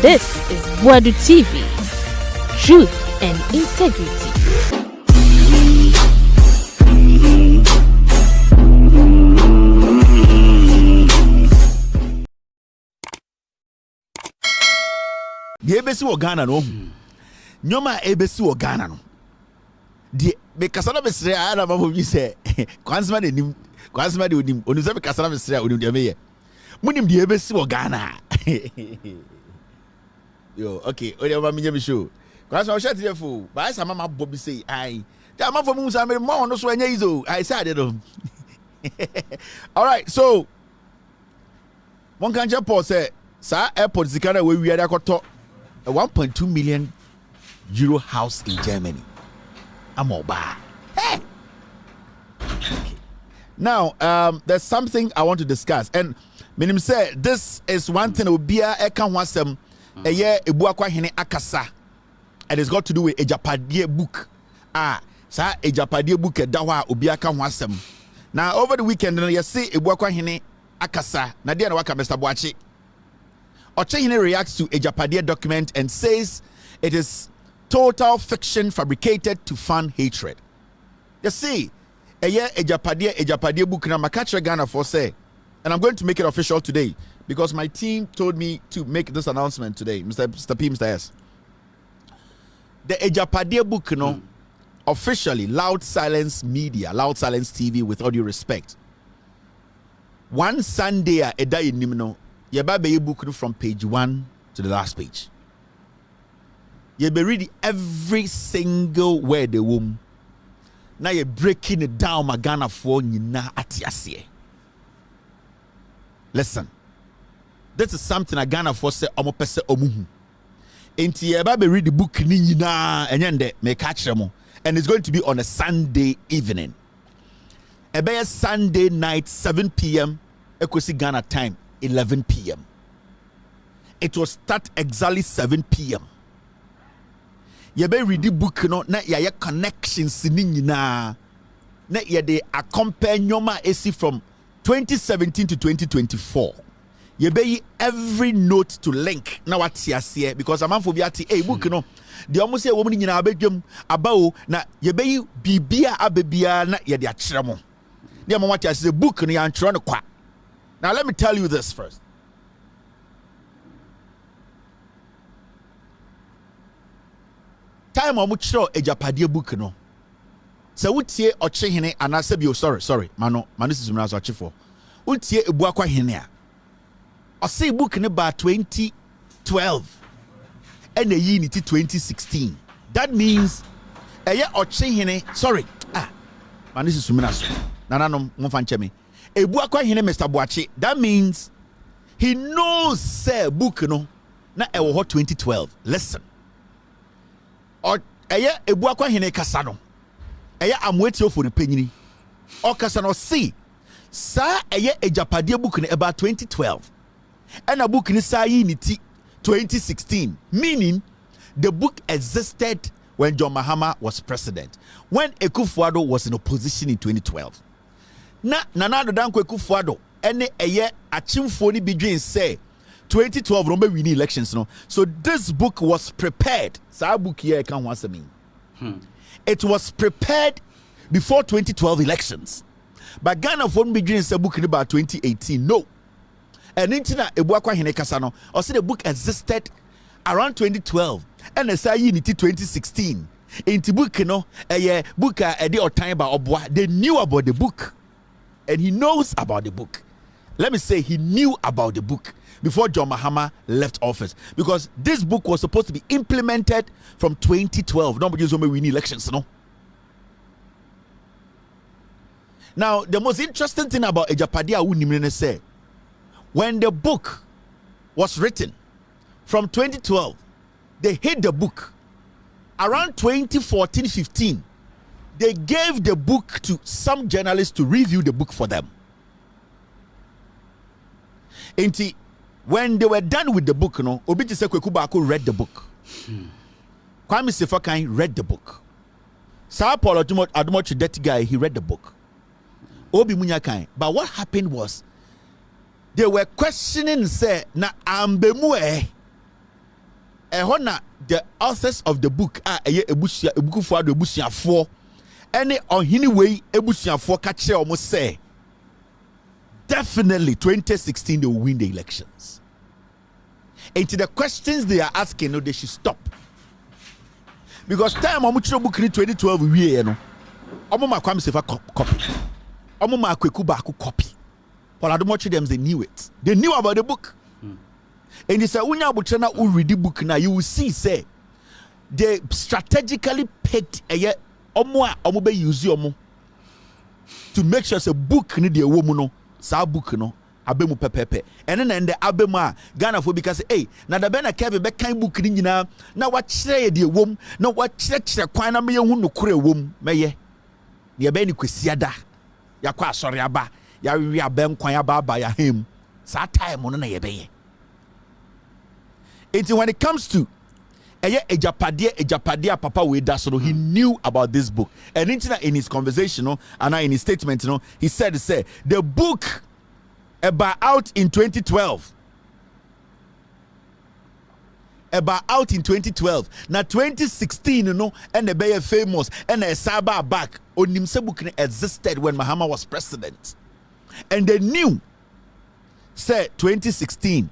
This is Boadu TV. Truth and integrity. The ebesi wo Ghana no. Nyoma ebesi wo Ghana no. The be kasana be sere ana ma bi se kwansma de nim kwansma de onim onu se be kasana be sere onim de meye. Munim the ebesi wo Ghana. Yo, okay, odi ma me show. Kwansma wo share the fo. Ba isa mama bobi say ai. Da ma fo mu sa me mo no so anya izo. I say ade do. All right, so one can just pause say sa airport zikana we wi ada koto a 1.2 million euro house in Germany. I'm all bad. Hey! Okay. Now, there's something I want to discuss. And minim say this is one thing obia eka wasem eye Ebu Okyenhene akasa. And it's got to do with Agyapadie book. Sa Agyapadie book da wa obia ka wasem. Now, over the weekend you see Ebu Okyenhene akasa. Na dia na waka Mr. Boachi. Okyenhene reacts to Agyapadie document and says it is total fiction fabricated to fund hatred. You see, Agyapadie book na makache Ghana for say, and I'm going to make it official today because my team told me to make this announcement today, Mr. P, Mr. S. The Agyapadie book, officially Loud Silence Media, Loud Silence TV, with all due respect. One Sunday a day in Nimno. You be book from page 1 to the last page. You be reading every single word the womb. Now you're breaking it down, Magana for Nina Atiasie. Listen, this is something a Ghana for say omopese omuhu. Inti you be read the book Nina and yende me catch them, and it's going to be on a Sunday evening. A Sunday night 7 p.m. Ekwesi Ghana time. 11 p.m. It will start exactly 7 p.m. You better read the book, na ya connections na ya de accompanyoma AC from 2017 to 2024. You better every note to link na what here because I'm for biati book no. The almost say woman nyina abedwam abawo na you better bibia abebia na ya de akyeremo. The am what say book no ya antro no kwa. Now let me tell you this first. Time omuchiro Agyapadie book no. Se wutie Okyenhene anase bio sorry. Mano sizumna so achifo. Wutie Ebu Okyenhene a. Ose book ne ba 2012 and eyi ni 2016. That means eye Okyenhene mano sizumna so. Nananom mfa nche me. Ebu Okyenhene Mr. Boachi, that means he knows say book no na ewo 2012. Listen. Or Ebu Okyenhene kasa no. Amweti ofo ne panyini. O kasa no see. Sa Agyapadie book ne about 2012. And a book ni sa yi ni 2016. Meaning the book existed when John Mahama was president. When Akufo-Addo was in opposition in 2012. Na Nana Danko Akufo-Addo ene achimfo ni bidwen say 2012 no be win elections no. So this book was prepared. Sa book here can once mean. It was prepared before 2012 elections. But Ghana for bidwen say book about 2018. No. And intina Ebu Okyenhene kasa no. Or say the book existed around 2012 and the say in 2016. Inti book no book edi otan ba obwa. They knew about the book. And he knows about the book. Let me say he knew about the book before John Mahama left office. Because this book was supposed to be implemented from 2012. Nobody use win elections, no? Now, the most interesting thing about Agyapadie say, when the book was written from 2012, they hid the book. Around 2014-15, they gave the book to some journalists to review the book for them. And when they were done with the book, Obiti Sekweku Baako read the book. Kwame Sefa read the book. Sir Paul Adumochi, that guy, he read the book. Obi Munyakai. But what happened was they were questioning say na ambemue ehona the authors of the book ebuku for the ebusuafo any ohini wey ebusuafo ka kire omo say definitely 2016 they will win the elections. And to the questions they are asking, no, they should stop. Because time omo chiro book in 2012 we no. Omo ma kwam Sefa copy. Omo ma kweku Baako copy. Paul Adomochi them they knew it. They knew about the book. And they said unya butre na u read the book now you will see say they strategically picked a omo be use omo to make sure say book ni the woman no sa book no abemu pepepe ene na ende abemu a Ghana fo because hey na da be na kebe be kan book ni nyina na wa kire ye de wom na wa kire kwan na me hu no kure wom meye ne be ni kwesiada yakwa asori aba ya wi aben kwan aba ya hem sa time no na ye be ye. When it comes to Agyapadie papa we da so he knew about this book and in his conversation and in his statement he said the book about out in 2012 now 2016 and the be famous and a saba back onim se book existed when Mahama was president and they knew said 2016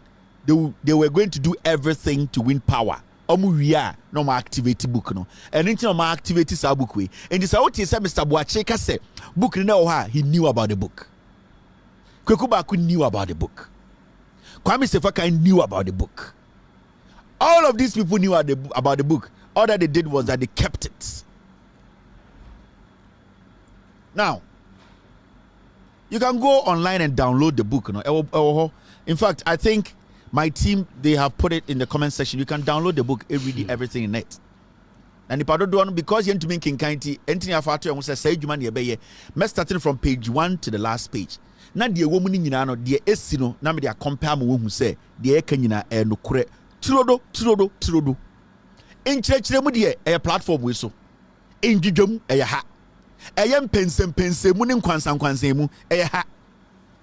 they were going to do everything to win power. No more activity book no. And into no activity sa book we. And this out is Mr. Boacheka say book no he knew about the book. Kweku Baako knew about the book. Kwame Sefa knew about the book. All of these people knew about the book. All that they did was that they kept it. Now, you can go online and download the book. In fact, I think my team, they have put it in the comment section. You can download the book, read everything in it. And if I don't do it, because you make kinkanti, anything I to and say you man ye starting from page 1 to the last page. Now the woman in Yano, the Esino, now me compare me who say the Ekanyina and no kure Turodo. In church, a platform whistle. In Jujum, a ha. A young pense, munin kwansemu, a ha.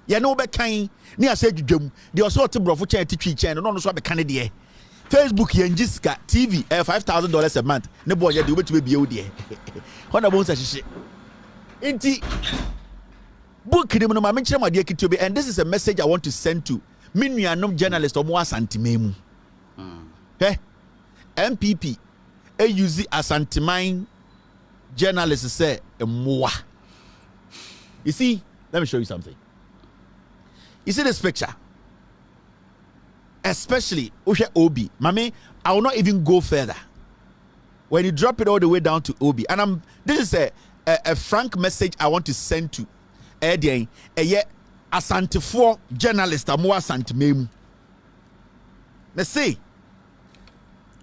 Ya no be kan ni ase dwudwam de oso te brofo cha titwi chen no so be kan de Facebook yanjiska TV $5,000 a month ne boy ya de obetube bie odie hona bo nsa hihye enti book ni no ma me kire made akitio and this is a message I want to send to minuanom journalist omo asantememu NPP use asanteman journalist say emwa. You see, let me show you something. You see this picture? Especially Ushe Obi. Mami, I will not even go further. When you drop it all the way down to Obi. And this is a frank message I want to send to Edian, Asante journalist, Amoa Santimemu. Let's see.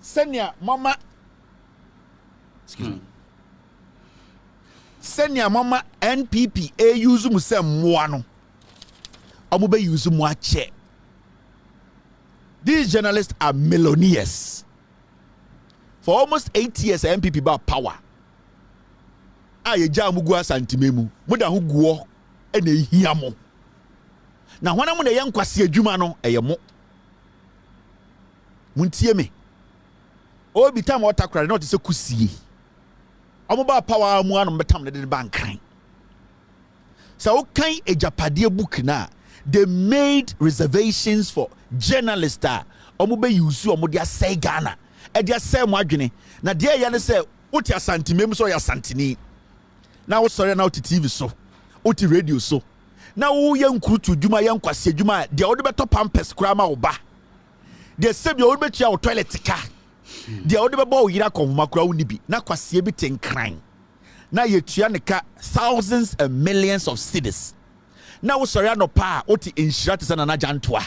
Senya Mama. Excuse me. Senya Mama NPP use Muse Mwano. Use more chair. These journalists are millionaires. For almost 8 years, MPP about power. Aye jamugu asantimemu. Muda huguo ene hiamo. Na wana muna yang kwasi adwuma no eyemo. Muntie me. Obi tam otakra no te se kusie. Omo ba power amu anu betam ne de bankan. So kan Agyapadie book na they made reservations for journalists that omo be use omo dia say Ghana e dia say mo adwene na dia ya ne say oti asantimem so ya santini na wo sori na oti TV so oti radio so na wo ye nkrutu dwuma ye nkwase dwuma dia wo de beto pampers kura ma wo ba dia se bi wo be tua wo toilet ka dia wo de be bo wo yira konfuma kura wo ni bi na kwase bi tenkran na ye tua ne ka thousands and millions of cedis. Now sorry no pa oti insurate sana na jantoa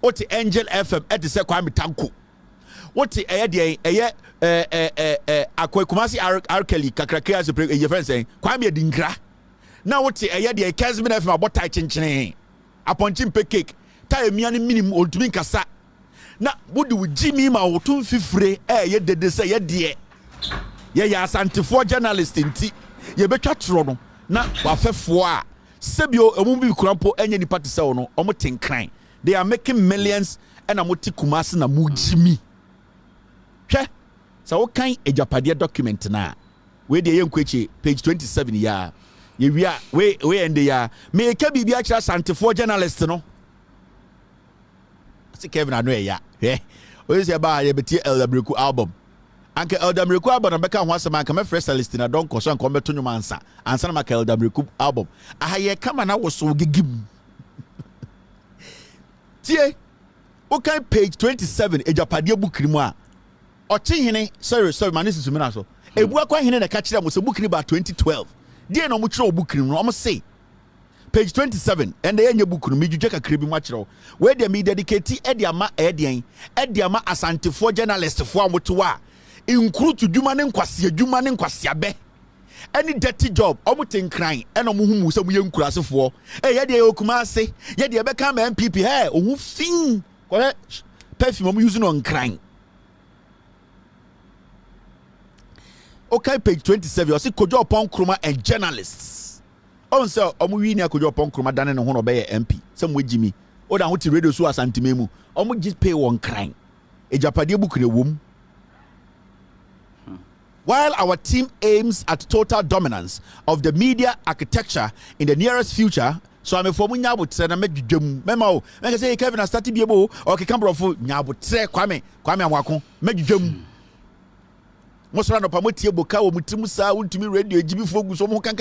oti Angel FM eti se Kwame Tanko oti akwa Kumasi Arkeli kakrake as your friend saying Kwame Dinkra now oti de Kesmin FM abota chinchine aponchim pe cake ta emiane minimum oltumi kasa na wodi wo Jimmy ma wotum fifre ye dede se ye de ye ya asantefo journalist nti ye betwa tro no na wafefo a sebio emumbi kurampo enye ni party se no omo tenkran they are making millions and amoti Kumasi na mujimi hwɛ sɛ wokan Agyapadie document na we de yenkwechi page 27 ya ye wi a we ende ya me ka bibia kira santefoɔ journalist no se Kevin ano ya we say ba ye betie Elder Breku album anka Elder Breku album na beka ho asema anka me fresh Celestina don koso anka beto nwuma ansa na maka Elder Breku album ahaye kama na wo so gigim tie okay page 27 Agyapadie book ni mu a Okyenhene sorry manisi sumina so Ebu Okyenhene na ka kire mo se book ni ba 2012 die na mo kire book ni no mo say page 27 and the book no midwuje kakra bi mo kire we dey me dedicate ediama ediama asantefo journalist fo amoto a inkuru to dwuma ne nkwase be any dirty job omoten kran e no mo hu se mo ye nkuru asefo ye dey okuma ase ye dey be ka ma NPP ohu fin ko perfume mo use no nkran. Okay, page 27 you see Kojo Opon Kroma and journalists on say omo wi ni Kojo Opon Kroma dane ne ho no be MP some we jimi o da ho ti radio so asantime mu omo just pay one crime Agyapadie book ne wom. While our team aims at total dominance of the media architecture in the nearest future, so I'm a former nyabotre na medwudwam mema o me say Kevin start bi ebo o ke kambrofo nyabotre kwame anwako medwudwam Mosra no pamotie boka wo mutimu saa untumi radio ejibi fogu so mo kan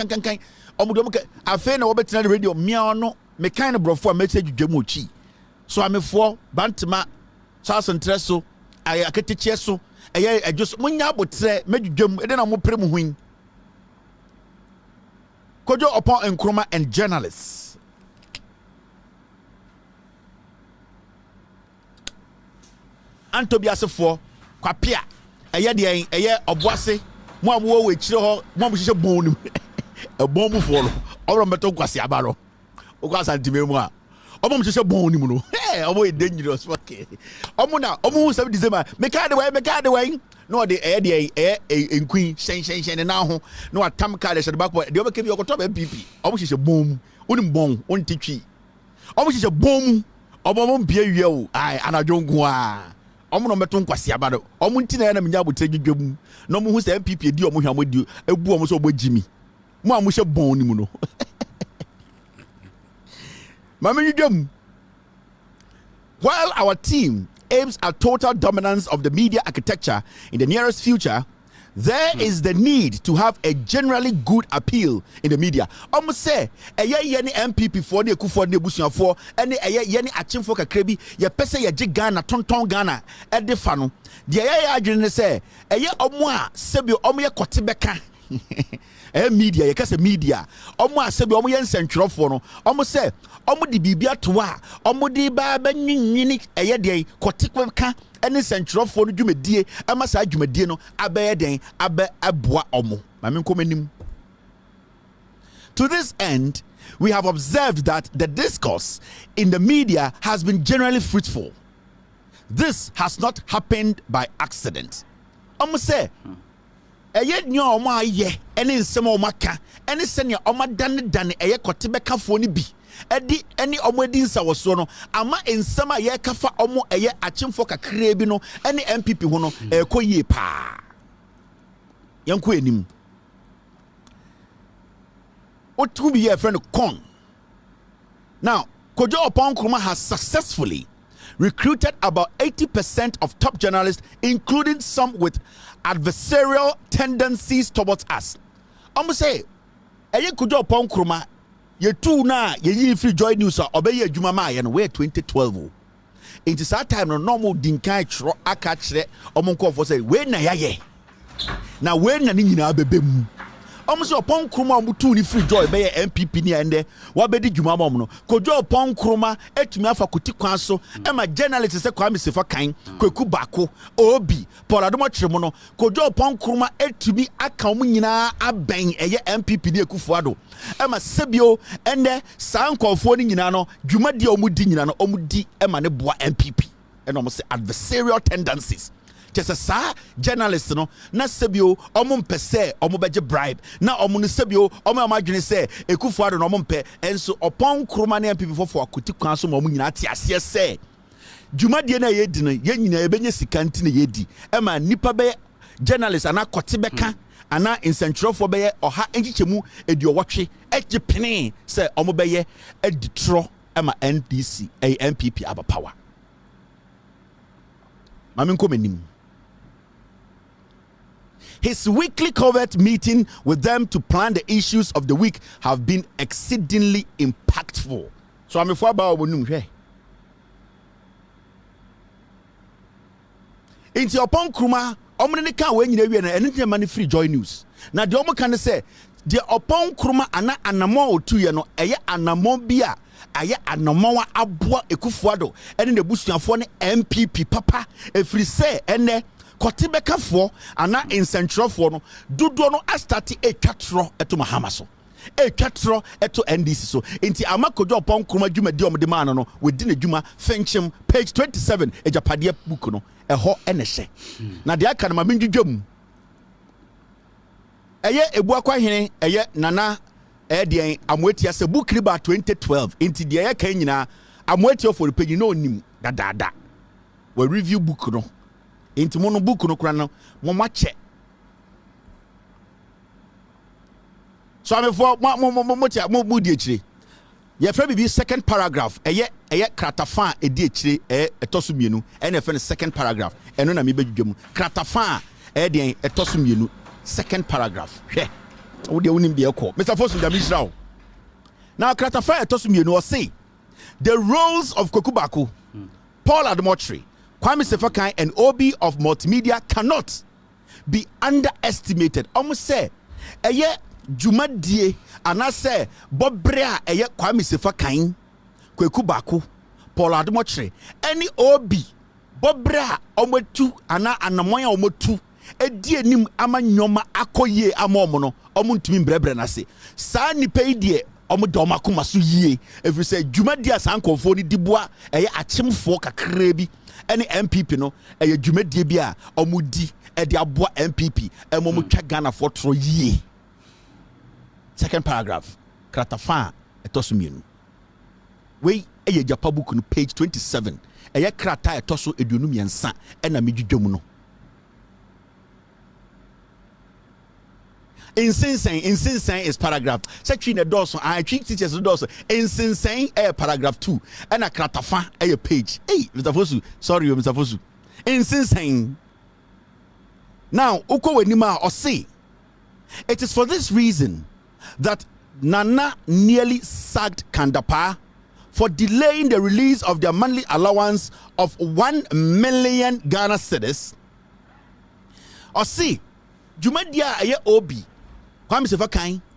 omudom ka afa na wo betina radio mia no me kan no brofo a message dwam ochi so amefo bantama sas entreso ay aketechie so eye adwos munya abotre medwudwam ede na mo pre mu huin Kojo Opon Nkrumah and journalists. Antobiasefo kwapia eye de eye oboase mo amwo we kire ho mo hihye bonum e bombu fo lo obro meto kwase abaro okwa santime mu a omo hihye bonum no omo e dangerous okay omo na omo hu 7 December me ka de way no de eye de enkui shen na ho no atam ka de shede back de obeke bi okoto NPP omo hihye bom onim bon on titwi omo hihye bom omo mbia wie o ai anadwo nko a omo no meto nkwase abado omo ntina na menya abotre dwedwam no mo hu se NPP di omo hwa modi ebu omo so obogimi mo a mo hye bon ni mu no mama dwedwam. While our team aims at total dominance of the media architecture in the nearest future, there is the need to have a generally good appeal in the media. Almost say, ye ni NPP for the Ekufo ne busuan for, and ye ni achimfo kakrebi, ye pese ye Ghana, tonton Ghana, at the fano. The ye say, ye omwa sebi omye kotibeka. Media, ye kase media. Omo asebi omo ye nsentwerofo no. Omo se omo di bibia to a omo di ba ba nyinyi eye de kotikwa ene nsentwerofo no dwumadie ama sa dwumadie no abaye den aboa omo. Mame nkomanim. To this end, we have observed that the discourse in the media has been generally fruitful. This has not happened by accident. Omo se eye nyo omo aye ene nsem omo aka ene sene omo dane eye kotebeka fo ni bi edi ene omo edi nsa woso no ama nsem a ye kafa omo eye achimfo kakra bi no ene NPP ho no ekoyie pa yanko enim otu bi ye friend con. Now Kojo Opon Nkrumah has successfully recruited about 80% of top journalists, including some with adversarial tendencies towards us. I'm say, eye Kojo Opon Nkrumah, ye two na ye free joy news obey adwuma ma ye no we 2012. It is that time no normal dinkan chro aka kire omonko for say we na yaye. Na we na ni nyina bebem. Almost Opon Nkrumah mutu ni free joy be NPP ni ende wa be di dwuma mom no Kojo Opon Nkrumah etumi afa kuti kwan so e ma journalist se kwa Sefa kan Kwaku Baako obi Boadu kyeremo no Kojo Opon Nkrumah etumi aka om nyina aben eye NPP ni Ekufuado e ma sebio ende sankofo ni nyina no dwuma di omudi nyina no omudi e ma ne boa NPP e no mo say adversarial tendencies. Just a sa journalist no na sebio omo mpese omo beje bribe na omo no sebio omo amadwene se Ekufuado no omo mpe enso Opon Nkrumah na NPP fofo akoti kwan so omo nyina ate ase se dwumadie na yɛdi no yɛnyina yɛbɛnya sika nti na yɛdi ɛma nipa bɛyɛ journalist ana kɔte bɛka ana nsɛntwerɛfoɔ bɛyɛ ɔha nkyekyɛmu aduɔwɔtwe agye pene sɛ ɔmo bɛyɛ adi trɔ ɛma NDC NPP aba power. Mame nkɔ m'anim. His weekly covert meeting with them to plan the issues of the week have been exceedingly impactful. So I'm for about hwe. Into upon Kruma, omne ka we nyina wie na anything man free joy news. Na de omo kan say the upon Kruma ana anamo otu ye no eye anamo bia aye anamo aboa ekufuado ene ne busuafo ne NPP papa efri say ene kote bekafo ana nsentwerefo no dodo no astarte etwatro eto mahama so etwatro eto NDC so enti amakojo upon Kruma dwumadi omde man no wedi na dwuma fenchim page 27 Agyapadie book no eho ene hye na de aka na mamendwudwam eye ebu akwahene eye nana de amwetia se book riba 2012 enti de eye kan nyina amwetia for page no onim dadada we review book no enti mo no book no kura no mo mache so amefo mo di akire ye fra bibi second paragraph eye kratafa edi akire etoso mienu ene fe second paragraph eno na me bedwudwam kratafa de etoso mienu second paragraph hwe wo de wonim de ekọ Mr. Fosu da Misrao now kratafa etoso mienu o say the roles of Baako, Paul Admotri, Kwame Sefa and Obi of multimedia cannot be underestimated. Almost say eye dwumadie anase bobre a eye Kwame Sefa Baako, Paul Admotri, any Obi bobre a omotu ana anamoya omotu edi enim ama nyoma akoye ama omo no omo ntumi mbrebre na se saa nipa yi de omo de omo akoma so yie every say dwumadi asankofo ni diboa eye achemfo kakra bi ene NPP no eye dwumadie bi a omo di e de aboa NPP mo twa Ghana for tro yie. Second paragraph kratafa etoso mienu we eye Japa book no page 27 eye krata etoso eduonu miensa ena medwudwam no Insinsane is paragraph. Secretary in the dorsal, I treat teachers the dorsal. Insinsane paragraph 2. And a kratafa a page. Hey, Mr. Fosu. Sorry, Mr. Fosu. Insinsane. Now, Uko Wenima or say, it is for this reason that Nana nearly sacked Kandapa for delaying the release of their monthly allowance of 1 million Ghana cedis. Or see, Jumadia aye Obi. Kwame Sefa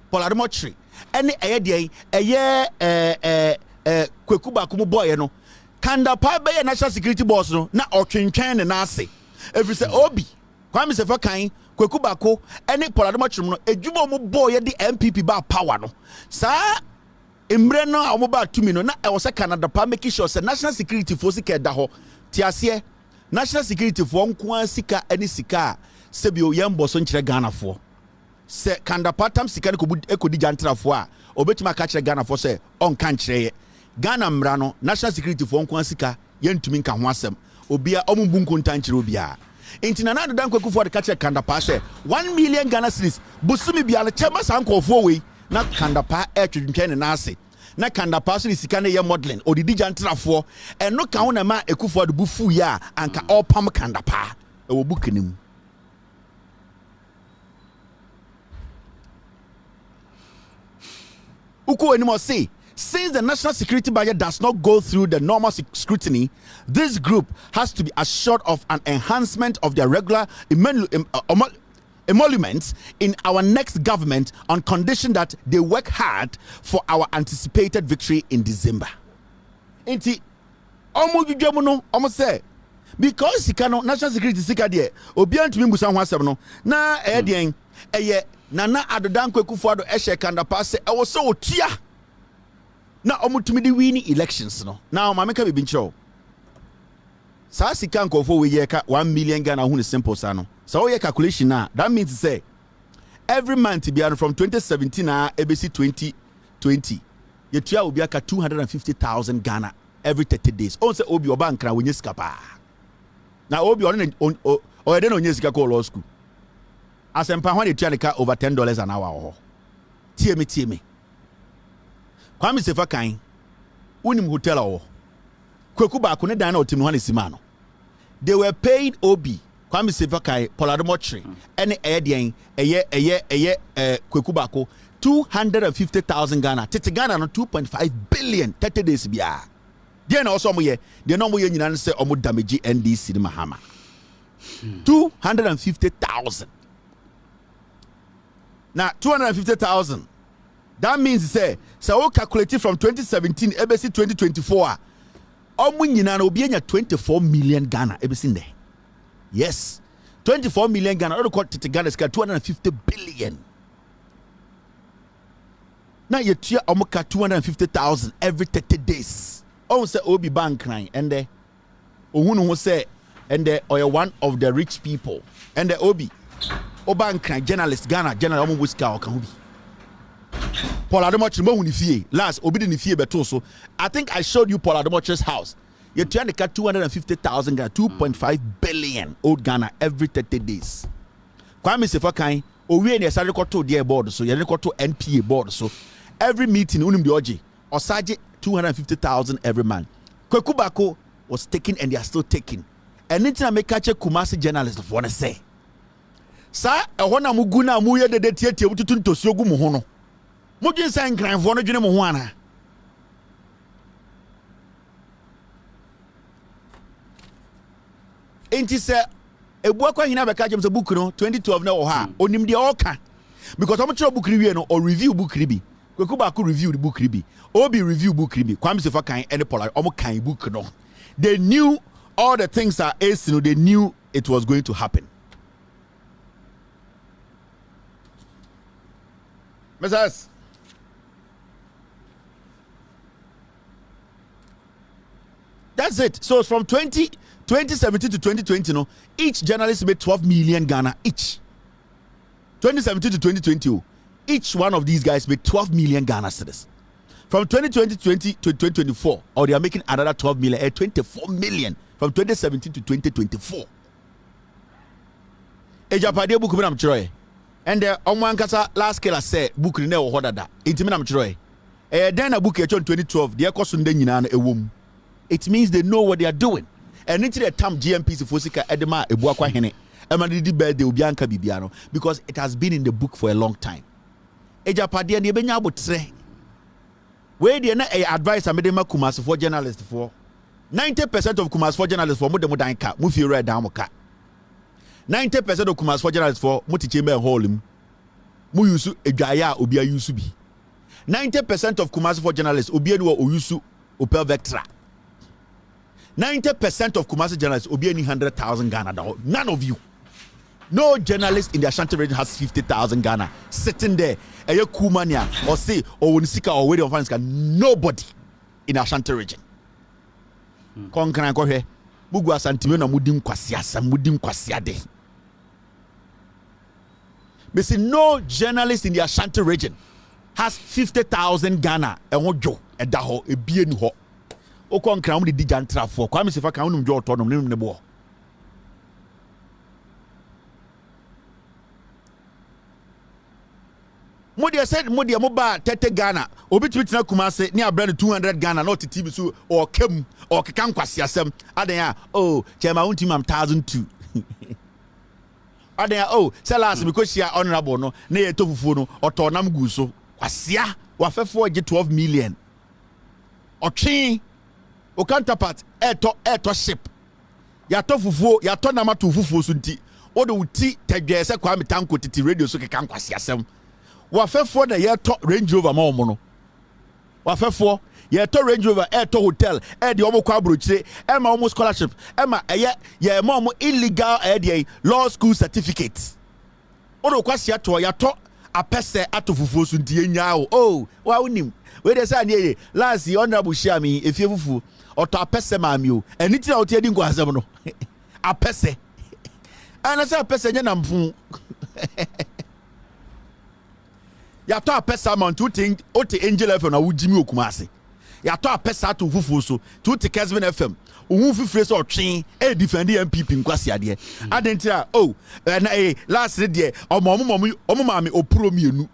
Paul Admotri ene Baako mo boy no Kandapa be national security boss no na otwentwen na ase every say Obi Kwame Sefa Baako ene Paul Admotri no edwuma mo boy de NPP ba power no sa emre no a mo ba tumi no na e wo se Canada pa make sure say national security for sika da ho ti ase national security for nko sika ene sika sebio yambo so nkyere Ghana for se Kandapa tam sika ne ekodi jantrafo a obetima ka kire Ghana for se on kan kire Ghana mra no national security for nko sika yentumi nka ho asem obia omumbu nkontan kire obia enti na nado dan kwaku for de ka kire Kandapa se 1 million Ghana cedis busumi bia le chema sankofo we na Kandapa etwetwe ne na ase na Kandapa so sika ne ye modeling odidi jantrafo eno ka ho na ma ekufo de bufu ya anka opam Kandapa e wo bukenim. Uko anymore say, since the national security budget does not go through the normal scrutiny, this group has to be assured of an enhancement of their regular emoluments in our next government on condition that they work hard for our anticipated victory in December. Inti, omo say, because sikano national security sika de obian tumi mbusa ho asem no na edien eye nana adodan kwekufuado ehye Kandapa se e wo so otua na omutumi de win elections no now mameka be bincho sa sika nkofo we ye ka 1 million Ghana hu ne simple sa no so we calculation na that means say every month be from 2017 na ebesi 2020 ye tua obi aka 250,000 Ghana every 30 days. On say obi oba nkra wonye sika pa. Na obi on oyede no onye sika ko law school. Asempa when they try to over $10 an hour. Tie me. Kwame Sefa kan unim hotel awo. Kweku Baako ne dan na otimi ho ne sima no. They were paying Obi Kwame Sefa kan Poladomotri ene eye Kweku Baako 250,000 Ghana. Tete Ghana no 2.5 billion 30 days bia. Dey na also mo ye, dey no mo ye nyina se omo damage NDC ni Mahama. 250,000. Now 250,000. That means say we calculate from 2017 ebesi 2024 omo nyina na obi anya 24 million Ghana ebesi there. Yes. 24 million Ghana or call Tete Ghana is 250 billion. Now you tia omo ka 250,000 every 30 days. On say obi bank crying and there ohunu ho say and there or one of the rich people and the obi bank crying journalist Ghana general omo wiska o kan obi Paul Ademochi mo huni fie last obi de ni fie beto so I think I showed you Paul Ademochi's house. You trying to cut 250,000 Ghana 2.5 billion old Ghana every 30 days. Kwame Sefa kan owie ne sare koto de board so ye ne koto NPA board so every meeting unim de oje osaje 250,000 every man. Kweku Baako was taking and they are still taking. And anything I make catch a Kumasi journalist for say. Sa ehona mugu na mu ye de tie bututu ntosi ogu mu ho no. Mudin san kran fo no dwene mu ho ana. Enti se ebu akwa hina be catch book no 2012 na wo ha onim de oka because omo chiro book wie no or review book bi. Kweku Baako review the book bi. Obi review book bi. Kwame Sefa kan any polar omo kan book no. They knew all the things are ace, you know, they knew it was going to happen. Mrs. That's it. So from 2017 to 2020, no, each journalist made 12 million Ghana each. 2017 to 2020, each one of these guys made 12 million Ghana cedis. From 2020 to 2024, or they are making another 12 million, 24 million from 2017 to 2024. Agyapadie book me nam chroe. And the Omwankasa last scale say book ne wo hodada. Intimi nam chroe. Den na book e 2012, de ekosunde nyina na ewom. It means they know what they are doing. And into the time GMPs Fosika Edema Ebu Okyenhene. Emanidi birthday obi anka bibia no because it has been in the book for a long time. Agyapadie ne benya abotre. Where they na advice amedema Kumasi for journalists for 90% of Kumasi for journalists for mo dan ka mo fi read down mo ka 90% of Kumasi for journalists for mo teach me hall mu mo use edwaya obi ayusu bi 90% of Kumasi for journalists obi eni wo oyusu Opel Vectra 90% of Kumasi journalists obi eni 100,000 Ghana. None of you. No journalist in the Ashanti region has 50,000 Ghana sitting there. Eye kumania or say or unisika or waiting on finance. Nobody in the Ashanti region. Konkana kohe bugu asantime na mudim kwasia de. But see, no journalist in the Ashanti region has 50,000 Ghana. Ewojo edaho ebienu ho. Okonkana mu di jantra for. Kwame Sefa kan unum jo otonom nenum nebo. Modia said Modia Moba 30 Ghana, Obitina Kumase, near brand 200 Ghana, not Tibisu or Kem or Kakankwasiasem. Adea, oh, Chema Untimam 1,002. Adea, oh, Salas, because she are honorable, no, near Tofuno or Tornam Guso. Wasia, Wafe 12 million. Or Chi, or counterpart, air ship. Yatofu, Yatonama to Fufu Sunti, or the Uti, Tegesa Kwame Tanko Titi radio so Kakankwasiasem. Wafefo na ye to Range Rover ma omo no wafefo ye to Range Rover to hotel de omo kwa brochire ma omo scholarship ma ye ma omo illegal de law school certificate odo kwasi ato ya to apese ato fufuo so ntie nya o wa unim we dey say na last honorable Shiami efie fufu oto apese ma mi o eniti na otie di nko asem no apese ana say apese nya namfu ya to apesa man to think o te angel life na wujimi Kumasi ya to apesa to fufu so to te Kesben FM ohu fifire so otwen e defend NPP nkwasi ade adentia oh na last de omomame opuro mienu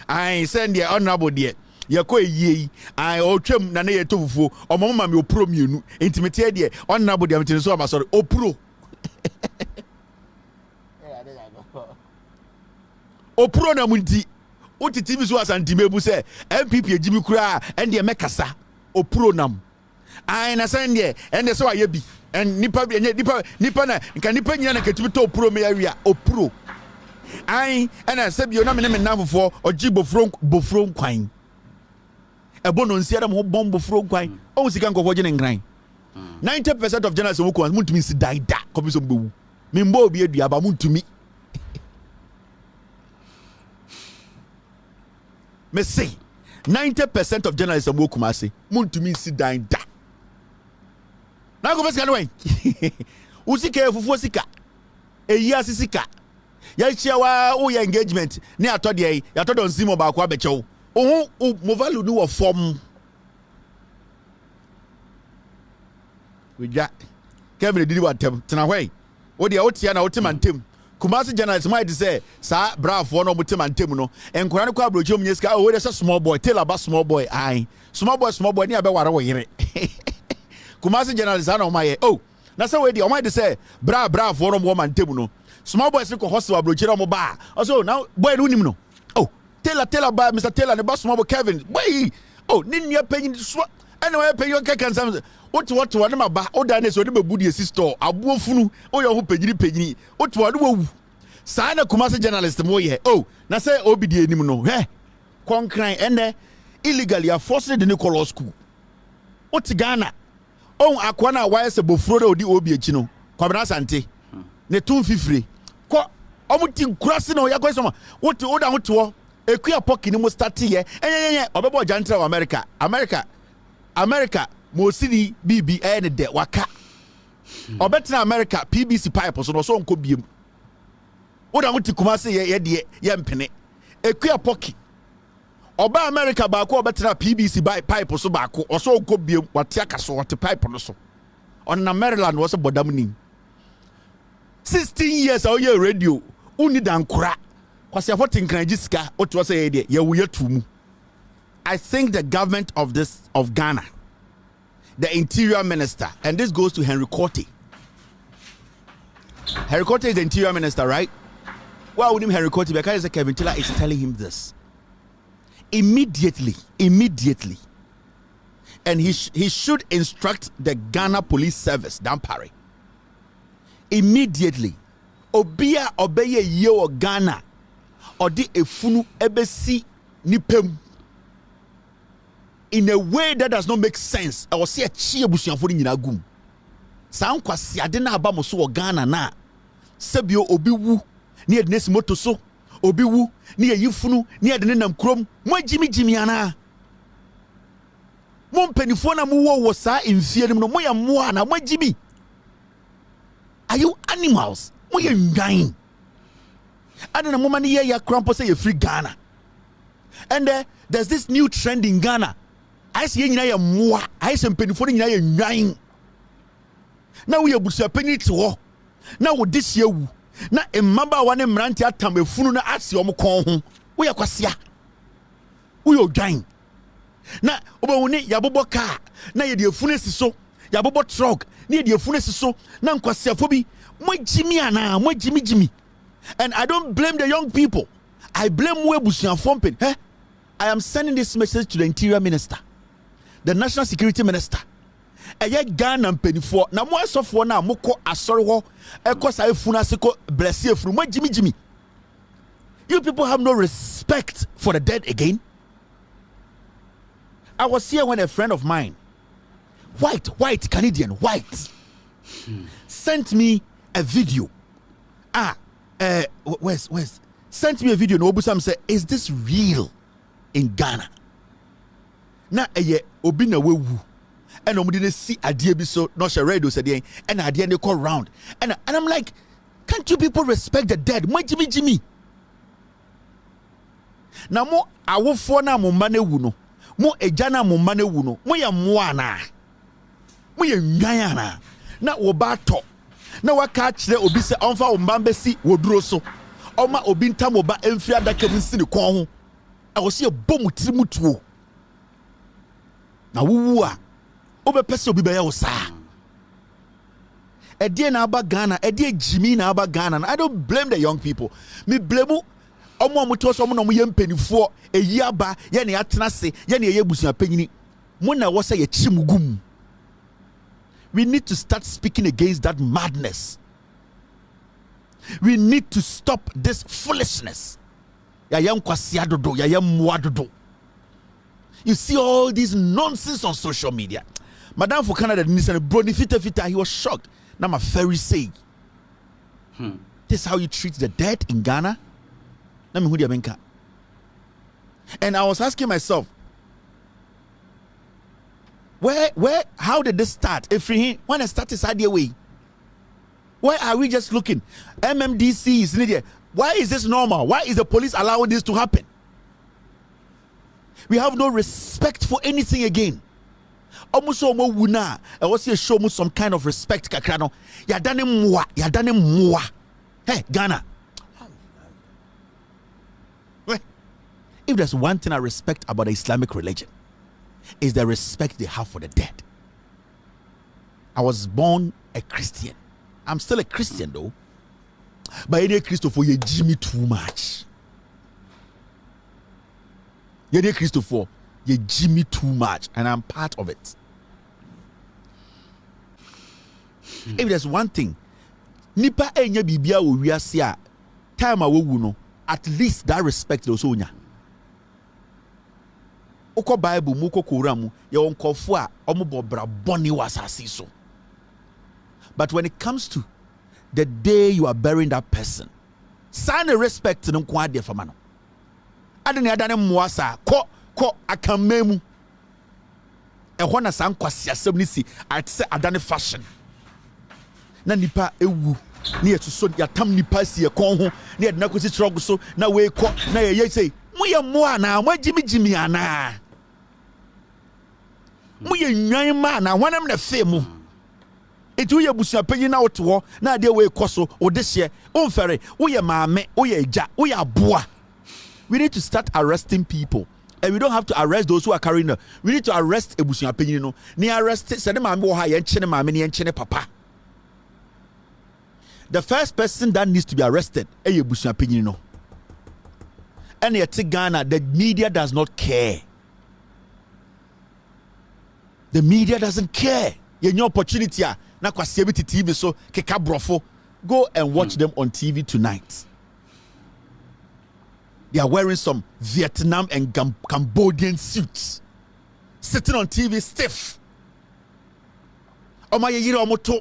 ai send the honorable de yakọ eyi ai otwam na ye to fufu omomame opuro mienu intimate de honorable de amtene so abasori opuro opuro na munti uti TV so asantimebu se NPP ejimi kura ende mekasa opuro nam ai na sende ende so aye bi en nipa na nka nipa nyina na ketumi to opuro me area opuro ai ena se bi na me namfo oji bofro kwan ebono nsia dem ho bom bofro kwan o sika nkofo gye ne ngran 90% of journalists wo ko muntumi si daida kobiso mbewu membo obi adua ba muntumi me say 90% of journalists are Kumasi. Muntumi si dan da. Na go fesi kanwe. Usika efufu sika. Eyi asisika. Ya chiawa o ya engagement. Ni atode ya todo nsimo ba kwa bechew. Ohu mo value ni wo form. We ja. Kevin didi wa tem. Tena hwe. O dia o tia na o timantem. Kumasi journalist might say, "Sir, bravo, no mutim and tim no." And Kurani kwa brojo mnyeska, oh, there's a small boy. Tell about small boy. Aye, small boy. Ni abe wara yere. Kumasi journalist ano my oh. Na say we di might say, bravo, no woman tim no." Small boy siko hospital brojo mo ba. Also now boy no nim no. Oh, tell about Mr. Taylor and boss small boy Kevin. Boy, oh, ni nya penyin so. Anyway, pay your can some. What na ba o da ne so de bebu de sister abuofunu o yo ho pegyini what wo saa na Kumasi journalist mo ye oh na say obi de anim no he konkran ene illegally forced the Nicola school what Ghana on akwa na why se bofuro de odi obi echi no kwabena sante ne tun fifire ko omuti kurase na yakweso what oda hoto ekua poki ni mo start ye obebo jantra wa America Mosidi BB and de waka. Obetina America PBC pipe so no so nko biem. Oda wuti Kumasi ye mpene. Ekua poki. Oba America baako obetina PBC pipe so baako oso nko biem wate akaso wate pipe no so. On na Maryland was bodam nim. 16 years awo ye radio uni dankura. Kwasi afoti nkranji sika oto say ye de ye wo yetumu. I think the government of Ghana, the interior minister, and this goes to Henry Korte. Henry Korte is the interior minister, right? Why would him Henry Korte? Because Kevin Taylor is telling him this. Immediately. And he should instruct the Ghana Police Service, Dampare. Immediately. Obia obeye ye o Ghana. Odi efunu ebesi nipem. In a way that does not make sense. I was say a chia busianfo ni nyina gum. Sa nkwasi ade na aba mo so Ghana na. Sebio obi wu ni ednes moto so. Obi wu ni yifunu ni edne nam krom. Mo jimi ana. Mo mpanifo na mo wo sa mfie nim no mo ya mo ana mo jimi. Are you animals? Mo ya nwan. Ade na mo mani ye ya krampo say ye free Ghana. And there's this new trend in Ghana. I see nyina ye moa, I see mpenifo nyina ye nwan. Na wo ye busu apani ti ho. Na wo dis ye wu. Na mmaba wa ne mranti atam efunu na ase om kon ho. Wo ye kwasea. Wo ye odwan. Na obawuni yabobo car, na ye de efunu siso. Yabobo truck, na ye de efunu siso. Na nkwaseafo bi mo jimi. And I don't blame the young people. I blame we busuafo mpen. I am sending this message to the interior minister, the national security minister. Eye Ghana mpenifo na mo asofo na moko asori ho ekosa efuna seko bless efunu mo jimi. You people have no respect for the dead again. I was here when a friend of mine, white Canadian, sent me a video. Where's sent me a video. No, Obusam said, "Is this real in Ghana?" Na obi na wewu. And no didn't see idea be so no share radio said and idea they call round. And I'm like, can't you people respect the dead? Mo Jimmy. Na mo awofo na mo mane wu no. mo ejana mo mane wu no mo ye mmoa na mo ye nwan ana na wo ba to na waka kire obi se onfa wo mbambe si woduro so oma obi ntam oba emfi adaka mu si ne kon ho a wo se ye bom tirimutuo na wuwu a obepese obi be ye wo saa edie na aba Ghana edie jimi na aba Ghana. I don't blame the young people. Me blame omo to so mo ye mpanifo eyi aba ye ne atena se ye ne ye busua panyini mo na wo say ye chimugum. We need to start speaking against that madness. We need to stop this foolishness. You see all these nonsense on social media. Madam for Canada, he was shocked. Now I'm a Pharisee. This is how you treat the dead in Ghana? And I was asking myself, how did this start? When I started this idea way, why are we just looking? MMDC is needed. Why is this normal? Why is the police allowing this to happen? We have no respect for anything again. Almost wuna. I was here show me some kind of respect. Kakrano. Yadane mwa. Hey, Ghana. If there's one thing I respect about the Islamic religion, is the respect they have for the dead. I was born a Christian. I'm still a Christian though. But any Christopher, you Jimmy too much. Any Christopher, you Jimmy too much, and I'm part of it. If there's one thing, nipa enya bibia wo wiase a time a wo wu no, at least that respect also nya. Oko Bible mu ko Quran mu ye onkofo a omo bra boni wasasi so. But when it comes to the day you are burying that person, sign a respect no kwa de fama no. Ade ne adane moasa ko akamemu. E ho na san kwasi asem ni si at say adane fashion. Na nipa ewu na yetuso yatam nipa si e kon ho na ye de na kwesi trog so na we ko na ye say moye mo ana mo jimi ana moye nwan ma na wanam na fe mu etu ye busua panyi na woto ho na ade we koso wo de hye onfere wo ye maame wo ye eja wo ye aboa. We need to start arresting people, and we don't have to arrest those who are carrying the. We need to arrest ebusua panyi no ni arrest se de maame wo ha ye nche ne maame ne nche ne papa. The first person that needs to be arrested e ye ebusua panyi no. And yet Ghana, the media does not care. The media doesn't care. You know opportunity na kwasi TV so keka brofo. Go and watch them on TV tonight. They are wearing some Vietnam and Cambodian suits, sitting on TV stiff. Oma ye yiro moto.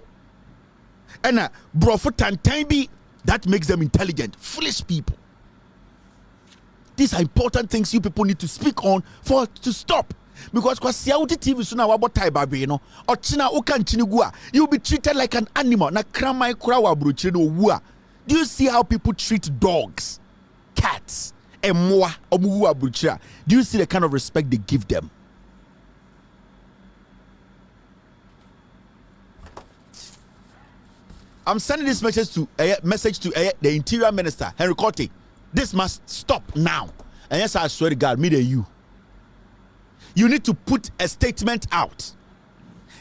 And brofo tantan bi, that makes them intelligent, foolish people. These are important things you people need to speak on to stop. Because TV so now about tai baby, you know, or china ukan you'll be treated like an animal. Na kramai krawa bruchino. Do you see how people treat dogs, cats, and moa omuwa bruchira? Do you see the kind of respect they give them? I'm sending this message to the Interior Minister Henry Cote. This must stop now. And yes, I swear to God, me and you. You need to put a statement out.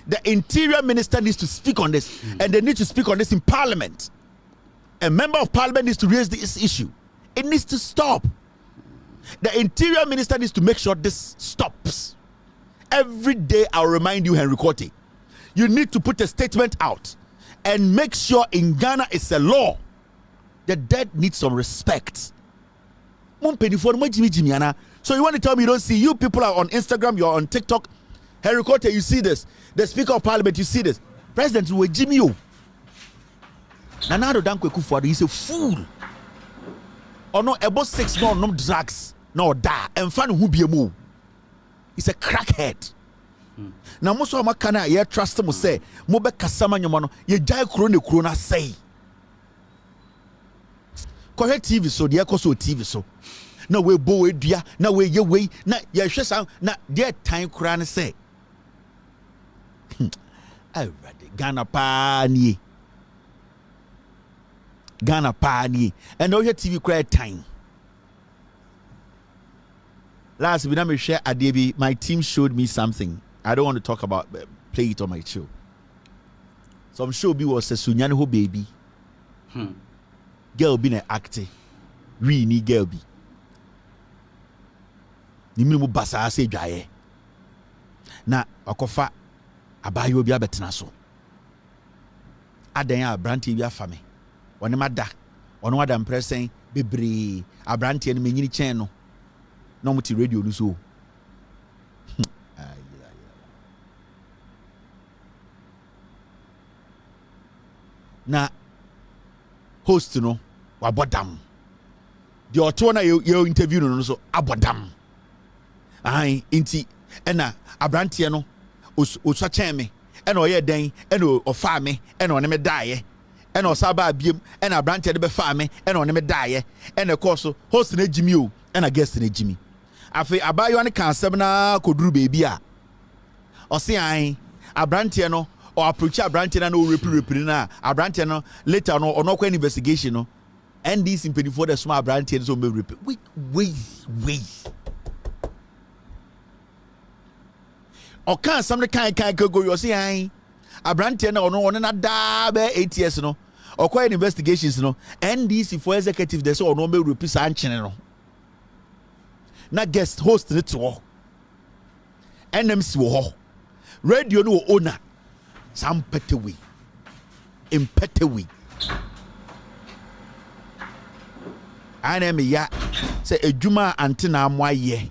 The Interior Minister needs to speak on this, and they need to speak on this in Parliament. A member of Parliament needs to raise this issue. It needs to stop. The Interior Minister needs to make sure this stops. Every day, I'll remind you, Henry Cote, you need to put a statement out and make sure in Ghana it's a law. The dead need some respect. So you want to tell me you don't see? You people are on Instagram, you're on TikTok. Henry Cote, you see this. The Speaker of Parliament, you see this. President Jimmy. Nanado Dankwe Kufuor, he's a fool. Or no, about 6 no drugs, no da. And fan who be a move. He's a crackhead. Now most of my kana ye trust him say mobe kasama nyomano ye jai krona say. Correct TV so the so TV so. na we bo edua na we ye we na ye hwe sa na de tan kura ne say already Ghana pa ni and all your TV cry time last week I share Adebi my team showed me something I don't want to talk about play it on my show some show be was a Sunyani ho baby girl be na acting we ni girl be ni mu basa se dwaye na akofa abayo bi abetena so adan abranti bi afame woni mada ono wada mpresen bebre abranti no menyini chen no na muti radio no so na host no wabodam the auto na you interview no so abodam ai inti ena abrantie no oswa chen me ena oye den ena ofa me ena one me daaye ena osaba abiem ena abrantie de be fa me ena one me daaye ena course host na jimi o ena guest na jimi afi abayo ne kan asem na koduru baby a ose ai abrantie no or approach abrantie na no repri na abrantie no later no ono kwa investigation no NDC in 24 the small abrantie so me repri wait o kan some the kan go you say ai abrantie na ono na da be 8 years no or kwa investigations no NDC for executive they say ono me repri sa anchene no na guest host it wo NMC wo radio no owner some petewi impetewi aneme ya say ejuma antena amoaye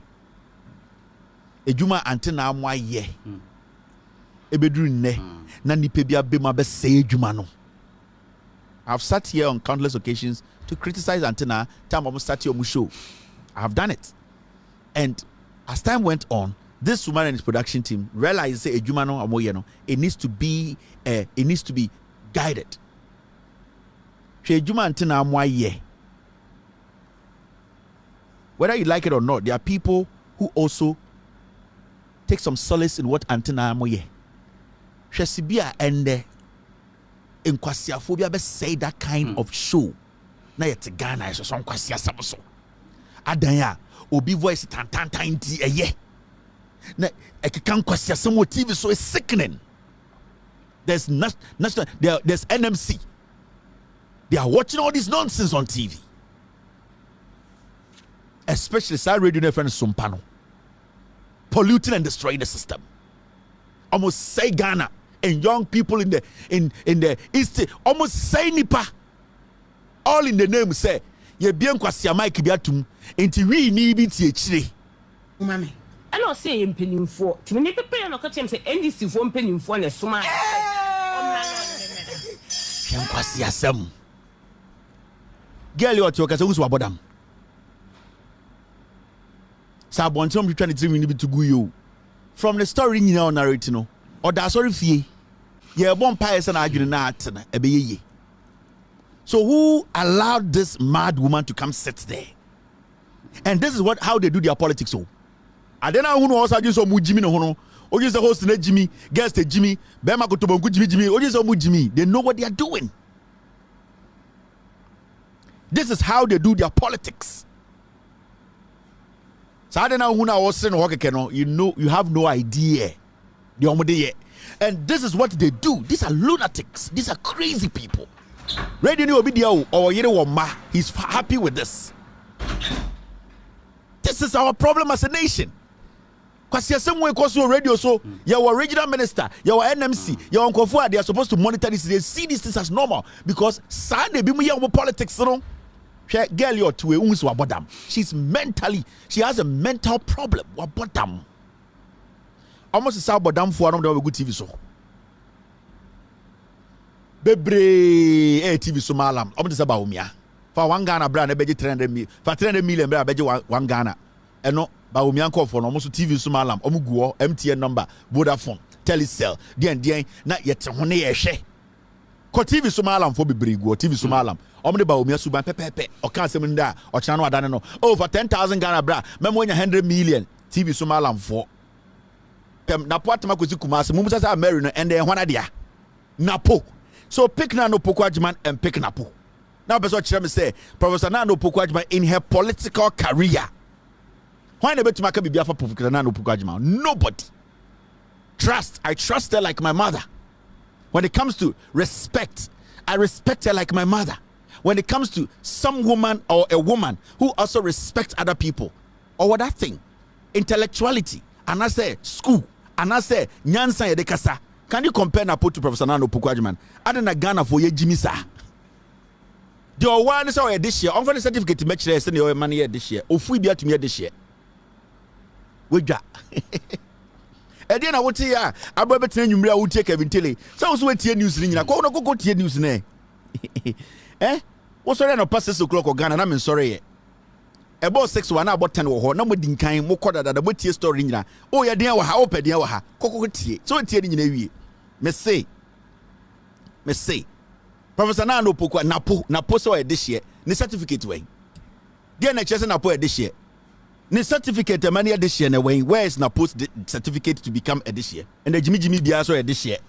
ebeduru nne na nipa bia bema be say ejuma no I've sat here on countless occasions to criticize Antenna time of start your show. I have done it. And as time went on, this woman and his production team realized say ejuma no amoye no it needs to be guided. Ejuma Antenna amoye. Whether you like it or not, there are people who also take some solace in what Antenna amoye. Shesibia and in Kwasiaphobia be say that kind of show. Na yet Ghana is some Kwasia Samoso. Adanya obi voice tan di eye. Na ekekan Kwasia Samo TV so is sickening. There's national there's NMC. They are watching all this nonsense on TV. Especially Star Radio and friend Sumpano. Polluting and destroying the system. Almost say Ghana and young people in the east almost say nipa all in the name say ye bien kwasia Mike biatum enti we ni bi tie chire mama I no say mpenimfo ti me pepe no ka chem say NDC fo mpenimfo na soma yen kwasia sam girl you to ka say who's abodam sa bontom twa ne tiri ni bi to gu you from the story nyina on narrate no or da sorry fie ye bon pies na adwene na atena ebeyeye. So who allowed this mad woman to come sit there? And this is how they do their politics. So I don't know who knows how you so Jimmy no hono. Or you say host na Jimmy, guest Jimmy, Bema ko to bonku Jimmy, or you say Jimmy. They know what they are doing. This is how they do their politics. So I don't know who now was saying you have no idea. And this is what they do. These are lunatics. These are crazy people. Radio Obidio or Yerewoma, he's happy with this. This is our problem as a nation. Because you're somewhere close to radio, so your regional minister, your NMC, your Uncle Fuad, they are supposed to monitor this. They see this as normal because Sunday be more politics, you know. Girl, you're to a bottom. She has a mental problem. What bottom? Almost a South Bottom for one of the good TV show. Bebre TV so malam. Almost about umia. For one Ghana brand, a budget 300 million. For 300 million, I bet you one Ghana. And no, Baumian call for almost TV so malam. Omuguo, MTN number, Vodafone, Telecel, DN, not yet Hone she. ko TV so malam for bebre go TV so malam omde ba omia suban pepepe o kan sem nda o chana no adane no over 10,000 Ghana bra memo nya 100 million TV so malam for pem na po atama ko Kumasi mumu sa Mary no ende hwana dia napo so pick na no Poko Agyeman and pick napo now person tell me say Professor Nana Poko Agyeman in her political career why na betuma ka bibia for Professor Nana Poko Agyeman nobody I trust her like my mother. When it comes to respect, I respect her like my mother. When it comes to some woman or a woman who also respects other people, or what that thing, intellectuality, and I say school, and I say nyansa yedekasa. Can you compare Napo to Professor Nana Poko Agyeman? I don't know Ghana for ye Jimmy sa. The one is our this year. I'm going to certificate to make sure I send your money this year. Or free beer to me this year. Wega. Edi na wote ya ababa tena nwumre a wotie Kevin Tele so so wetie news ni nyina ko no ko tie news ne wo sorry no pass 6 o'clock Ghana na me sorry ye about 6 1 about 10 wo ho na modi nkan mo koda da mo tie story nyina o ye den wa ha o peden wa ha ko tie so tie ni nyina wie me say Professor Nana Poko Napo so e this year ni certificate wey dia na chese Napo e this year ni certificate a money this year na when where is na post certificate to become a this year and the Jimmy bia so a this year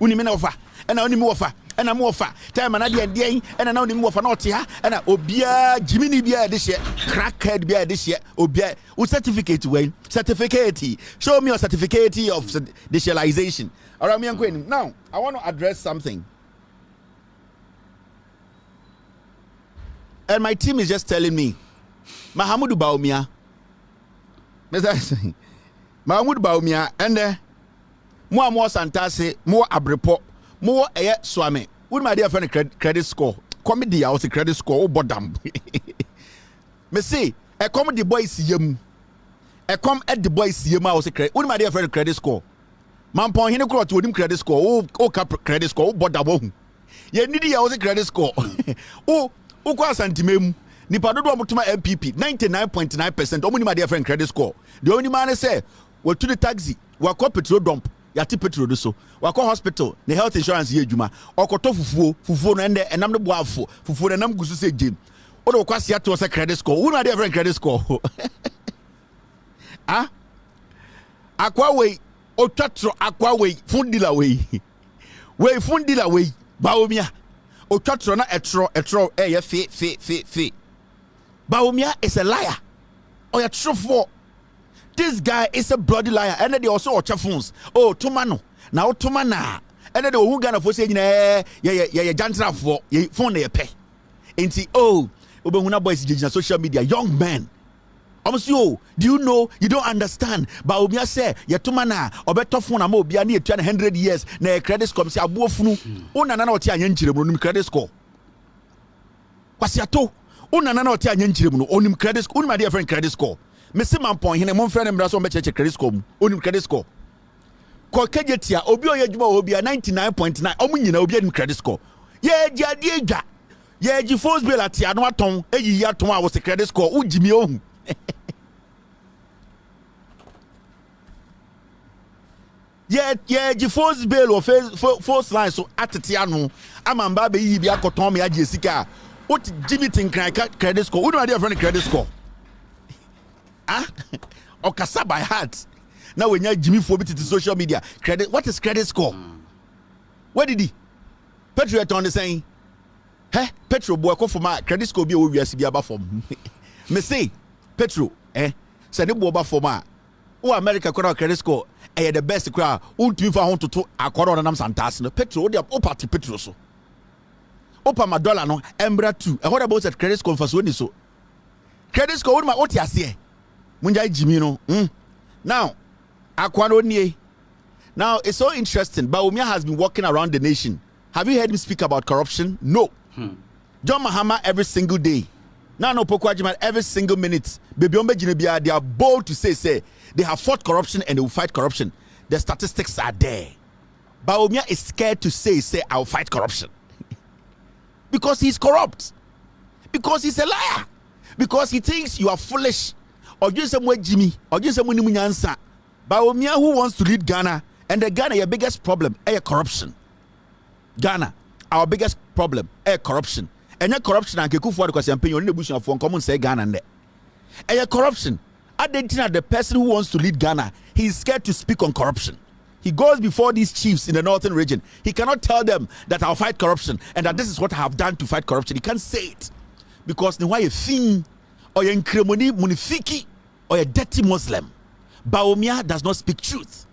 uni me na offer and na uni me offer and na mo offer time na dia and na uni me offer na otia and na obia Jimmy ni bia this year crackhead bia this year obia u certificate when certificate show me your certificate of digitalization alright me and now I want to address something and my team is just telling me Mahamudu Baumia Mahmoud Baumia and more Santase, more Abrepo, more air swame. Would my dear friend credit score? Comedy out the credit score, bodam. Me say, a comedy boy see yum. A come at the boy see yum out the credit. Would my dear friend credit score? Mampon hino to him credit score, oh cap credit score, bodam. Ye needy out the credit score. Oh, kwa santimem. Nipa dodo amutuma NPP 99.9% omuni my dear friend credit score. The only man say we to the taxi, we call petrol dump, yati petrol do so. We call hospital, the health insurance ye juma. Okoto fufuo no ende enam no boafo. Fufuo na nam gusu se jim. Odo kwasi ato say credit score. Who my dear friend credit score? Ah? Akwa we otwatro akwa we fundila we. We fundila we. Baomia. Otwatro na etro ye fe. Baumia is a liar. Or you're true for. This guy is a bloody liar. And then they also watch phones. Oh, Tomano. Now Tomana. And then the who gonna for saying, yeah, jantra for your phone they pay. And see, oh, Ubehuna boys in social media, young men. Do you know? You don't understand. Baumia say, ya Tomana, or better phone, I'm be near 100 years. Na credit score, say, Abu Funu. Una na oti anyenchire credit score. Kwasiato. Una na oti anyenchire mu no onim credit score. My dear friend credit score. Me se man point hene mon friend mbra so me check credit score mu. Onim credit score. Ko kajetia obi oye djuma obi 99.9 omu nyina obi anim credit score. Ye jade edwa. Ye ji force bill atia no aton eyi ya ton a wo se credit score ujimi ohun. Ye ji force bill or force line so atetia no amamba be yi bi akoton me age sika. What Jimmy think credit score? Who do I dear friend credit score? Ah? Okasa by heart. Now when you Jimmy for to social media, credit what is credit score? What did he? Petro on the saying, hey, Petro boy for my credit score be we be about for me say Petro, said the boba for my oh America credit score, the best crowd, who do you want to a corner on Santas, Petro, they are party Petro so. Opa my dollar no embra 2 what about that credit score for so credit score what my what you say munja Jimmy no now akwano nie now it's so interesting Baumia has been walking around the nation. Have you heard him speak about corruption? No. John Mahama every single day now no Poko Agyeman every single minute baby they are bold to say they have fought corruption and they will fight corruption. The statistics are there. Baumia is scared to say I'll fight corruption. Because he's corrupt. Because he's a liar. Because he thinks you are foolish. Or just somewhere Jimmy. Or just someone Munyansa. Baumia who wants to lead Ghana. And the Ghana, your biggest problem is corruption. Ghana. our biggest problem corruption. And corruption and Kekufu because I'm paying the bush of common say Ghana and corruption. Argentina, the person who wants to lead Ghana, he is scared to speak on corruption. He goes before these chiefs in the northern region. He cannot tell them that I'll fight corruption and that this is what I have done to fight corruption. He can't say it because the why a thing or a kremoni munifiki or a dirty Muslim. Baomia does not speak truth.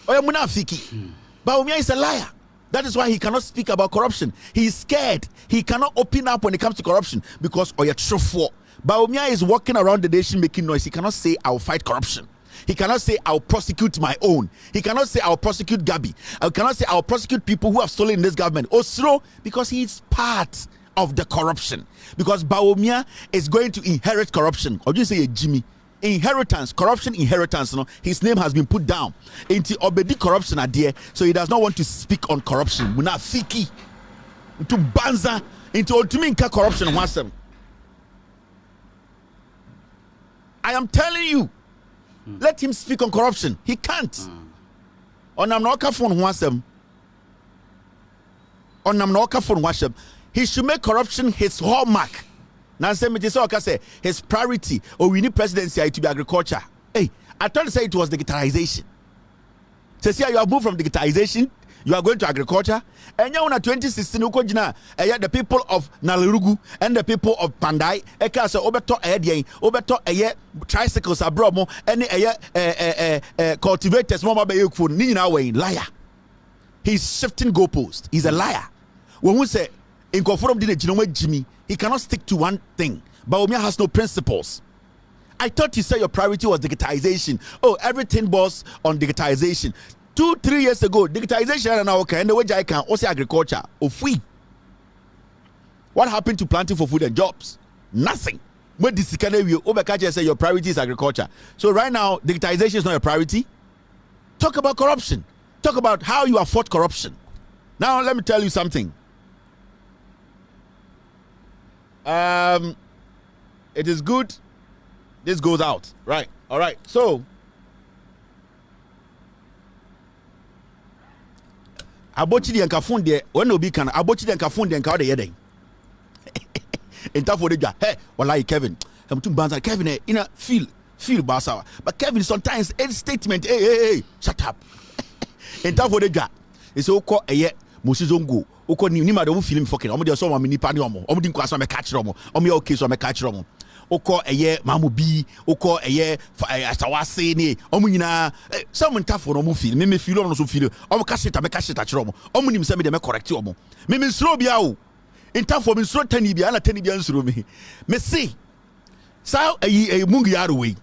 Or a munafiki. Baomia is a liar. That is why he cannot speak about corruption. He is scared. He cannot open up when it comes to corruption because or a true for. Baomia is walking around the nation making noise. He cannot say I'll fight corruption. He cannot say I'll prosecute my own. He cannot say I'll prosecute Gabi. I cannot say I'll prosecute people who have stolen in this government. Osro, because he is part of the corruption. Because Baomia is going to inherit corruption. Or do you say Jimmy? Inheritance, corruption, inheritance. No, his name has been put down into obedi corruption idea. So he does not want to speak on corruption. Munafiki, into banza, into ultiminka corruption. I am telling you. Let him speak on corruption. He can't. He should make corruption his hallmark. Now say his priority or we need presidency to be agriculture. Hey, I thought to say it was digitalization. So see, you have moved from digitalization, you are going to agriculture. And now in 2016, the people of Nalirugu and the people of Pandai, obeto tricycles abroad, and cultivators, liar. He's shifting goalposts. He's a liar. When we say in Jimmy, he cannot stick to one thing. Baomia has no principles. I thought you said your priority was digitization. Oh, everything was on digitization. 2-3 years ago, digitization and now and the way I can also agriculture. What happened to planting for food and jobs? Nothing. When this say your priority is agriculture. So right now, digitization is not your priority. Talk about corruption. Talk about how you have fought corruption. Now let me tell you something. It is good. This goes out. Right. All right. So abochi de nkafon de when obi kan abochi de nkafon de nka o de yeden entafo de dwa hey wallahi Kevin I'm too banza Kevin feel basa but Kevin sometimes a statement hey shut up entafo de dwa e so ko eye mosizongo uko ni ma de wo film fucking omo de so ma nipa ne omo di nkwaso me ka kire omo ya okay so me ka kire omo uko eye mamu bi uko eye asawase ni omo nyina some ntafo no mo film me feel no so feel omo ka shita me ka shita kire omo omo nim se me de me correct omo me nsuro bia o ntafo me nsuro tani bia na tani bia nsuro me see sa ayi mungu yaro we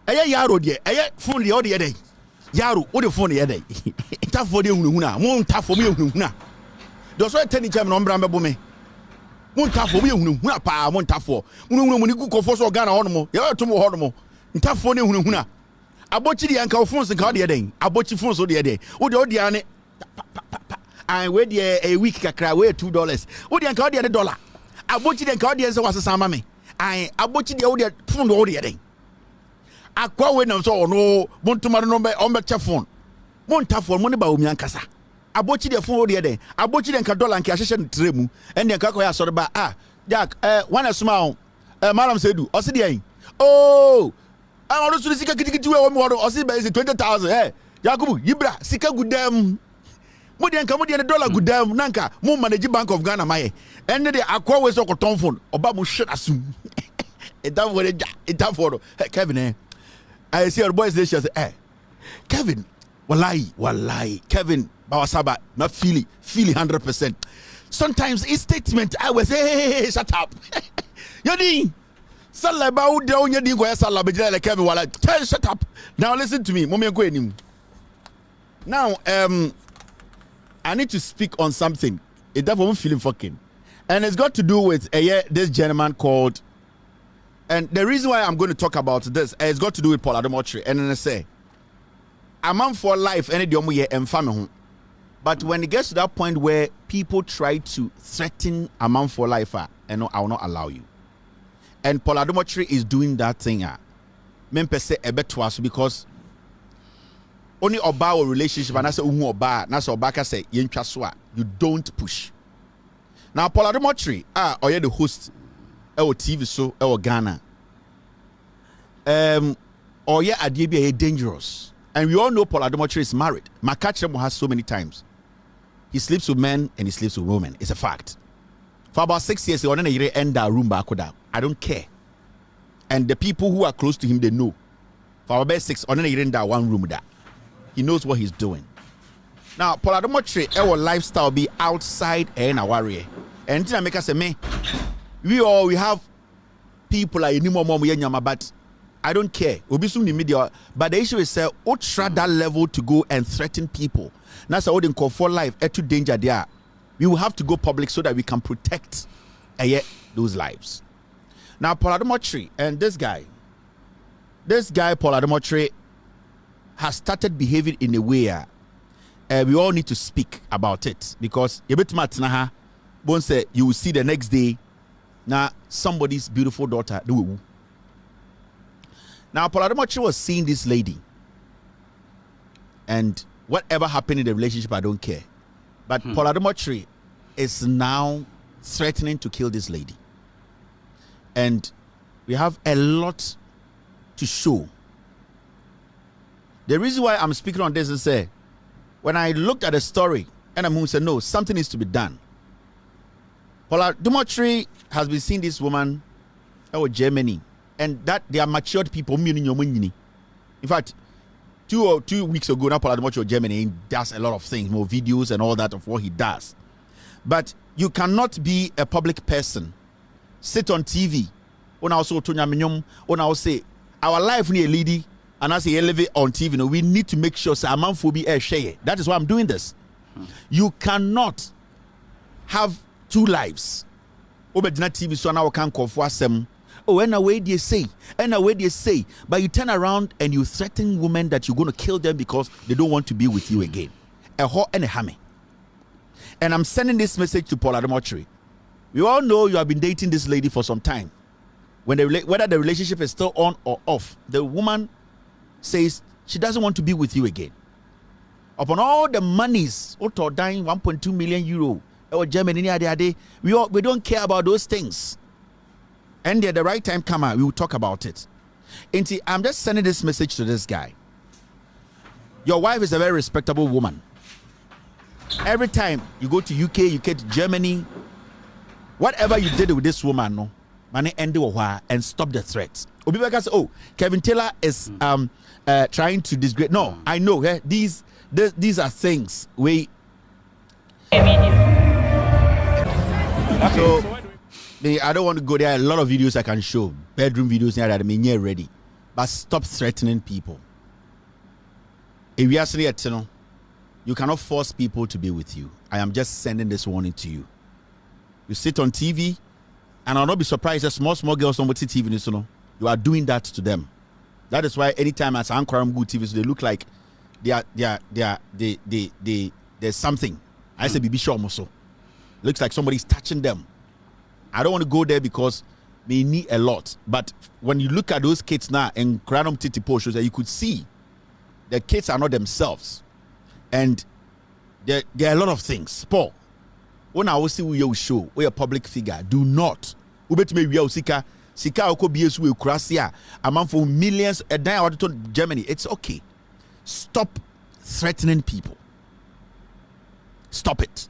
eye yaro de eye phone de o de yede yaro o de phone de yede ntafo de hunhuna mo ntafo me hunhuna do so tani jam no mbra mbebo me montafo me hunhuna pa montafo hunhuna ni gukofo so Ghana hono ya to mo hono ntafo ne hunhuna abochi de anka ofon se ka de den abochi fon so de den wo de odia ne and we de a week kakra we $2 wo de anka wo de $1 abochi de anka wo de se wasesa ma me and abochi de wo de fon do wo de den akwa we na so no montuma no be on be chefon montafo mo ne ba omi ankasa abochi de fun ode den abochi de nka dollar nka ahyehyɛ no tremu ɛne nka kɔ ya sɔre ba jack one asuma o madam sedu ɔse de ayi oh ɔno so sika kitikiti we wo ɔse ba is 20,000 jacob yibra sika gudam mo de nka mo de dollar gudam na nka mo manage Bank of Ghana maye ɛne de akɔ we so kɔtɔn phone ɔba mo hwɛ asum etam for etam for Kevin I see your boys they say Kevin wallahi Kevin Bawasaba not feel 100%. Sometimes a statement I will say hey, shut up. Yodi sala ba wo de onye din ko ya sala be like Kevin wala shut up. Now listen to me. Mommy go enim. Now I need to speak on something. It doesn't feel fucking. And it's got to do with this gentleman called, and the reason why I'm going to talk about this it's got to do with Paul Adomotri. And then I say a man for life any de omo ye emfa me ho. But when it gets to that point where people try to threaten a man for life, I will not allow you. And Paul Adomotri is doing that thing. Mempe say ebe twaso because only oba or relationship and I say uhu oba na so oba ka say yentwa so a you don't push. Now Paul Ademotri or the host or TV so or Ghana or yeah Adie dangerous, and we all know Paul Ademotri is married. Makachem has so many times he sleeps with men and he sleeps with women. It's a fact. For about 6 years he on a year end that room back down. I don't care, and the people who are close to him they know. For about 6 on a year in that one room that he knows what he's doing. Now Paul Ademotri our lifestyle be outside and a warrior, and then I make us say me we have people like anymore but I don't care. We'll soon in media, but the issue is say, try that level to go and threaten people. That's how they call for life. At danger there, we will have to go public so that we can protect those lives. Now, Paul Ademotri and this guy, Paul Ademotri, has started behaving in a way. We all need to speak about it because you will see the next day. Now, somebody's beautiful daughter do. Now, Paul Ademotri was seeing this lady, and whatever happened in the relationship, I don't care. But Paul Ademotri is now threatening to kill this lady, and we have a lot to show. The reason why I'm speaking on this is say, when I looked at the story, and I'm going to say, no, something needs to be done. Paul Ademotri has been seeing this woman in Germany. And that they are matured people. In fact, 2 weeks ago, now Paul Ademotri of Germany does a lot of things, more videos and all that of what he does. But you cannot be a public person, sit on TV, say our life near lady, and I say elevate on TV. No, we need to make sure a man will be a share. That is why I'm doing this. You cannot have two lives. TV so now can call for some. Oh, and away they say, but you turn around and you threaten women that you're going to kill them because they don't want to be with you again. A ho and a hammy. And I'm sending this message to Paul Ademotri. We all know you have been dating this lady for some time. Whether the relationship is still on or off, the woman says she doesn't want to be with you again. Upon all the monies, dying 1.2 million euro, or Germany, we don't care about those things. And at the right time come out, we will talk about it. And see, I'm just sending this message to this guy. Your wife is a very respectable woman. Every time you go to UK, you get to Germany, whatever you did with this woman, no, money end and stop the threats. Obibaka say, oh, Kevin Taylor is trying to disgrace. No, I know. These are things we. So. I don't want to go there. A lot of videos I can show, bedroom videos that I mean, ready, but stop threatening people. If you are you cannot force people to be with you. I am just sending this warning to you. You sit on TV, and I'll not be surprised that small girls on TV, you are doing that to them. That is why anytime as Ankaram good TV, so they look like there's something. I say Bibi Shaw also. Looks like somebody's touching them. I don't want to go there because they need a lot. But when you look at those kids now in Kranum Titi shows, you could see the kids are not themselves. And there are a lot of things. Paul, when I will see you show, we a public figure, do not. Sika oko BSU Ukrasia, among for millions a day out to Germany. It's okay. Stop threatening people. Stop it.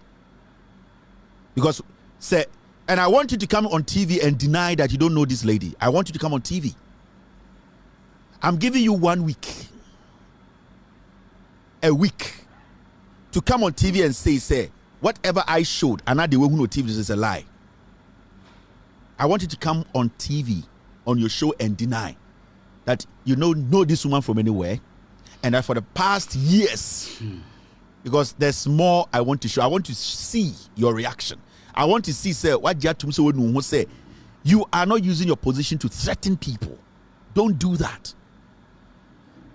Because say, and I want you to come on TV and deny that you don't know this lady. I want you to come on TV. I'm giving you 1 week. A week. To come on TV and say, whatever I showed, and not the way who know TV, this is a lie. I want you to come on TV, on your show, and deny that you know this woman from anywhere. And that for the past years, because there's more I want to show. I want to see your reaction. I want to see, say, what you say. You are not using your position to threaten people. Don't do that.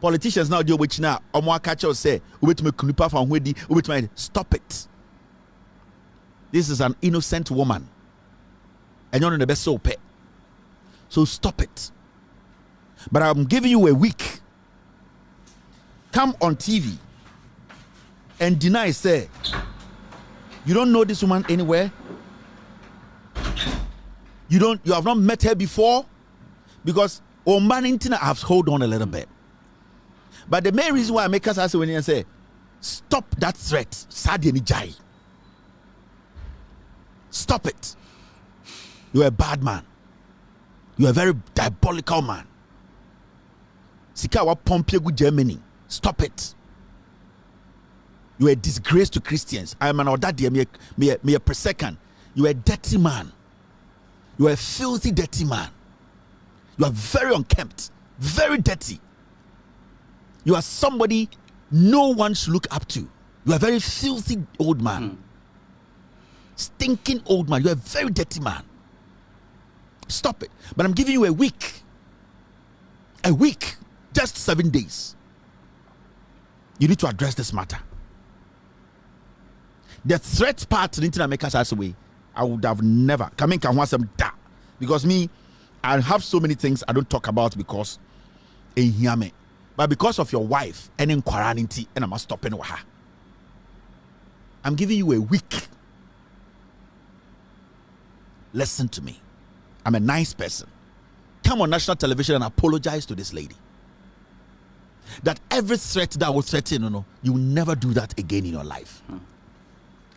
Politicians now do which now catch us say stop it. This is an innocent woman. And you're in the best soap. So stop it. But I'm giving you a week. come on TV and deny, say, you don't know this woman anywhere? You have not met her before? Because on man internet, I have hold on a little bit. But the main reason why I make us ask when you say, stop that threat, Sadi Nijai. Stop it. You're a bad man. You're a very diabolical man. Sikawa Pompegu Germany. Stop it. You're a disgrace to Christians. I am an odadie, me a per second. You're a dirty man. You're a filthy, dirty man. You are very unkempt, very dirty. You are somebody no one should look up to. You are a very filthy old man. Stinking old man. You are a very dirty man. Stop it. But I'm giving you a week. A week. Just 7 days. You need to address this matter. The threat part in America as away, I would have never come in some da. Because me, I have so many things I don't talk about because in hear me. But because of your wife and in quarantine, and I'm stopping with her. I'm giving you a week. Listen to me. I'm a nice person. Come on national television and apologize to this lady. That every threat that will threaten, you will never do that again in your life.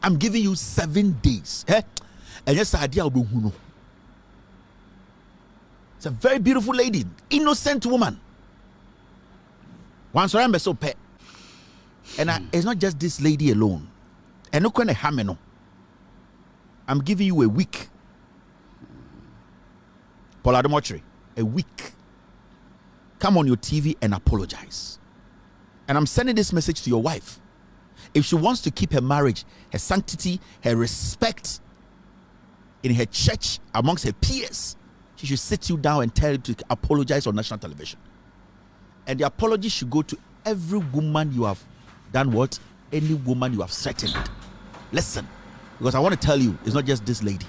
I'm giving you 7 days. And yes, idea will be who. It's a very beautiful lady, innocent woman. Once I am so pet. And it's not just this lady alone. And no kind of hameno. I'm giving you a week. Paula Demotre, a week. Come on your TV and apologize. And I'm sending this message to your wife. If she wants to keep her marriage, her sanctity, her respect in her church, amongst her peers, she should sit you down and tell you to apologize on national television. And the apology should go to every woman you have done what? Any woman you have threatened. Listen, because I want to tell you, it's not just this lady.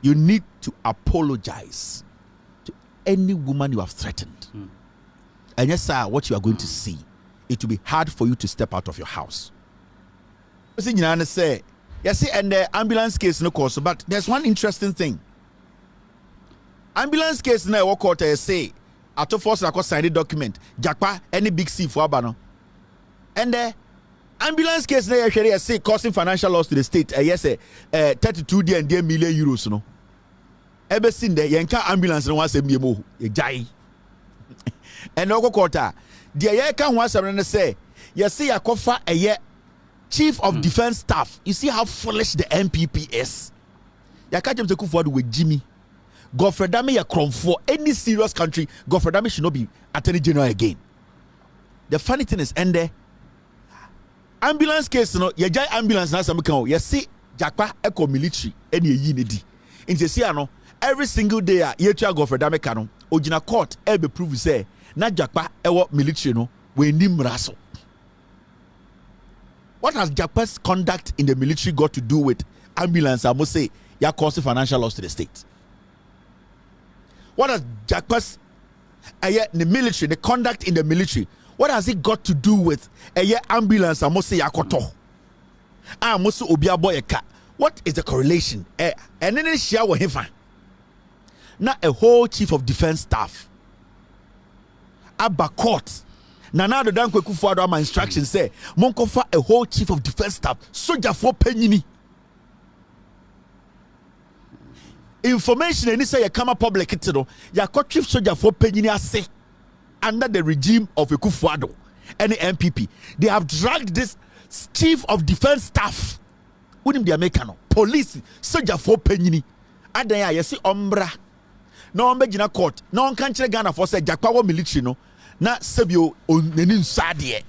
You need to apologize to any woman you have threatened. And yes, sir, what you are going to see, it will be hard for you to step out of your house. You say, yes, and the ambulance case no course, but there's one interesting thing. Ambulance case na wo court say ato force na sign the document Jakpa any big C for abano. And the ambulance case na you say causing financial loss to the state. Yes, 32 million euros no. Ebe sin there yenka ambulance no wan say miemo e jai. And no court the yenka wan say yes say yakofa eye chief of defense staff. You see how foolish the NPP is. Yaka James Kufuor with Jimmy. Godfrey Dame ya for any serious country, Godfrey Dame should not be attorney general again. The funny thing is, and the ambulance case, ye jai ambulance na some can ye see Jakpa eco military any ye need. In the every single day, ye try Godfrey Dame canon, Ojina court ebe prove say, na Jakpa ewo military no, we nim raso. What has Jakpa's conduct in the military got to do with ambulance? I must say, ya causing financial loss to the state. What has Jakpa's the military, the conduct in the military, what has it got to do with ambulance? I must say, yakoto. I must say, obiaboyeka. What is the correlation? And then share with him. Now a whole chief of defense staff. Abba court. Nana the Dankwe Kufuor my instructions say, Monkofa a whole chief of defense staff. Soldier for penny. Information and say you come up public ya chief soldier for penny say under the regime of a Kufuor and the NPP. They have dragged this chief of defense staff. Wouldn't be American police soldier for penny. Adaya you see ombra. No ombe court. No one can't Ghana for say Jakpa military no. Na sebio onenin sadie.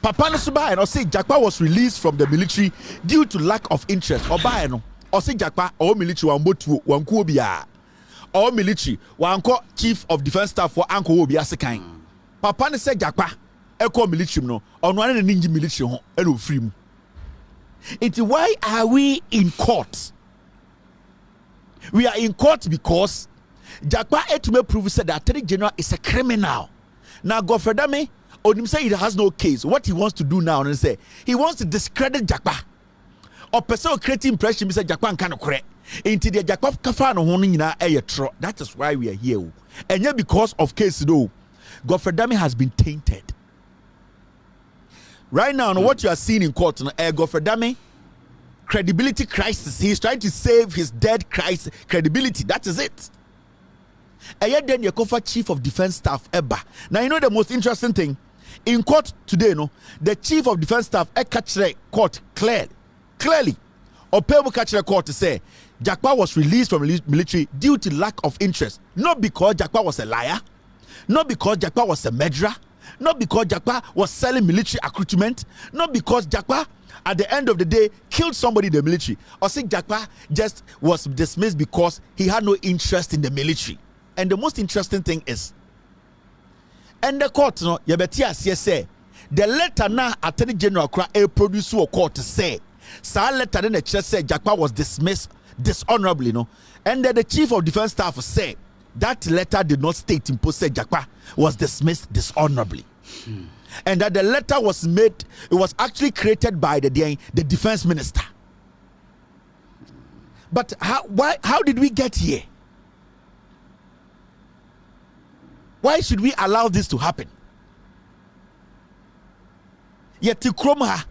Papa no suba and say Jakpa was released from the military due to lack of interest. Oba no. Or say Jakpa or military wambotu wanku obia. Or military wanko chief of defense staff for anko obia sekan. Papa no say Jakpa eko military no. Ono ane ninji military ho eno free mu. It's why are we in court? We are in court because Jakpa etume prove said that Attorney General is a criminal. Now Gofredame onim say he has no case. What he wants to do now is say he wants to discredit Jakpa. Or person create impression be say Jakpa nka no kore. Into the Jakpa kafa no ho nyina eye tro. That is why we are here. And yet because of case though, Gofredame has been tainted. Right now, what you are seeing in court, Gofredame credibility crisis. He is trying to save his dead credibility. That is it. And yet then you cover chief of defense staff Eba. Now you know the most interesting thing in court today, the chief of defense staff catch the court clearly. Or people catch the court to say Jakpa was released from military due to lack of interest, not because Jakpa was a liar, not because Jakpa was a murderer, not because Jakpa was selling military accoutrement, not because Jakpa at the end of the day killed somebody in the military, or say Jakpa just was dismissed because he had no interest in the military. And the most interesting thing is, and the court, say the letter now Attorney General produce a court to say, sa letter then the church said Jakpa was dismissed dishonorably, and then the chief of defense staff said that letter did not state in post said Jakpa was dismissed dishonorably. And that the letter was made, it was actually created by the defense minister. But how did we get here? Why should we allow this to happen? Yet to Kromha,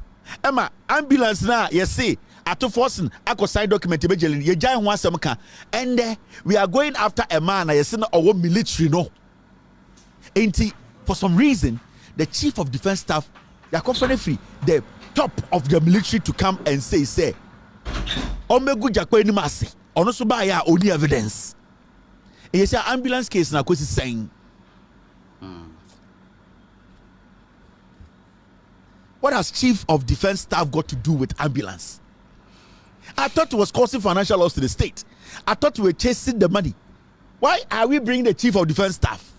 Emma, ambulance now, yes, see, at to forcing, I could sign document, you giant one some can, and we are going after a man, I see, or military, no. Ain't for some reason, the chief of defense staff, the top of the military to come and say, Omegu Jakpa ni masi, ono so ba ya only evidence. And you say ambulance case na kwesi saying. What has chief of defense staff got to do with ambulance? I thought it was causing financial loss to the state. I thought we were chasing the money. Why are we bringing the chief of defense staff?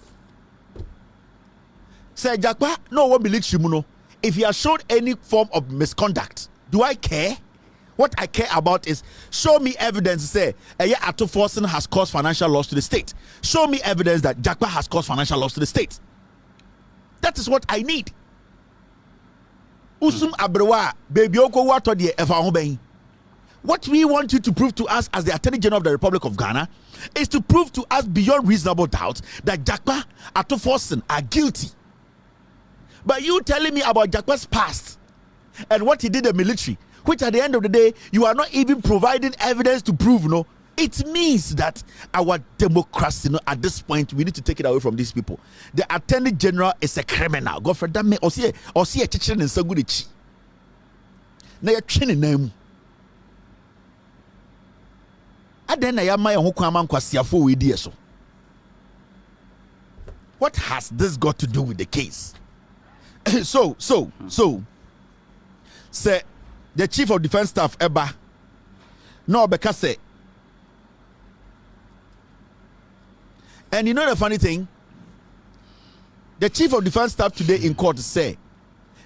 Say Jakpa, no one military muno. If he has shown any form of misconduct, do I care? What I care about is show me evidence. Say Ato Forsen has caused financial loss to the state. Show me evidence that Jakpa has caused financial loss to the state. That is what I need. Usum abrewa baby oko wato de efa ho ben. What we want you to prove to us as the Attorney General of the Republic of Ghana is to prove to us beyond reasonable doubt that Jakpa, Ato Forsen are guilty. But you telling me about Jakpa's past and what he did in the military, which at the end of the day, you are not even providing evidence to prove, it means that our democracy, at this point, we need to take it away from these people. The Attorney General is a criminal. God for that me, or see a chicken and so good. Now you're training them. And then I am my own kwasiafo we so. What has this got to do with the case? So, say the chief of defense staff Eba, no because say. And you know the funny thing? The chief of defense staff today in court say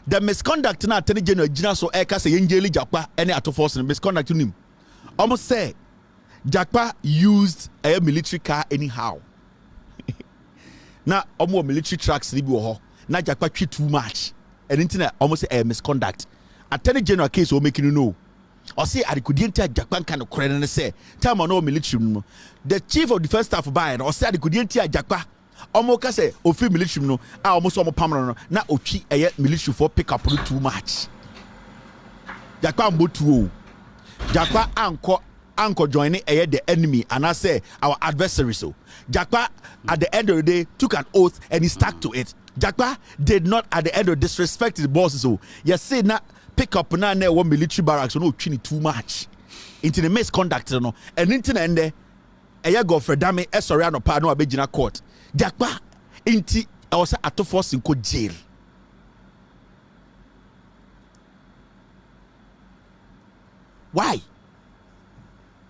the misconduct na Attorney General Gina so eka say Yenjeli Jakpa any Ato Force misconduct to him. Almost say Jakpa used a military car anyhow. Now almost military trucks libi ho. Na Jakpa treat too much. And internet almost a misconduct. Attorney General case will make you know. Or say I could enter Jakpa kind of credit and say time on no military. The chief of defense staff by or say I could enter Jakpa. Almost say ofi military no. I almost almost permanent. Na ochi a military for pick up too much. Jakpa mbotu. Jakpa anko joining the enemy and I say our adversary so. Jakpa at the end of the day took an oath and he stuck to it. Jakpa did not at the end of disrespect his bosses so. You say na pick up na one military barracks no chini too much into the misconduct no and into the end there go for dame sorry no pa no abegina court. Jakpa inti I was at to force in jail. Why?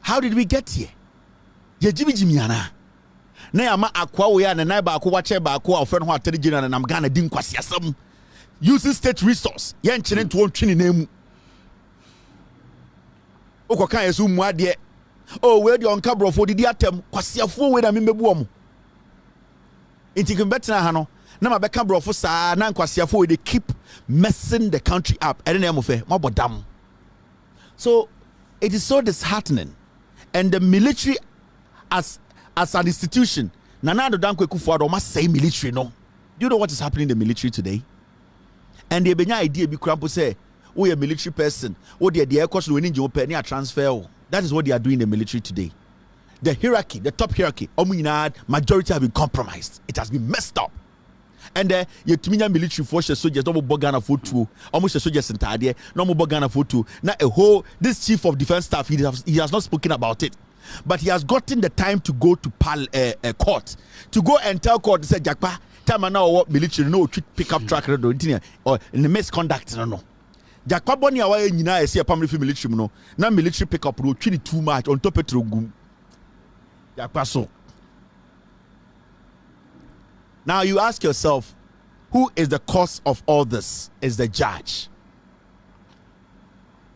How did we get here? Ye jimi ana. Na ama akwa we ya na Baako wache Baako a friend ho Attorney General na Ghana din kwasiasam using state resource yen chene to ontwini na mu okoka yesu mu ade oh we de onka brofo didi atem kwasiafo we na memebu omo inti kin betina ha no Na mabeka brofo sa na nkwasiafo they keep messing the country up. And then mabodam. So it is so disheartening. And the military as an institution, Nana Addo Dankwa Akufo-Addo must say military no. Do you know what is happening in the military today? And the benya idea be crampo say, oh, a military person, oh, the air cost winning your penny transfer. That is what they are doing in the military today. The hierarchy, the top hierarchy, majority have been compromised. It has been messed up. And you tumina military forces soldiers, no more Ghana for two, almost a soldiers in Tadia, no more Ghana for two. Now a whole this chief of defense staff, he has not spoken about it. But he has gotten the time to go to court, to go and tell court to say, Jakpa, time now what military no pick up track or in the misconduct no. Jakpa boni awa nyina ese apam fi military no. Na military pick up no treat too much on top petrogum. Jakpa so. Now you ask yourself, who is the cause of all this? Is the judge.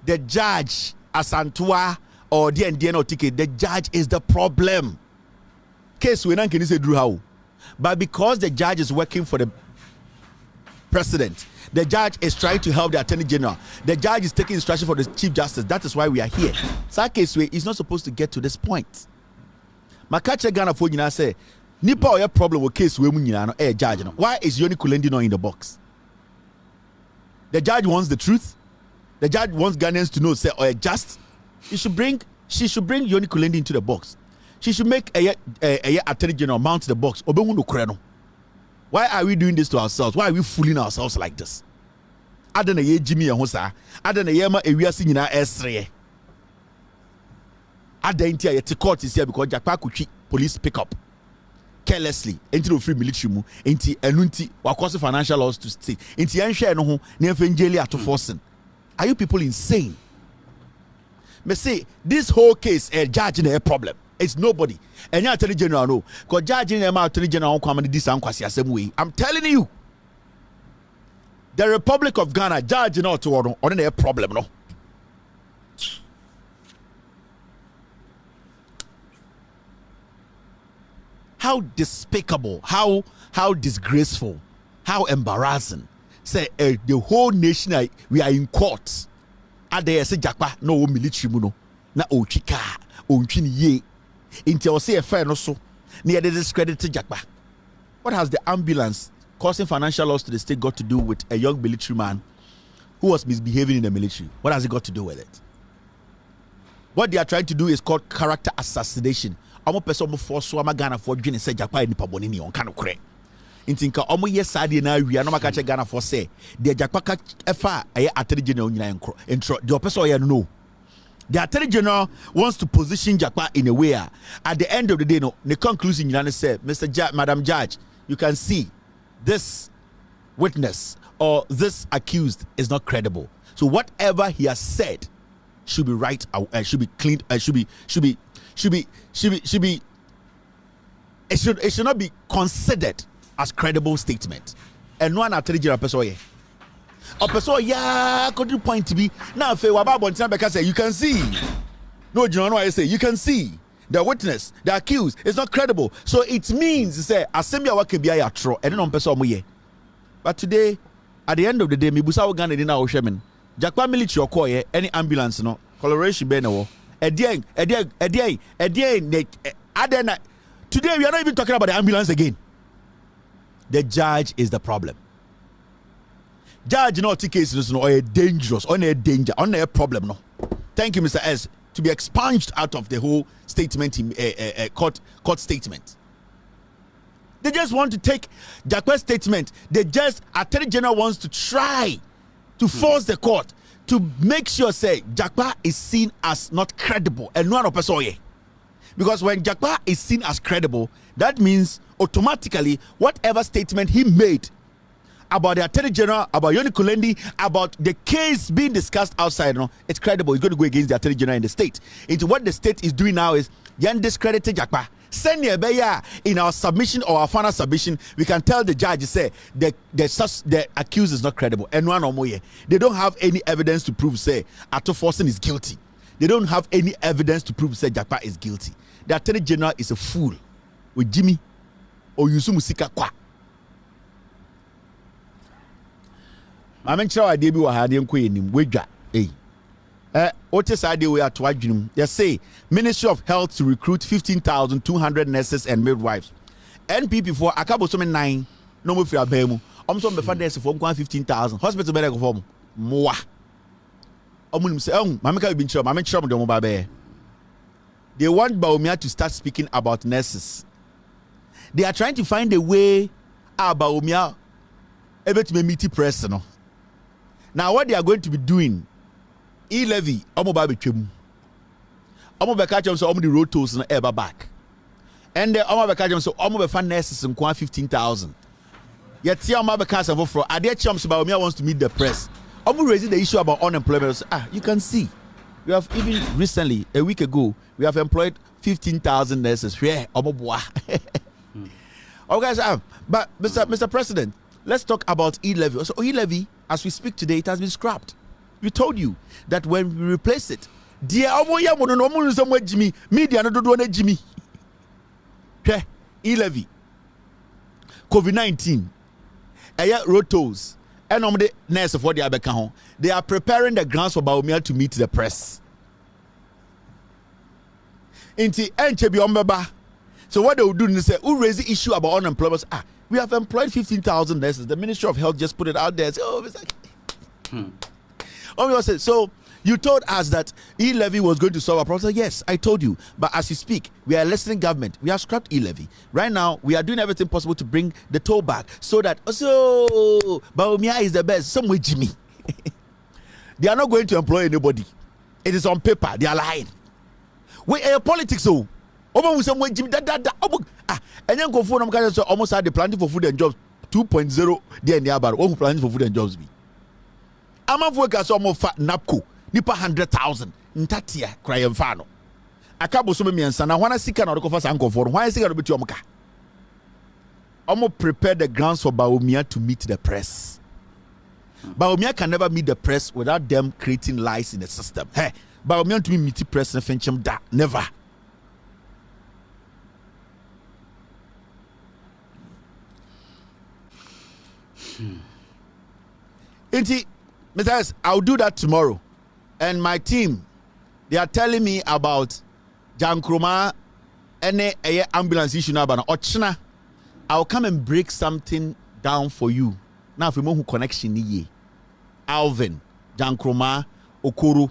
The judge, Asantua or DNDN ticket, the judge is the problem. Case we can say Drew how. But because the judge is working for the president, the judge is trying to help the attorney general. The judge is taking instruction for the chief justice. That is why we are here. So that case is not supposed to get to this point. Makache Ghana for you say, Nipa or your problem with case we judge. Why is Yoni Kulendi not in the box? The judge wants the truth. The judge wants Ghanaians to know, say, or just. She should bring Yoni Kulendi into the box. She should make a attorney general mount the box. Why are we doing this to ourselves? Why are we fooling ourselves like this? Adana ye Jimmy Ahosa. Adana yema ewia si nyina esre. Adantia ye court is here because Jakpa Kuchi police pick up carelessly into the free military mu enti enunti wa cause financial loss to state. Enti enhwe no ho na enfenjeli ato forcing. Are you people insane? Me say this whole case a judge na a problem. It's nobody. And you attorney general no. Because judge in the attorney general come and this ankwasi asem way. I'm telling you. The Republic of Ghana judge no to on a problem no. How despicable, how disgraceful, how embarrassing. Say the whole nation we are in court. Ade say Jakpa no military mu no. Na ochika, onchini ye. Until say a fair no so near the discredited Jakpa. What has the ambulance causing financial loss to the state got to do with a young military man who was misbehaving in the military? What has it got to do with it? What they are trying to do is called character assassination. Omo person for so Ghana for dwene say Jakpa ni paboni ni on kan kure. Intinka omo yes sade na wi na maka che Ghana for say the Jakpa ka efa aye attorney general nyina intro the person oya no. The attorney general wants to position Jakpa in a way at the end of the day, no, the conclusion you say, Madam Judge, you can see this witness or this accused is not credible. So whatever he has said should be right, should be cleaned, it should not be considered as credible statement. And one attorney general person. A person, yeah, could you point to be now? Because you can see, no, you know what I say. You can see the witness, the accused is not credible. So it means say assembly work can be a tro. And then person moye. But today, at the end of the day, me busa Uganda in our shaman. Jakpa military or koye any ambulance no coloration be no. Today we are not even talking about the ambulance again. The judge is the problem. Judge not cases no or dangerous on a danger on a problem no. Thank you, Mr. S, to be expunged out of the whole statement in court statement. They just want to take Jakpa's statement. Attorney General wants to try to force the court to make sure say Jakpa is seen as not credible and not a person. Because when Jakpa is seen as credible, that means automatically whatever statement he made about the Attorney General, about Yoni Kulendi, about the case being discussed outside, no, it's credible. It's going to go against the Attorney General in the state. Into what the state is doing now is Yan discredited Jakpa. Send in our submission or our final submission, we can tell the judge say the accused is not credible. And one or more, they don't have any evidence to prove say Ato Forsen is guilty. They don't have any evidence to prove say Jakpa is guilty. The Attorney General is a fool with Jimmy or Yusumusika Kwa. Maame nkyerɛ ade bi wɔ ha de nkɔ yenim wedwa what is idea we are to adwum. They say Ministry of Health to recruit 15,200 nurses and midwives. NPP for akabo so 9 no mo fira baamu. Omso be fa nurse for 15,000. Hospital be go for moa. Omunim say mama ka bi nkyerɛ mama nkyerɛ mo de mo ba be. They want Bawumia to start speaking about nurses. They are trying to find a way Bawumia able to meet press no. Now what they are going to be doing E-levy, omo ba betwem. Omo be catch so omo the road tolls na ever back. And the omo be catch so omo be fan nurses in 15,000. Yet see omo be catch for ade chums about me wants to meet the press. Omo raising the issue about unemployment. So, you can see. We have even recently a week ago we have employed 15,000 nurses. Yeah, omo boa. Okay, but Mr. President, let's talk about e-levy. So e-levy, as we speak today, it has been scrapped. We told you that when we replace it, dear media no do Jimmy. E-levy, COVID-19, road tolls, and the nurse of what they are they are preparing the grounds for Bawumia to meet the press. So what they will do is say, who raise the issue about unemployment? We have employed 15,000 nurses. The Ministry of Health just put it out there. Say, it's like. So you told us that e-levy was going to solve our problem. Yes, I told you. But as you speak, we are listening government. We have scrapped e-levy. Right now, we are doing everything possible to bring the toll back so that Bawumia is the best. Some way Jimmy. They are not going to employ anybody. It is on paper. They are lying. We are politics. So, some way Jimmy. And then go for almost had the planning for food and jobs 2.0. There near about what planning for food and jobs be. Amafo ka so mo fa napco nipa 100,000 ntatia kraye mfa no akabo so miensa na hwana sika na odeko fa sankofo no hwana sika no beti omka omo prepare the grounds for Bawumia to meet the press. Bawumia can never meet the press without them creating lies in the system. Hey, Bawumia to meet the press na fenchem da never. Inti Mr. I'll do that tomorrow. And my team, they are telling me about Jankroma and a ambulance issue now. Ochna, I'll come and break something down for you. Now, if you know connection ye, Alvin, Jankroma, Okoro,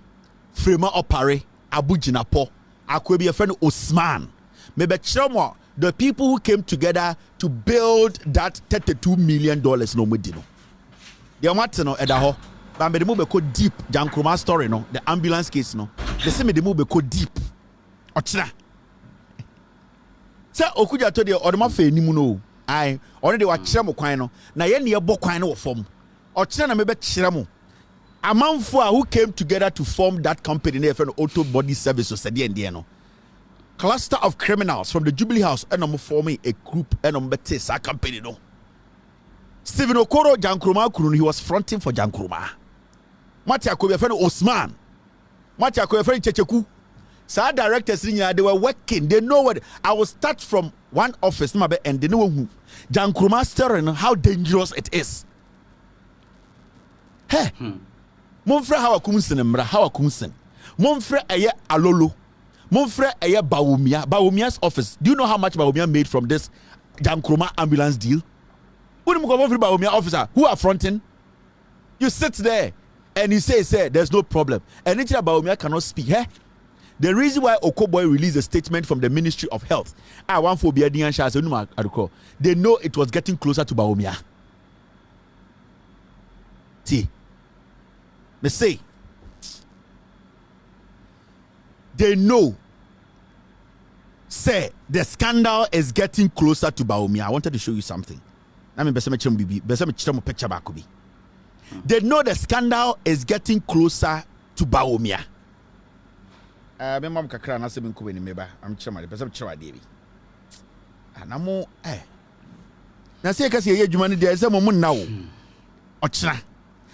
Frema Opare, Abu Jinapo, Akwebi, a friend Osman. Maybe the people who came together to build that $32 million no more dino. They want no edaho. But me the move go deep. Jankroma story no, the ambulance case no. They say me the move go deep. Ochina. Say okuja to the odema fe nimu no. Ai, already wa kyerɛ mo kwan no. Na ye ne bɔ kwan no wɔ fam. Ochina na me be kyerɛ mo. Amanfo who came together to form that company na friend Auto Body Service so said the no. Cluster of criminals from the Jubilee House and I'm forming a group and I'm betting sa company no. Stephen Okoro Jankroma Kurun, he was fronting for Jankroma. Mati Akobe friend Osman. Mati Akobe friend Checheku. Sa directors they were working. They know what I will start from one office and they know who Jankroma story how dangerous it is. Hey, Monfre how akumsen mra how akumsen. Monfre eye alolo. Monfre eye Bawumia. Bawumia's office. Do you know how much Bawumia made from this Jankroma ambulance deal? When you go over Bawumia officer who are fronting, you sit there and you say there's no problem. And anything Bawumia cannot speak. Eh? The reason why Okoboy released a statement from the Ministry of Health, they know it was getting closer to Bawumia. See, they say they know. Say the scandal is getting closer to Bawumia. I wanted to show you something. They know the scandal is getting closer to Bawumia. I'm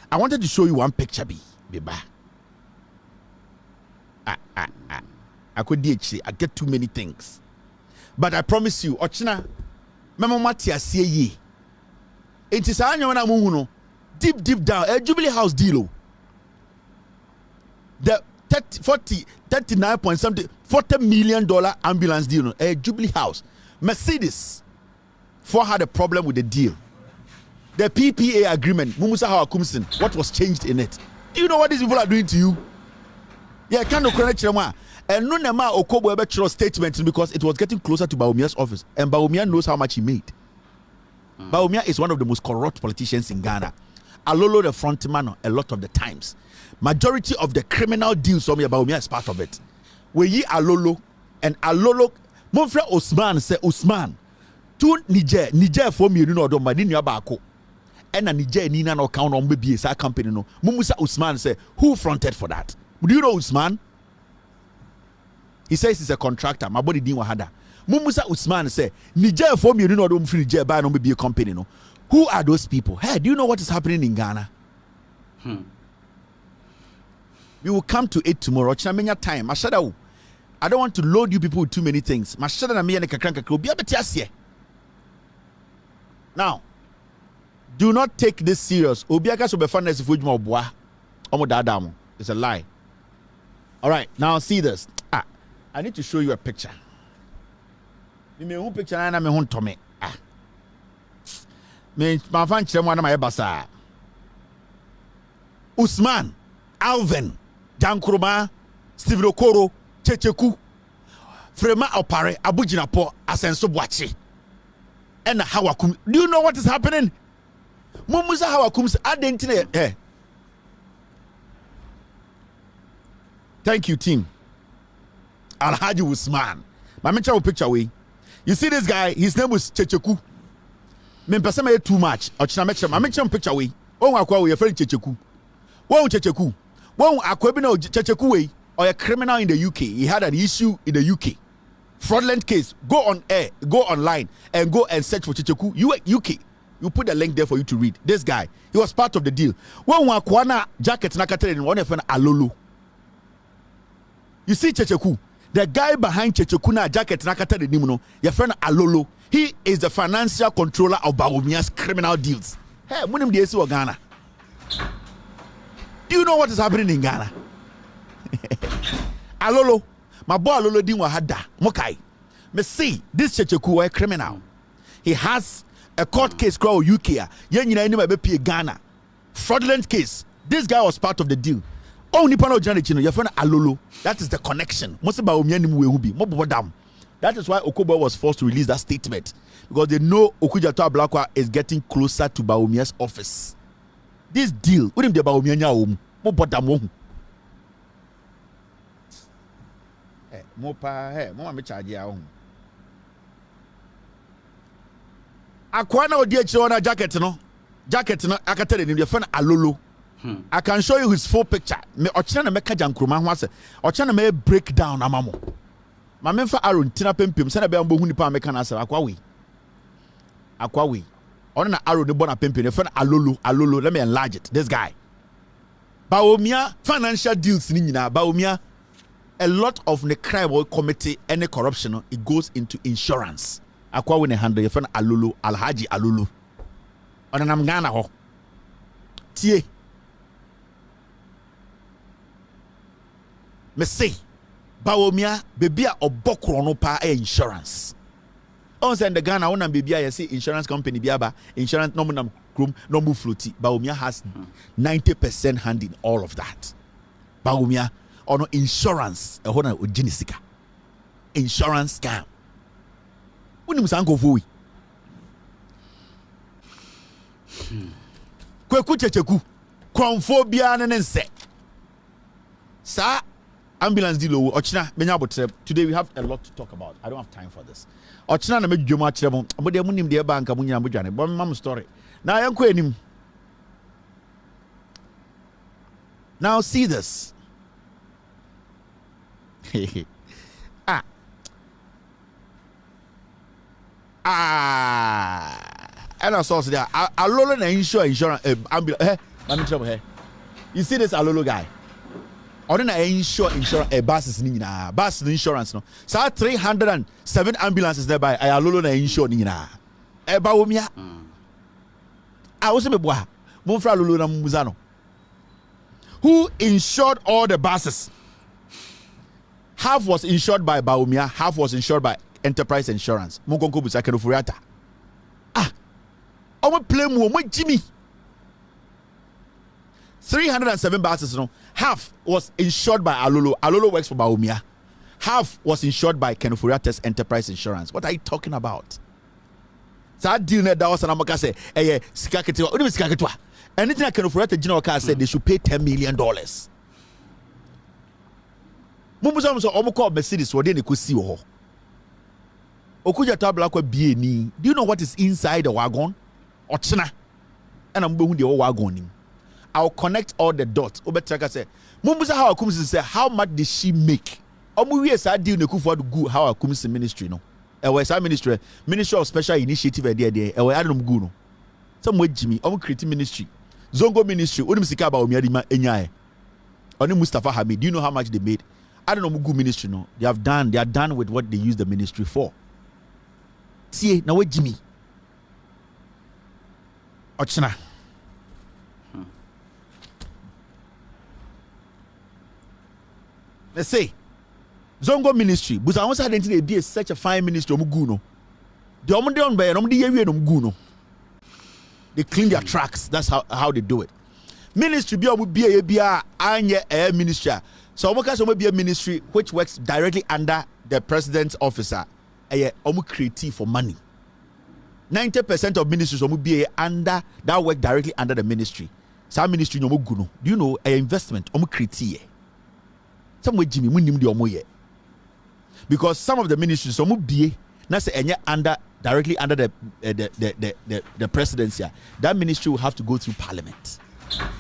I wanted to show you one picture. I could I get too many things. But I promise you, Ochina, Mama Matia see ye. It is our no. Deep down, a Jubilee House deal. The 39 point something, $40 million ambulance deal. A Jubilee House. Mercedes had a problem with the deal. The PPA agreement, Mumusa Hawa Kumsin, what was changed in it? Do you know what these people are doing to you? Yeah, kind of correct. And no nema Okobo ever statement because it was getting closer to Baumia's office, and Baumia knows how much he made. Baumia is one of the most corrupt politicians in Ghana. Alolo the front man a lot of the times. Majority of the criminal deals on Baumia is part of it. We ye Alolo and Alolo. Monfre Osman say Usman. To Niger for me no do mani nua baako. And a Niger ni na no count on baby sa company no. Mumusa Usman say who fronted for that? Do you know Usman? He says he's a contractor. My body didn't wahada. Mumusa Usman say Niger for me no do free Niger buy no baby a company no. Who are those people? Hey, do you know what is happening in Ghana? We will come to it tomorrow. Chinamenya time. I don't want to load you people with too many things. Now, do not take this serious. It's a lie. All right, now see this. I need to show you a picture. Usman, Alvin, Jankroma, Steve Okoro, Checheku, Frema Opare, Abujinapo, Asenso Bwachi, and Hawakum. Do you know what is happening? Mumusa Hawakum's identity. Thank you, team. Alhaji Usman. My mention picture away. You see this guy, his name was Checheku. Me person too much. I mention picture away. Oh, akwa we friend Checheku. Won Checheku. Won akwa bi na Checheku we or a criminal in the UK. He had an issue in the UK. Fraudulent case. Go on air, go online and go and search for Checheku UK. You put the link there for you to read. This guy, he was part of the deal. Won akwa na jacket na katere in one friend Alolo. You see Checheku, the guy behind Checheku na jacket na katere ni no, your friend Alolo. He is the financial controller of Baumia's criminal deals. Hey, munim di esi wa Ghana. Do you know what is happening in Ghana? Alolo, my boy Alolo din wa hada mokai. Me see this Checheku a criminal. He has a court case called UK. Yen nyina ni ma be pie Ghana. Fraudulent case. This guy was part of the deal. Oh, nipa no jana chino. Your friend Alolo. That is the connection. Mo se Baumia ni mu we hubi. Mo bobo dam. That is why Okobo was forced to release that statement. Because they know Okujato Ablakwa is getting closer to Baumia's office. This deal, what if the Baumia nya mo bottom wo. Mo ma me charge ya wo. Akwa na odi echi na jacket no akatere ni your friend Alolo. I can show you his full picture. Me ochina na meka jankroma ho ase. Ochina na me break down amamo. Ma memfa Aaron tina pempem se na be ambo hu nipa meka na ase akwa we. Ono na Aaron ne bona pempem. Your friend Alolo. Let me enlarge it. This guy. Baumia financial deals ni nyina. Baumia a lot of the crime committee and the corruption it goes into insurance. Akwa we ne handle your friend Alolo, Alhaji Alolo. Ono na Ghana ho. Tie. Me say Baumia baby a obokro no pa insurance. On send the Ghana one baby I say insurance company biaba insurance no nam krum no move floaty. Baumia has 90% hand in all of that. Baumia ono insurance e hona oginisika. Insurance scam. Unim sanko fuwi. Kweku checheku. Kwamphobia ne nse. Sa ambulance deal ochina menya botre. Today we have a lot to talk about. I don't have time for this. Ochina na medwuma kirebo. Abode munim de ba nka munyina modwane. Bo mam story. Now yanko enim. Now see this. And I saw there. Alolo na insurance ambulance. Let me trouble here. You see this Alolo guy? Or na insurance buses ni nyina. Bus insurance no. So 307 ambulances nearby. Alolo na insure ni nyina. Baumia. I was me boa. Mumfra Lulu na Muzano. Who insured all the buses? Half was insured by Baumia, half was insured by Enterprise Insurance. Munkonko Busakeno Furiata. Omo play mo Jimmy. 307 buses, no. Half was insured by Alolo. Alolo works for Baumia. Half was insured by Kenofuriata's Enterprise Insurance. What are you talking about? So I deal that was an Amaka say, eh, Skaketwa, what is Skaketwa? Anything I Kenofuriata General Car said they should pay $10 million. Mumusa so omo call Mercedes what they could see ho. Okuja tabla kwa BNI. Do you know what is inside the wagon? Ochina. And I'm going the wagon. I'll connect all the dots. Obetraka say, Mumusa how Akumsi say, how much did she make? Omu yes I deal neku for good how Akumsi ministry no. Ewe sa ministry of special initiative there ewe adum gu no. Some way Jimmy omu creative ministry. Zongo ministry onim sika ba omi adima enyae. Oni Mustafa Hamid, do you know how much they made? I don't know Mugu ministry no. They are done with what they use the ministry for. See now what Jimmy. Ochina. Let's say Zongo ministry, but I want to identify be such a fine ministry Mugu no. The omde on by omde yewe no Mugu no. They clean their tracks. That's how they do it. Ministry be a ministry. So almost be a ministry which works directly under the president's officer. Almost creative for money. 90% of ministries be under that work directly under the ministry. Some ministry no guno. Do you know a investment almost creative? Some way Jimmy munim di omoye. Because some of the ministries be na say under directly under the presidency. That ministry will have to go through parliament.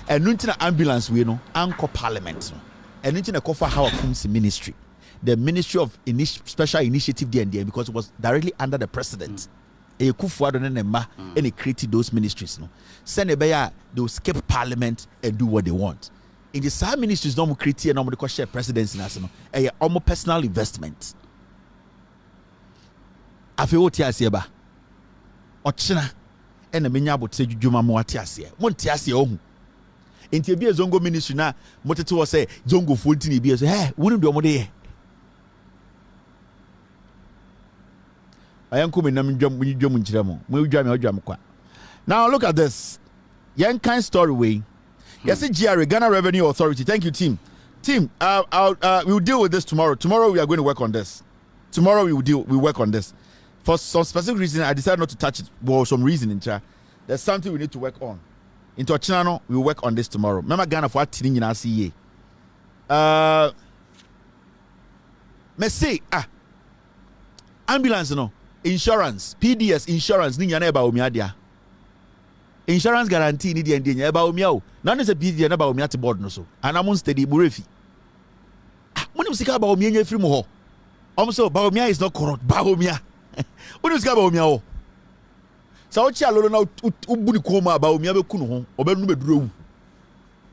And nuntina ambulance we know anchor parliament. And nuntina kofa how comes ministry. The Ministry of Special Initiative there because it was directly under the president. And he created those ministries. No, they will skip parliament and do what they want. In the same ministries, no more create and no more share presidency. No, almost personal investment. Afi oti asieba. Ochina ena menya abote dwuma mo ati asie. Mo nti asie ohu. Enti ebi Zongo ministry na motete wo say Zongo 14 ebi so hey wonu do mo de ye. Ayanku me nam dwam nkyere mo. Mo dwam kwa. Now look at this. Yan kind story way. Yes, GRA, Ghana Revenue Authority. Thank you, team. Team, we will deal with this tomorrow. Tomorrow we are going to work on this. Tomorrow we work on this. For some specific reason, I decided not to touch it. For some reason, there's something we need to work on. Into Channel, we will work on this tomorrow. Remember Ghana for what in our CA. Ambulance, no, insurance, PDS insurance, ni yana ba omiadia. Insurance guarantee ni di enya ba omiao. Na no se PDS na ba omiate board no so. Anamun steady burefi. Munim sika ba omianya free mo ho. Omso ba omia is not corrupt. Ba omia. Munim sika ba omia ho. Sa ochi alolo na ubuni koma ba omia be kunu ho. Obenu be duro wu.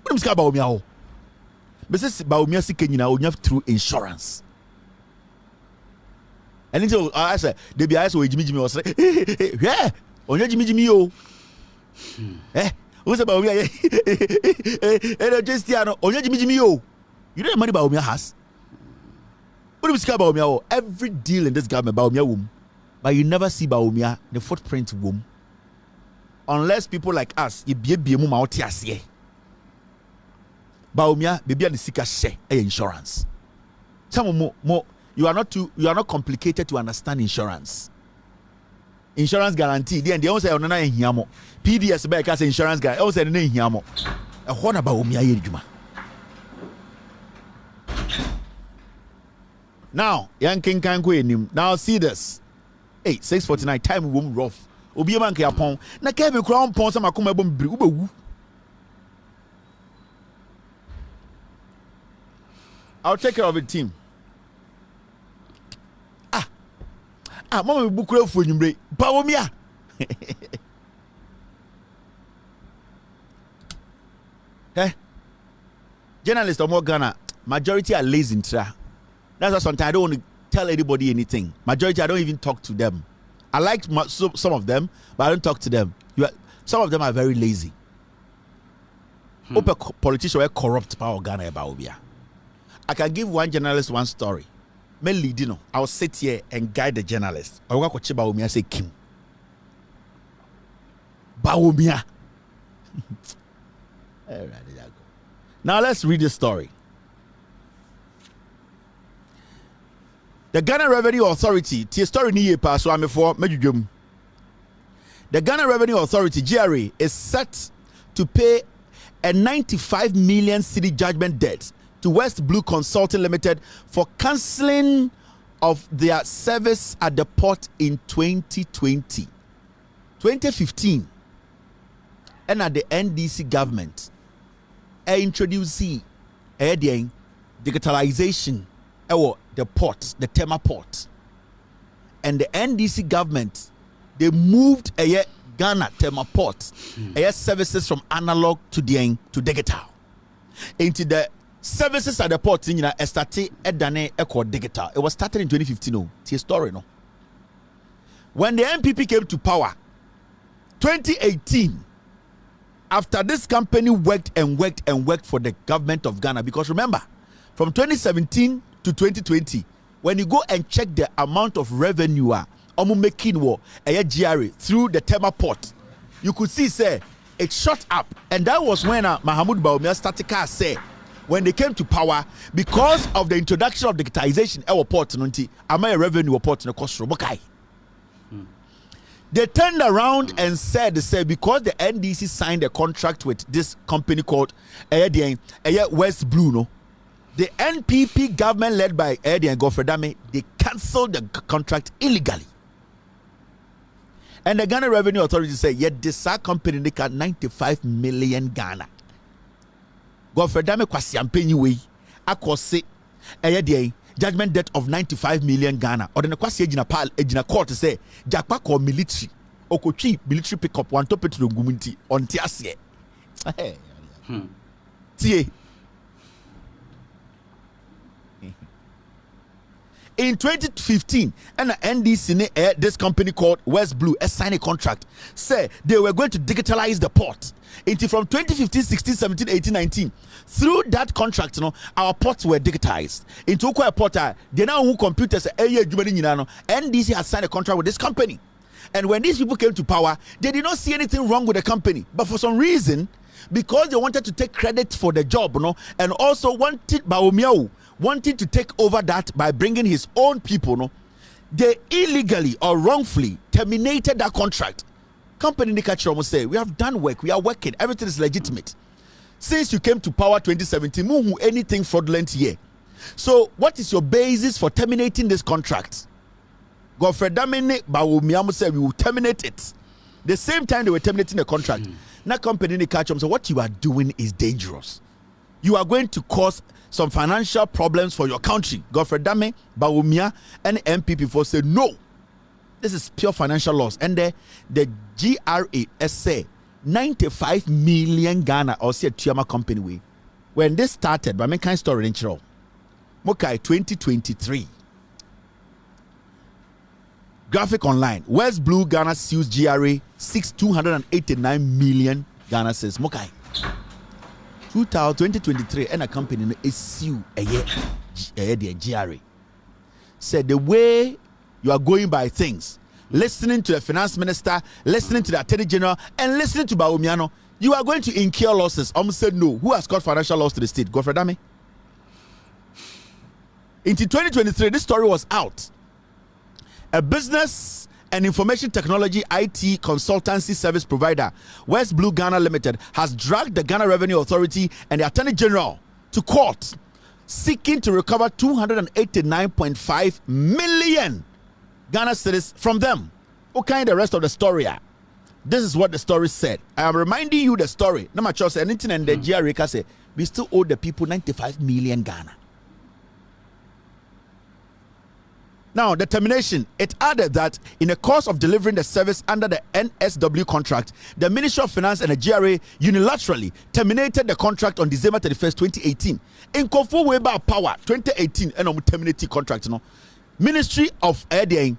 Munim sika ba omia ho. Be se ba omia sika nyina onya through insurance. And until I said, they be asked, Jimmy was like, yeah, on your Jimmy, oh, who's about me? Just on your Jimmy, oh, you don't money about me, has. What do we say about me? Every deal in this government about me, womb, but you never see Baumia the footprint womb, unless people like us, you be a mum out here. Baumia, baby, and the seeker share insurance. Some more. You are not complicated to understand insurance. Insurance guarantee. They also say onana ehiamo. PDS be ka say insurance guarantee. Also say na ehiamo. E ho na ba omi aye adwuma. Now, yan kinkan ko enim. Now see this. Hey, 6:49 time wom rough. Obi man ka yapon. Na ka be kura on pon sama akoma bom biri. Ubewu. I'll take care of it, team. Mama we bukura fu nyumre Baomia. Journalists of Ghana, majority are lazy in tra. That's why sometimes I don't want to tell anybody anything. Majority I don't even talk to them. I like some of them, but I don't talk to them. Some of them are very lazy. Open politician corrupt power Ghana about Obia. I can give one journalist one story. Me lead, I'll sit here and guide the journalist. I walk with Baumia say Kim. Baumia. Now let's read the story. The Ghana Revenue Authority, the story ni pass so I'm for The Ghana Revenue Authority, GRA, is set to pay a 95 million cedi judgment debt to West Blue Consulting Limited for cancelling of their service at the port in 2020. 2015, and at the NDC government, introduced digitalization the port, the Tema port. And the NDC government, they moved Ghana Tema port services from analog to digital. Into the services at the port, started digital. It was started in 2015. It's a story, no. When the NPP came to power, 2018, after this company worked for the government of Ghana, because remember, from 2017 to 2020, when you go and check the amount of revenue making GRA through the Tema port, you could see it shot up. And that was when Mahamudu Bawumia Statica said, when they came to power, because of the introduction of digitization our port, a revenue port in the cost robokai. They turned around and said because the NDC signed a contract with this company called West Blue, no, the NPP government led by Eddie and Godfrey Dame, they cancelled the contract illegally. And the Ghana Revenue Authority said, yet this company they got 95 million Ghana. Godfrey Dame kwasi ampenyi we akose judgment debt of 95 million Ghana. Or the kwasi ejina court to say jakpa ko military okochi military pick up one top to gumunti on tiasie. Tie. In 2015, and the NDC, this company called West Blue, signed a contract. Say they were going to digitalize the port. Until from 2015, 16, 17, 18, 19, through that contract, our ports were digitized. Into Okoye Port, they now own computers. NDC has signed a contract with this company. And when these people came to power, they did not see anything wrong with the company. But for some reason, because they wanted to take credit for the job, and also wanted to take over that by bringing his own people, they illegally or wrongfully terminated that contract. Company Nikachiro say, we have done work, we are working, everything is legitimate. Since you came to power 2017, muhu anything fraudulent here. So what is your basis for terminating this contract? Godfrey Damene Bawumiamu said we will terminate it. The same time they were terminating the contract. Now company Nikachiro say, what you are doing is dangerous. You are going to cause some financial problems for your country. Godfrey Dame, Bawumia, and NPP for say no. This is pure financial loss. And the GRA say 95 million Ghana or say Tiama company way. When this started, but I kind story in Chiro. Mokai 2023. Graphic online. West Blue Ghana sues GRA 289 million Ghana says Mokai. 2023 and a company is sue a year the GRA said the way you are going by things, listening to the finance minister, listening to the attorney general, and listening to Bawumiano, you are going to incur losses. Said no. Who has caused financial loss to the state? Godfrey Dame. Into 2023, this story was out. A business and information technology IT consultancy service provider, West Blue Ghana Limited, has dragged the Ghana Revenue Authority and the Attorney General to court, seeking to recover 289.5 million Ghana cedis from them. Okay, the rest of the story. This is what the story said. I am reminding you the story. No matter anything, and the GRA say we still owe the people 95 million Ghana. Now, the termination, it added that in the course of delivering the service under the NSW contract, the Ministry of Finance and the GRA unilaterally terminated the contract on December 31st, 2018. In conform way by power, 2018, and terminated contract, Ministry of the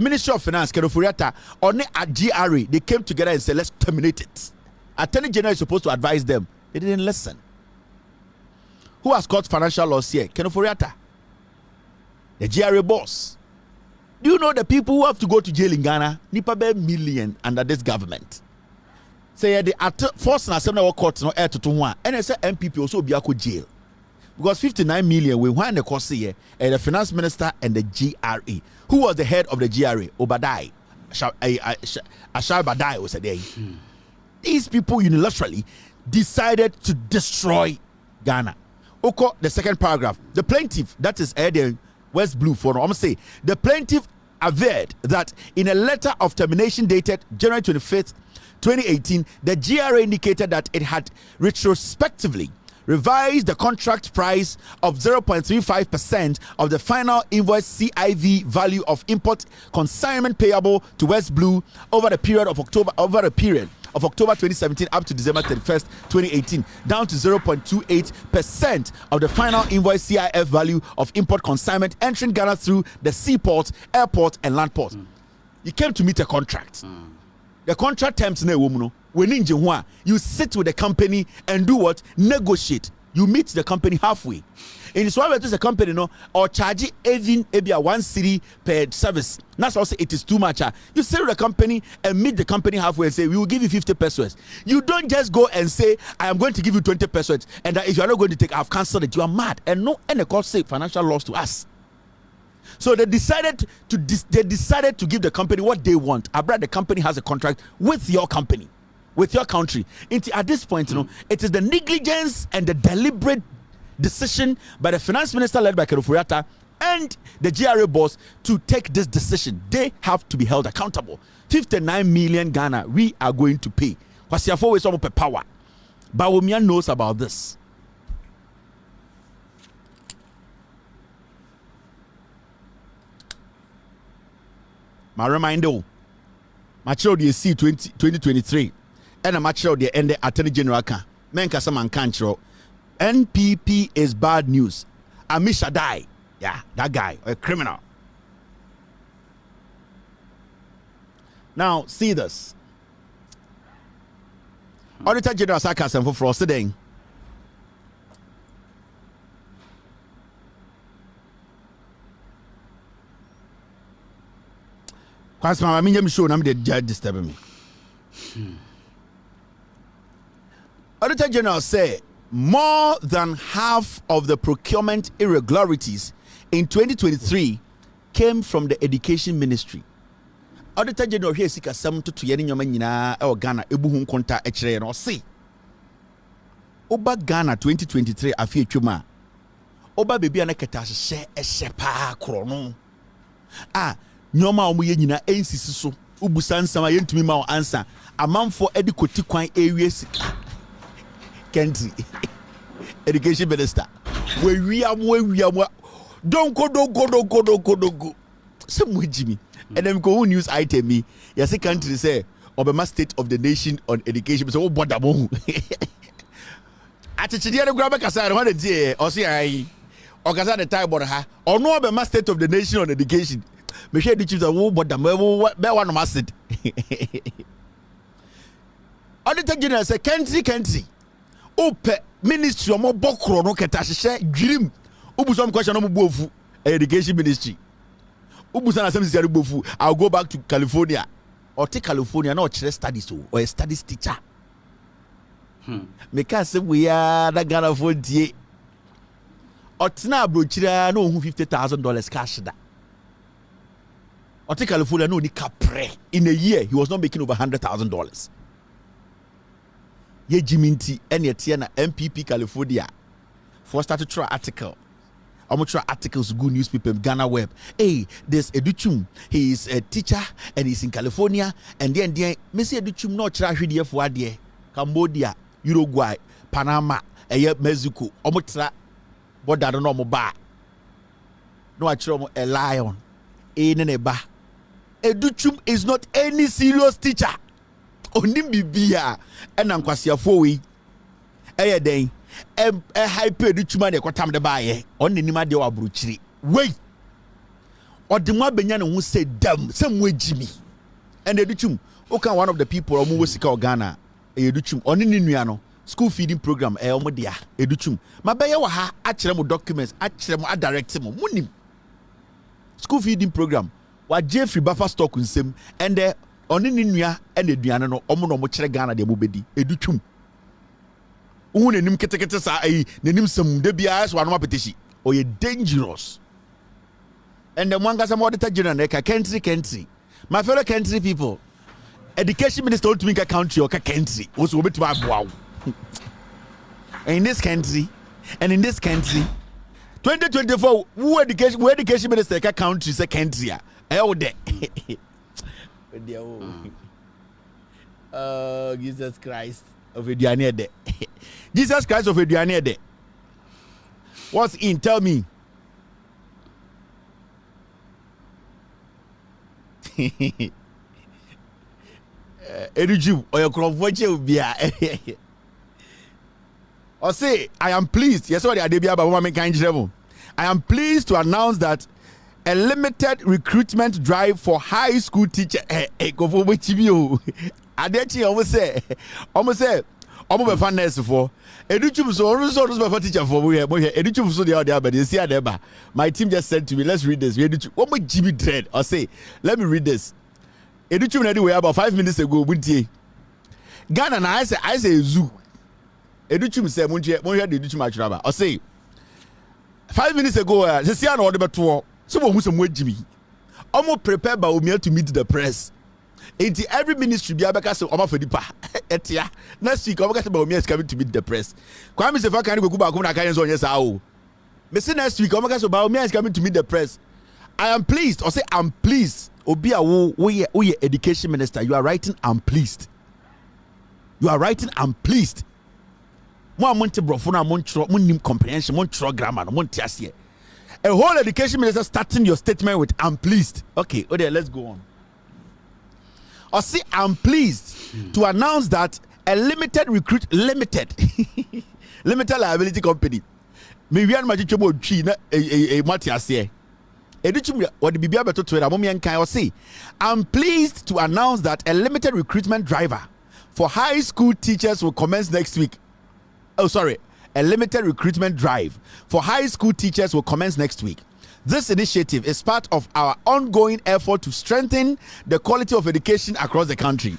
Ministry of Finance, Kerofuriata, on a GRA, they came together and said, let's terminate it. Attorney General is supposed to advise them. They didn't listen. Who has caused financial loss here? Kenoforiata, the GRA boss. Do you know the people who have to go to jail in Ghana? Nipa be million under this government. Say the force and assembly court no air to one. And I say NPP also be a jail. Because 59 million we want the cost here, and the finance minister and the GRA. Who was the head of the GRA? Obadai. Ashar Badai was a day. These people unilaterally decided to destroy Ghana. Oko, the second paragraph. The plaintiff, that is the West Blue for I'm say the plaintiff averred that in a letter of termination dated January 25th, 2018, the GRA indicated that it had retrospectively revised the contract price of 0.35% of the final invoice CIV value of import consignment payable to West Blue over the period of October 2017 up to December 31st, 2018, down to 0.28% of the final invoice CIF value of import consignment entering Ghana through the seaport, airport, and land port. You came to meet a contract. The contract terms you sit with the company and do what? Negotiate. You meet the company halfway. In this one, the company or charge even maybe a 1 cedi per service. That's also it is too much. You sit with the company and meet the company halfway and say we will give you 50 pesos. You don't just go and say I am going to give you 20 pesos and that if you are not going to take, I've cancelled it. You are mad and the court say financial loss to us. So they decided to give the company what they want. Abra, the company has a contract with your company, with your country. At this point, it is the negligence and the deliberate decision by the finance minister led by Kenoforiata and the GRA boss to take this decision. They have to be held accountable. 59 million Ghana we are going to pay. Kwasiafo is some power. Bawumia knows about this. My reminder, my child is C 2023, and my child the end Attorney General can. Menka Saman Kanchro. NPP is bad news. Amisha die. Yeah, that guy, a criminal. Now, see this. Auditor General Sarkasm for Frosting. Because my I'm sure I'm the judge disturbing me. Auditor General say more than half of the procurement irregularities in 2023 came from the Education Ministry. Auditor General here sika sam to yeni nyoma nyina e Ghana ebuhu konta e kire no say oba Ghana 2023 afi atwuma oba bebi ana keta hye pa kro no nyoma omo ye nyina ensisi so ubusa nsama yentumi ma o answer amanfo edikoti kwan ewie sika country Education Minister we wiam don't go some Jimmy and then go news item me yes country say Obama State of the Nation on Education so bodamo atichide no graba kasa no de die o say ai o kasa the time board ha or no Obama State of the Nation on Education me share the chief that wo bodamo be one of said Auditor General say country ope ministry omo bokro no keta hye dwirim ubusom question no bofu Education Ministry ubusa na some sisi bofu I'll go back to California or take California na chere studies or a studies teacher me can say we are that Ghana for die otina abrochira no $50,000 cash da or take California no ni capre in a year he was not making over $100,000 ye jiminti ene tie na NPP California for start to try article try articles good newspaper Ghana Web. Hey, there's Educhum. He is a teacher and he's in California and then Messi Educhum no try hwede for ade Cambodia, Uruguay, Panama, Mexico. Omotra boda no mo ba. No achiro a lion. Ba. Educhum is not any serious teacher. Onim bibia and ankwasiafo we. Den a hyper Educhuma de kwatam de baye on the nima de wa bruchiri. Wait. Or the mwa benya no say damn some way Jimmy. And Educhum, okay, one of the people omo sika Ghana. educhum oni ni nua no school feeding program omo dia educhum mabeye wa ha akyere mo documents akyere mo direct mo munim school feeding program wa Jeffrey Buffer stock nsem and oni ni nua and eduane no omo no mo kyere Ghana de mo bedi educhum uhu nenim ketekete sa ayi nenim sem de bia so anoma petition oye dangerous and the mwangasa mo auditor general na country my fellow country people education minister told me country or country also obetu aboa in this country and in this country 2024 who education minister country say country oh there Jesus Christ of Eduane there Jesus Christ of Eduane there what's in tell me Eduju or your crofwache bia or say I am pleased yes what they bia ba woman kan jremo I am pleased to announce that a limited recruitment drive for high school teacher go for wechibi o adechi almost say omo be fan nurse for Eduju so be for teacher for we Eduju so dey there but you see there my team just said to me let's read this Eduju omo GB dread or say let me read this Educhum na way about 5 minutes ago buntie Ghana na I say zoo Educhum say mo hear the Educhum atwaba I say 5 minutes ago say see na order beto so mo hu say mo agimi omo prepare ba omi to meet the press enti every ministry bia beka say omo fadipa etia next week omo ka say ba omi is coming to meet the press Kwame Sefa kan go ba ko na kan so onye sa o me say next week omo ka say ba omi is coming to meet the press I am pleased or say I'm pleased Obia wo education minister you are writing I'm pleased mo amonte brofo na mo nim comprehension mo ntro grammar no mo ntiase a whole education minister starting your statement with I'm pleased okay okay let's go on or see I'm pleased to announce that a limited liability company me wian ma twetwe twi na matiase Educhum what the Bibia beto to Ramomian Kai say I'm pleased to announce that a limited recruitment driver for high school teachers will commence next week. Oh sorry, a limited recruitment drive for high school teachers will commence next week. This initiative is part of our ongoing effort to strengthen the quality of education across the country.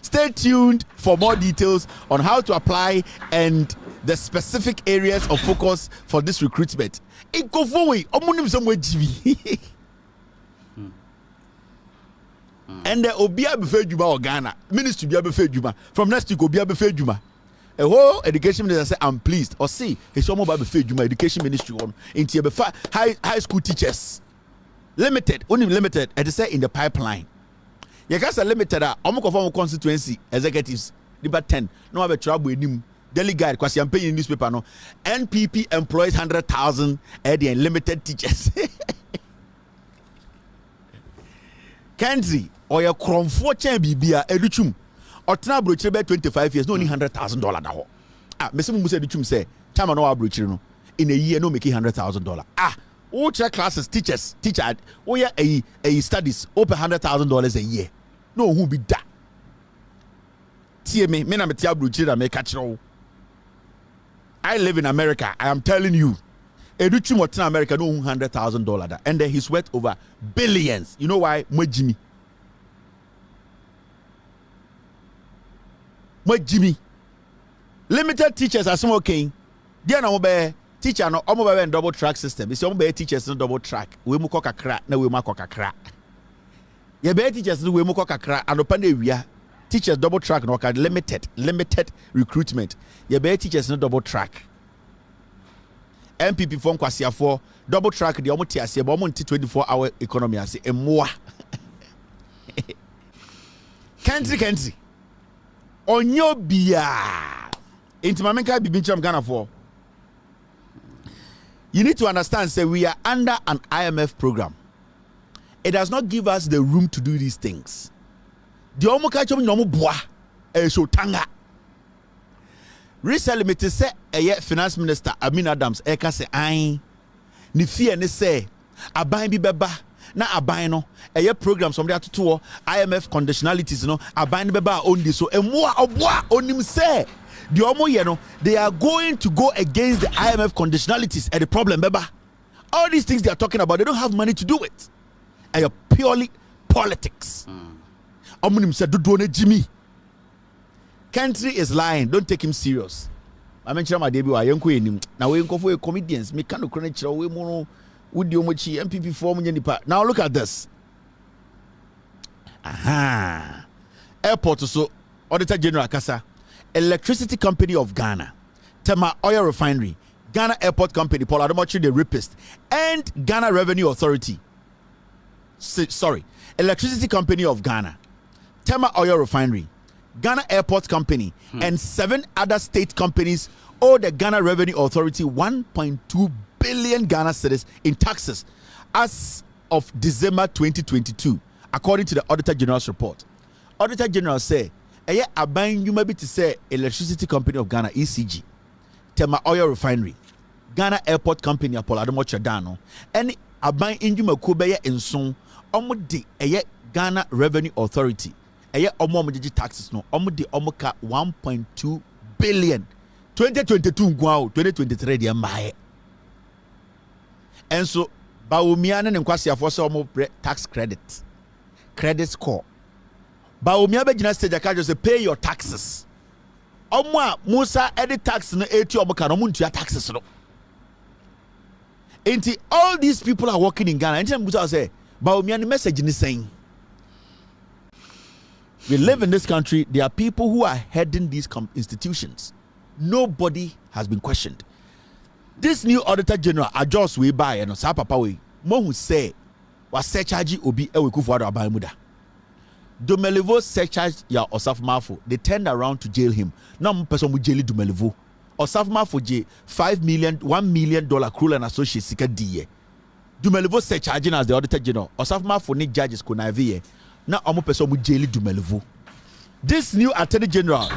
Stay tuned for more details on how to apply and the specific areas of focus for this recruitment. And the Obia Buffet Juma or Ghana Ministry Bia Buffet Juma from next week Obia Buffet Juma. A whole education minister say I'm pleased or see it's almost Buffet Juma education ministry on into high school teachers. Limited, only limited, and they say in the pipeline. You guys are limited at constituency executives, about 10. No have a trouble with him. Daily guide, because I'm paying newspaper no. NPP employs 100,000 at the limited teachers. Country or your cromfo bibia educhum. Or tna broche be 25 years, no only $100,000 da ho. Mese mu say educhum say, chama no abroche no. In a year no make $100,000. All classes, teacher, oh yeah, a studies, open $100,000 a year. No, who be that? Me na me tia broche na me catch no. I live in America. I am telling you. Educhum in America no $100,000 and then he's worth over billions. You know why? Mo Jimmy. Limited teachers are some okay. Dia na mo be teacher no omo be double track system. It's omo be teachers no double track. We mu kokakra na we mu kokakra. Ye be teachers no we mu kokakra anopa na ewia. Teachers double track no ka limited recruitment. Ye be teachers no double track. NPP form kwasiafo double track the omo tiase but omo nti 24-hour economy ase emoa. Country. Onyo bia. Inti mamenka bibincham Ghana for. You need to understand say we are under an IMF program. It does not give us the room to do these things. The omo ka chom nyomo boa so tanga. Recently me say finance minister Amin Adams eka say ai ni fear ne say aban bi beba na aban no eye programs from there to IMF conditionalities no aban no beba on this so emwa oboa onim say the omo ye no they are going to go against the IMF conditionalities and the problem beba all these things they are talking about they don't have money to do it and purely politics omonim say dodo na Jimmy country is lying don't take him serious I mention my debut I yanko enim na we nko for comedians me kan okro na kire we mu no wudi omochi NPP form nipa now look at this airport so Auditor General Kasa Electricity Company of Ghana Tema Oil Refinery Ghana Airport Company Paul Ademochi the rapist and Ghana Revenue Authority Electricity Company of Ghana Tema Oil Refinery Ghana Airport Company and 7 other state companies owe the Ghana Revenue Authority 1.2 billion Ghana cedis in taxes as of December 2022, according to the Auditor General's report. Auditor General say, "Eye aban you maybe to say Electricity Company of Ghana (ECG), Tema Oil Refinery, Ghana Airport Company Apollo Ademochi Dano, and aban injuma kubeye enson omo de eye Ghana Revenue Authority." Eye omo taxes no omo de omo ka 1.2 billion 2022 ngwa 2023 de mbae enso baomia ne nkwasiafo se omo tax credit score baomia be gina stage akajo say pay your taxes omo a musa edit tax no eti omo ka no muntua taxes no enti all these people are working in Ghana enti musa say baomia ne message ni saying we live in this country. There are people who are heading these institutions. Nobody has been questioned. This new Auditor General adjust we buy and sa papa we mo who say was surcharge obi ewe kufuado abamuda. Domelevo surcharge ya Osaf Mafo. They turned around to jail him. Now mo person mu jaili Domelevo. Osaf Mafo je $1 million cruel and associate sika diye. Domelevo surcharging as the Auditor General. Osaf Mafo ni judges ko na vie. Na omo person mu jaili Domelevo. This new Attorney General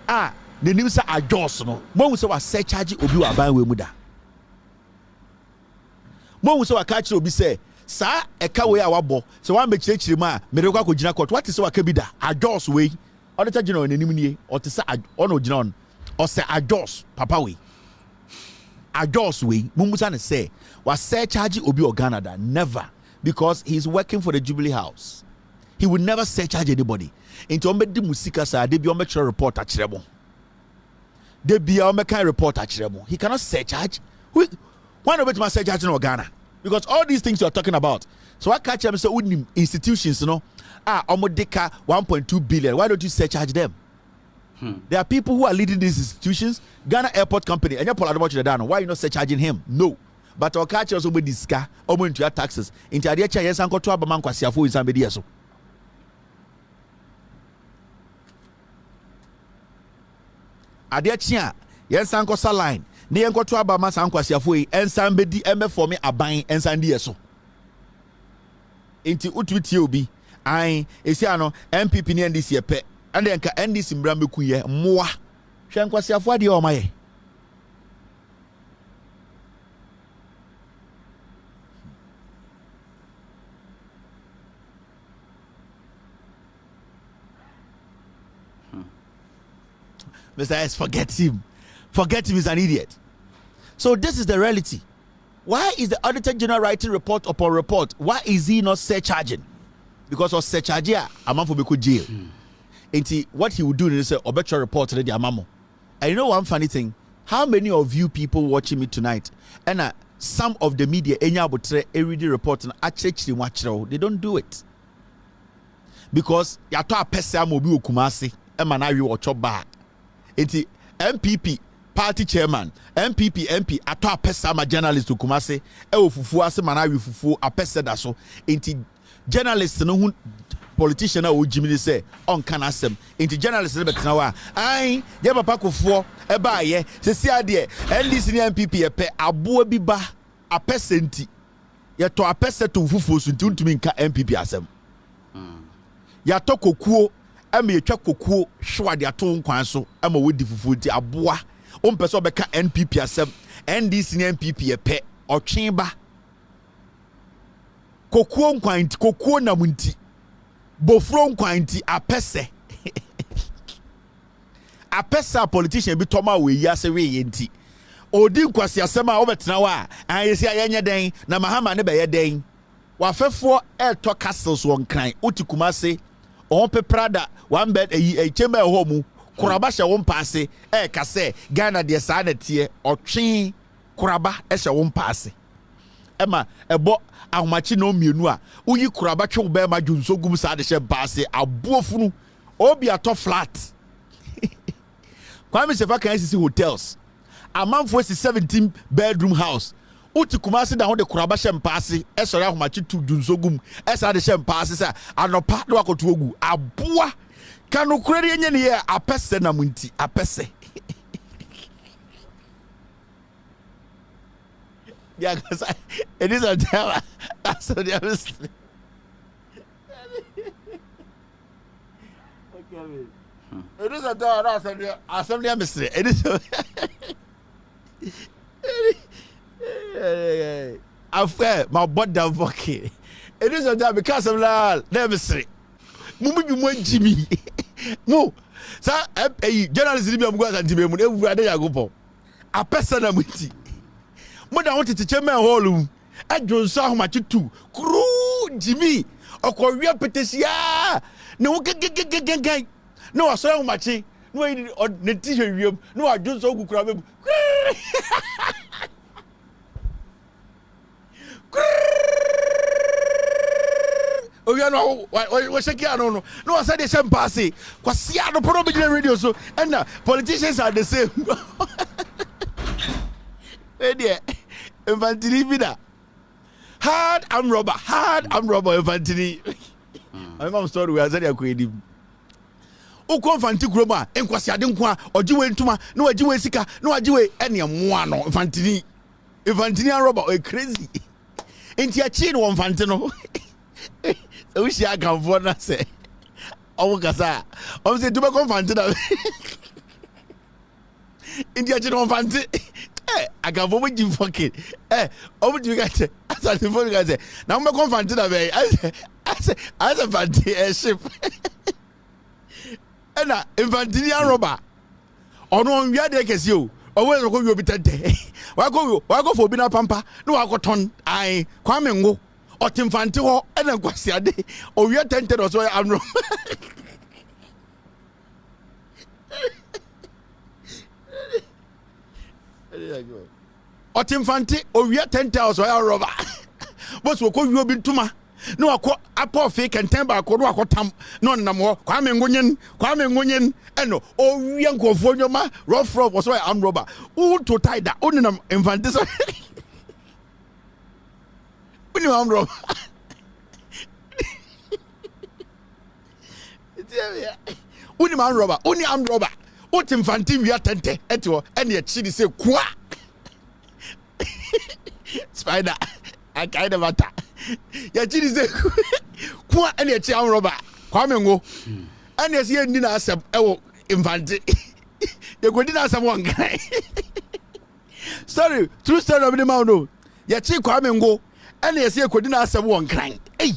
the name say adjust no mo say wa surcharge obi wa ban we mu da mo say wa ka kire obi say sa eka we a wabo say wa me kire ma me rekwa ko gina court what say wa ka bi da adjust we Auditor General nanim nie o te say ono gina on o say adjust papa we adjust we mo say na say wa surcharge obi o Ghana da never because he's working for the Jubilee House. He will never surcharge anybody. Into omedi musika sa de bi omechro report achirebo. De bi omeka report achirebo. He cannot surcharge. Why not bet my surcharge in Ghana? Because all these things you are talking about. So I catch them say unim institutions, you know. Omodeka 1.2 billion. Why don't you surcharge them? There are people who are leading these institutions. Ghana Airport Company. And you're Paul Ademochi Dano. Why are you not surcharging him? No. But our catch also be disca omo into your taxes. Into ade cha yes anko to abaman kwasiafo in somebody yeso. Ade chia yes anko saline. Ne enko to abaman san kwasiafo yi ensan bedi embe for me aban ensan di yeso. Inti utwitie obi an esi ano NPP ne NDC epe ande enka NDC mbra meku ye moa hwe nkwasiafo ade o maye. Mr. S, forget him. Forget him, he's an idiot. So this is the reality. Why is the Auditor General writing report upon report? Why is he not surcharging? Because of surcharge, a man for me could jail. And what he would do is say, obituary report to the amamo. And you know one funny thing? How many of you people watching me tonight, and some of the media, everyday reporting, actually watch they don't do it. Because you have to pesa mobi okumasi, and man, you watch your back. Enti NPP party chairman NPP MP ato apesa ma journalist okumase e ofufu ase mana wi fufu apesa da so enti journalist no hu politician na ojimi say on kan asem enti journalist no betena wa ai ye papa kofo e ba ye se si ade NDC ni NPP ye pe abo bi ba apesa enti ye to apesa to fufu so enti untumi nka NPP asem ya to kokuo ama yetwa kokuo hwade ato nkwan so ama wodi fufu ti aboa o mpeso beka NPP asem NDC ni NPP ye pe otwen ba kokuo nkwanti kokuo namunti bofro nkwanti apese apesa politician bi toma we yi ase we yenti odi nkwasi asema obetena wa ayesi ayenye den na mahama ne be ye den wa fefo eto castles won kran uti kumase on peprada one bed a chamber home kuraba hye won paase kase Ghana de sa na tie otwe kuraba hye won paase ema ebo ahomachi no mienu a uyi kuraba twe wo be ma dwunso gum sa de hye paase aboofunu obi ato flat Kwame Sefa kan sisi hotels amanfo si 17 bedroom house uti kumase da ho de kuraba hye mpaase esore ahomachi tu dwunso gum esa de hye mpaase sa anopa de wakoto ogu aboa kanu kurere yenye ne ye apese na munti apese yeah cuz it is a tell that's what I was okay it is a tell that's assembly mystery it is after my body okay it is a tell because of la mystery mumu bi mo jimi mo sa journalist bi am go asantime mu ewura de yagopo apesa na muti mo da won tete chairman hall adwonso ahomachetu kru jimi okowia petesia ne wo gegegegegegan ne wo so ahomache ne wo ne ti hwewiem ne wo adwonso gukura bebu oya no we shake ano no I said they same pass kwasi ado pro be radio so and politicians are the same eh there infantry vida hard arm robber infantry I mom story we said akwedi ukọ infantry kroma enkwasi ade nko a ojiwe ntuma na wajiwe sika na wajiwe ene moa no infantry and robber o crazy enti a chi no infantry no we see can for na say owo kasa o say to be confront na India chi no infantry I can for me fucking o do get as I for you say na me confront na be as infantry ship na infantry and robber ono onwia de kesi o owo so ko wi obi tete wa go for obi na pampa na wa go ton ai kwame ngo otimfanti ho ena kwasi ade owie tente do so amro otimfanti owie tente so ya roba boss wo ko wi obi ntuma na wako apo fe kenten ba ko no akotam no nam ho kwame ngonyen eno owie nkofo nyoma rough so ya amroba u to taida onenam infanti so Uni am rob. Uni am robber. Utim fanti wi atente eto ene e chi se kwa. Spider. I kind of matter. Ya chi se kwa ene e chi am robber. Kwa mengo. Ene se ndi na asem ewo infanti. Ye go ndi na asem won guy. Sorry, true story of the man no. Ya chi kwa mengo. Ene yesi ekodi na asem won kran eh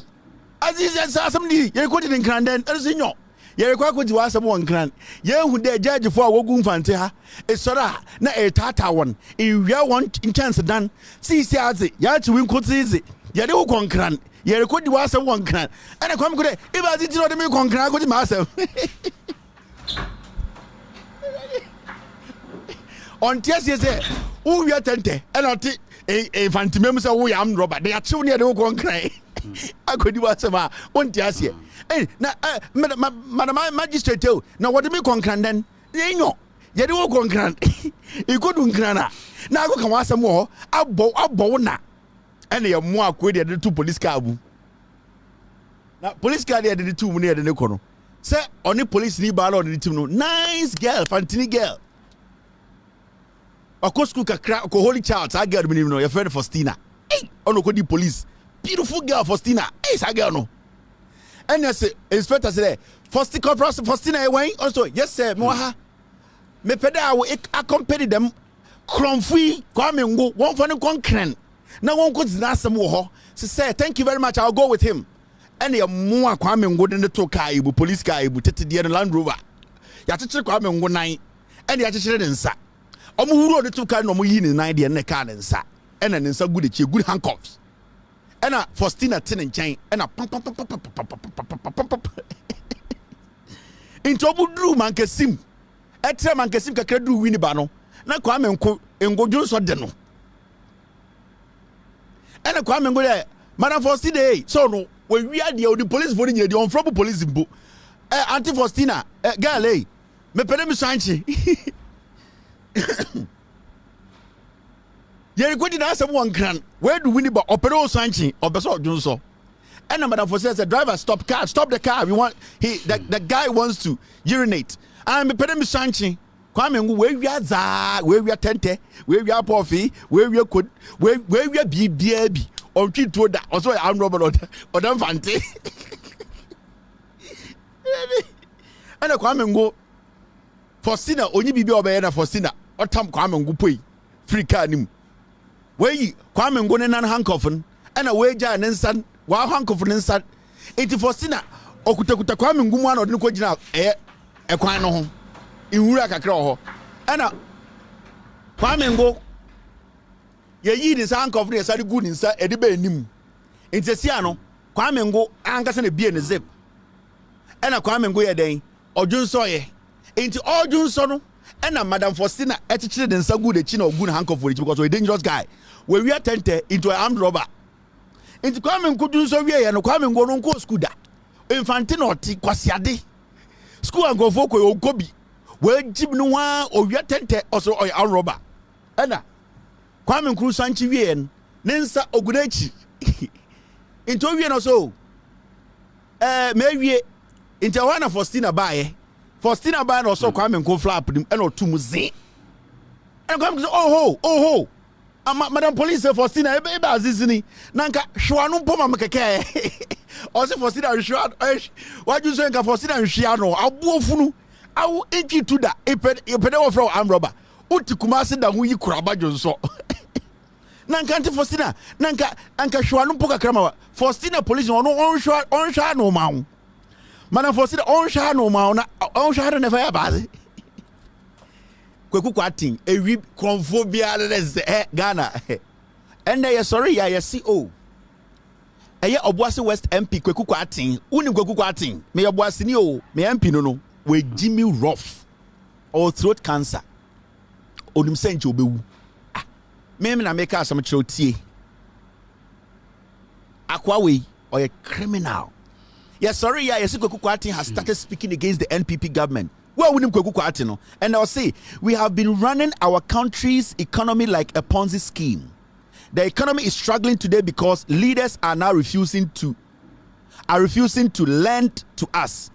azizi asem ni ye ekodi ni kran den ezinyo ye rekwa akodi wa asem won kran ye hu de judge fo awogu mfante ha esora na etata won ewia won chance dan si aze ya chi win kotizi ye de wo konkran ye rekodi wa asem won kran ene kwam ko de iba azizi no de me konkran akodi ma asem on tiesi se u wi atente ene oti fantimem say wo yam robber they achieve near the wo konkran akodi wasema onti ase na madam magistrate na what me konkran den yenyo ye de wo konkran ikodu nkrana na ago kan wasem wo abo na ene ye mo akodi de to police car bu na police car de de two mu ne de ne kono say oni police ni ba la on the team no nice girl fantini girl Akosku kakra ko holy child I girl me no your friend Faustina ono ko di police beautiful girl Faustina sa girl no and yes inspector say Faustina when also yes sir me ha me peda I accompany them kromfui kwa me ngo won for ne konkran Now one goes na asem wo ho. Say thank you very much. I'll go with him. And your mo Kwame Ngo in the to car ibu police car ibu tete the Land Rover. Ya tete Kwame Ngo nine. And ya tete den sa. Omo wuro de to car no mo yi ni nine de ne car den sa. And then nsa good echi good handcuffs. And Faustina tin nchen and into obudru mankesim. Etre mankesim kakra dru wini ba no. Na Kwame Ngo so de no. And a Kwame Ngo there, Madam Faustina, so no, when we are the police voting, the on from police in book. Auntie Faustina, girl, me pede me sanchi. You're going to ask one can. Where do we need about Opero Sanchi or Beso Junso? And Madam Faustina said, driver, stop the car. We want the guy wants to urinate. And me pede me sanchi. Kwame Ngo where we are za, where we are tente, where we are puffy, where we are could, where we are be on kid to that. Also, I'm Robert or them fancy. And a Kwame Ngo Faustina, only be obeyed a Faustina, or Tom Kwame Ngo pay free canim. Where ye Kwame Ngo nan handcuffin, and a wager and then son, while handcuffin and son. Into Faustina, or could Kwame Ngo one or no question a quino home. Iwura kakra ho ana Kwame Ngo ye yi ni san kofre ye sari good nsa e de ba anim intesia no Kwame Ngo ankasa na bie ne zip ana Kwame Ngo ye den odwunso ye enti odwunso no ana Madam Faustina echichire de nsa good echi na ogun handcuff for because we dangerous guy we tente into an armed robber enti Kwame Ngo dwunso wie ye no Kwame Ngo no nko school da infantino oti kwasiade school and go for ko okobi we jib no wa o wi tente also o ya roba ana Kwame Ngo sanchi wie nensa ogunachi into wie no so me wie into wana Faustina bae no so Kwame Ngo flap dim e no tum zin and Kwame Ngo oh ho Madam Police Faustina e ba azizini nanka hwa no poma mekeke o se Faustina hwa waju so nka Faustina hwa no abuofunu awu eki to da epede wo from arm robber uti kumase da hu yi kuraba jonso nanka anti Faustina nanka anka hwa no poka krama Faustina police no on no mawo Madam Faustina on no mawo na on hwa ne fa ya baze kweku kwatin ewi konfobia de Ghana and they sorry ya CO eye Obuasi West MP kweku kwatin uni kweku kwatin me Obuasi ni o me MP no we Jimmy rough or throat cancer onim senche obewu me na make asem chiro tie akwa we or a criminal sorry ya kweku kwatin has started speaking against the NPP government. Well, and I'll say we have been running our country's economy like a Ponzi scheme. The economy is struggling today because leaders are now refusing to lend to us.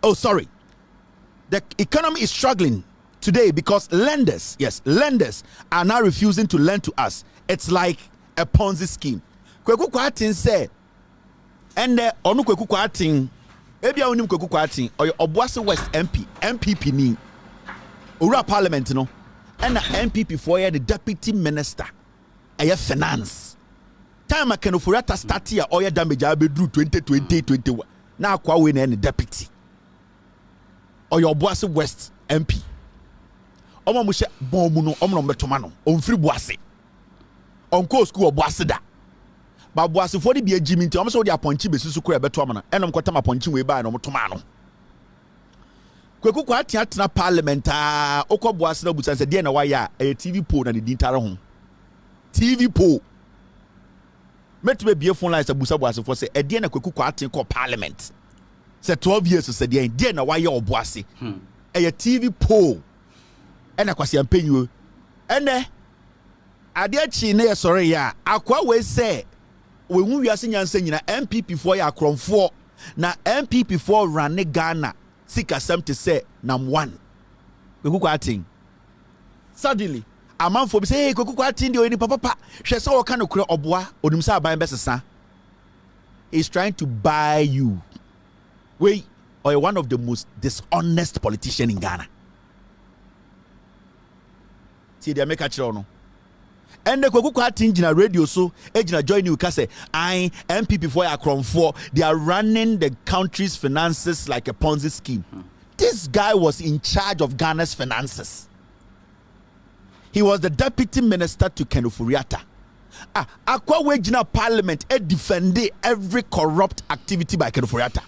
Oh, sorry. The economy is struggling today because lenders are now refusing to lend to us. It's like a Ponzi scheme. Kweku Kwatin said, and onu Kweku Kwatin. Ebia onim Kweku Kwatin or Obuasi West MPP ni ora parliament no and MPP for the deputy minister finance time akanofurata start here or damage abedru 2020-21 na akwa we na deputy or Obuasi West MP omo mo hye bombu no omo no betoma no omfiri Buase onko school Obuasi da Babuasi for the be a Jimmy to almost the aponchi besusu kura betomana enom kwatama aponchi we ba no motoma no Kweku Kwatin atena parliament okọ Buasi na busan se de na waya TV poll na de dintare ho TV poll metube bie phone line se busa Buasi for se e de na Kweku Kwatin ko parliament se 12 years se de na waya Obuasi e TV poll e na kwase ampanyu ene ade achi na ye sori ya akwa we se we hu wiase nyansa nyina MPP for ya akromfo na MPP for run Ghana sika to say nam 1 Kweku Kwatin suddenly amanfo bi say hey Kweku Kwatin de oni papa hwe se wo ka no kure oboa onim say aban besesa. He's trying to buy you we are one of the most dishonest politician in Ghana. See they make a chiro no And the Kwaku Kwatin in a radio so ejina join you say I NPP for Akron 4 they are running the country's finances like a Ponzi scheme. This guy was in charge of Ghana's finances. He was the deputy minister to Ken Ofori-Atta. Akwa Wejina Parliament defended every corrupt activity by Ken Ofori-Atta.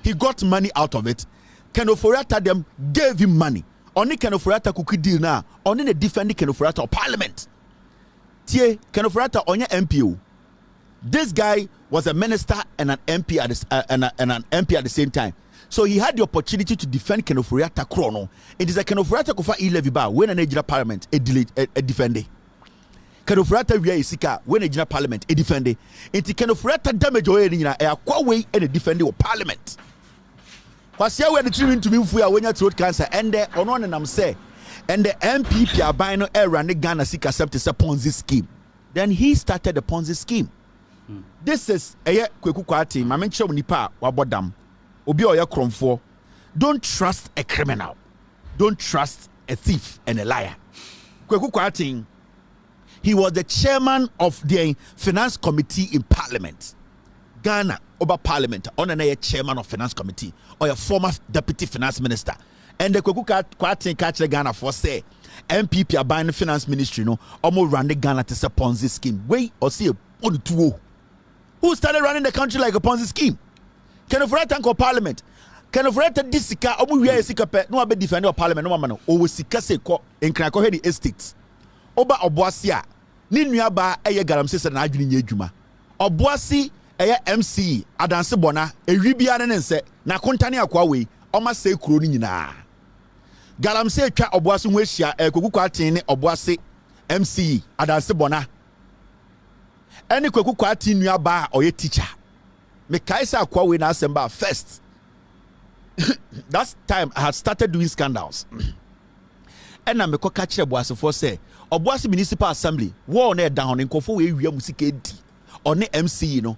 He got money out of it. Ken Ofori-Atta them gave him money. Only Ken Ofori-Atta could deal now. Only the defending Ken Ofori-Atta of Parliament. Tie Ken Ofori-Atta on your MPO. This guy was a minister and an MP at the same time. So he had the opportunity to defend Ken Ofori-Atta Krono. It is a Ken Ofori-Atta kofa e-levy bar when an Nigerian Parliament a defended. Ken Ofori-Atta wia isika when Nigerian Parliament a defended. It Ken Ofori-Atta damage oye ni na a way and a defending of Parliament. Kwasia we the treatment to me for when you throat cancer and the on and I'm say and the NPP are buying air the Ghana seek accept a Ponzi scheme. Then he started the Ponzi scheme. This is a Kweku Kwati, my mention nipa wabodam. Obi oya kromfo. Don't trust a criminal. Don't trust a thief and a liar. Kweku Kwati, he was the chairman of the finance committee in Parliament. Ghana over Parliament on another chairman of finance committee or a former deputy finance minister. And the Kweku Kwati catch the Ghana for say NPP are buying the finance ministry no almost run the Ghana to say Ponzi scheme. Wait or see a on the who started running the country like a Ponzi scheme? Ken Ofori-Atta ko Parliament. Ken Ofori-Atta disika omu wiye sika pe no abe defend o Parliament no mama no o sika se ko enkran ko he estate. Oba oboase a ni nua ba eye galamse se na adwene nya adwuma. Oboase eye MC adanse bona ewi bia ne nse na kontane akwa we oma se kuro ni nyina. Galamse atwa oboase ho ahia Kweku Kwati ne oboase MC adanse bona. Eni Kweku Kwati nua ba oye teacher. Me kaisa akwa we na asemba first. That time I had started doing scandals. And I'm a catch boas for say Obuasi Municipal Assembly war on down in Kofo we music on the MC you know.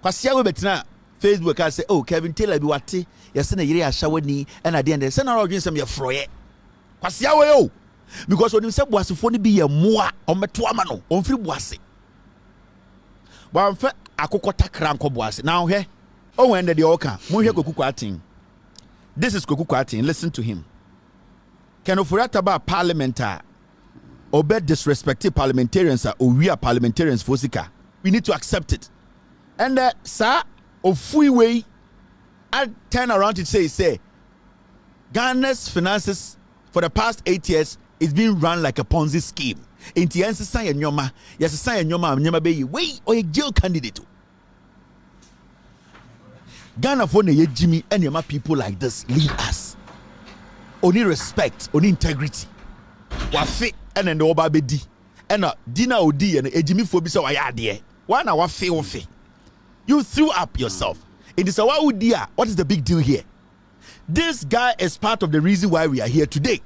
Kwasia we betina Facebook I say oh Kevin Taylor bi wate yes na yire ahyawe ni and at the end say na rodwin sem ye froye. Kwasia we oh because when you say boasifo ni bi ye moa on meto ama no on firi boase. But amfa akokota kranko boase. Now here oh when the oka mo hwe Kweku Kwati. This is Kweku Kwati. Listen to him. Ken Ofori-Atta ba parliamentar obey disrespected parliamentarians or we are parliamentarians for sika. We need to accept it. And sir of free way I turn around to say Ghana's finances for the past 8 years is being run like a Ponzi scheme. In the answer sign nyoma yes sign nyoma be way or a jail candidate. Ghana for ne Jimmy and yama people like this lead us. Only respect, only integrity. Wafe and then the oba bedi. And dinner odi and a Jimmy for bisa wayade. One hour fe. You threw up yourself. It is a waudia. What is the big deal here? This guy is part of the reason why we are here today.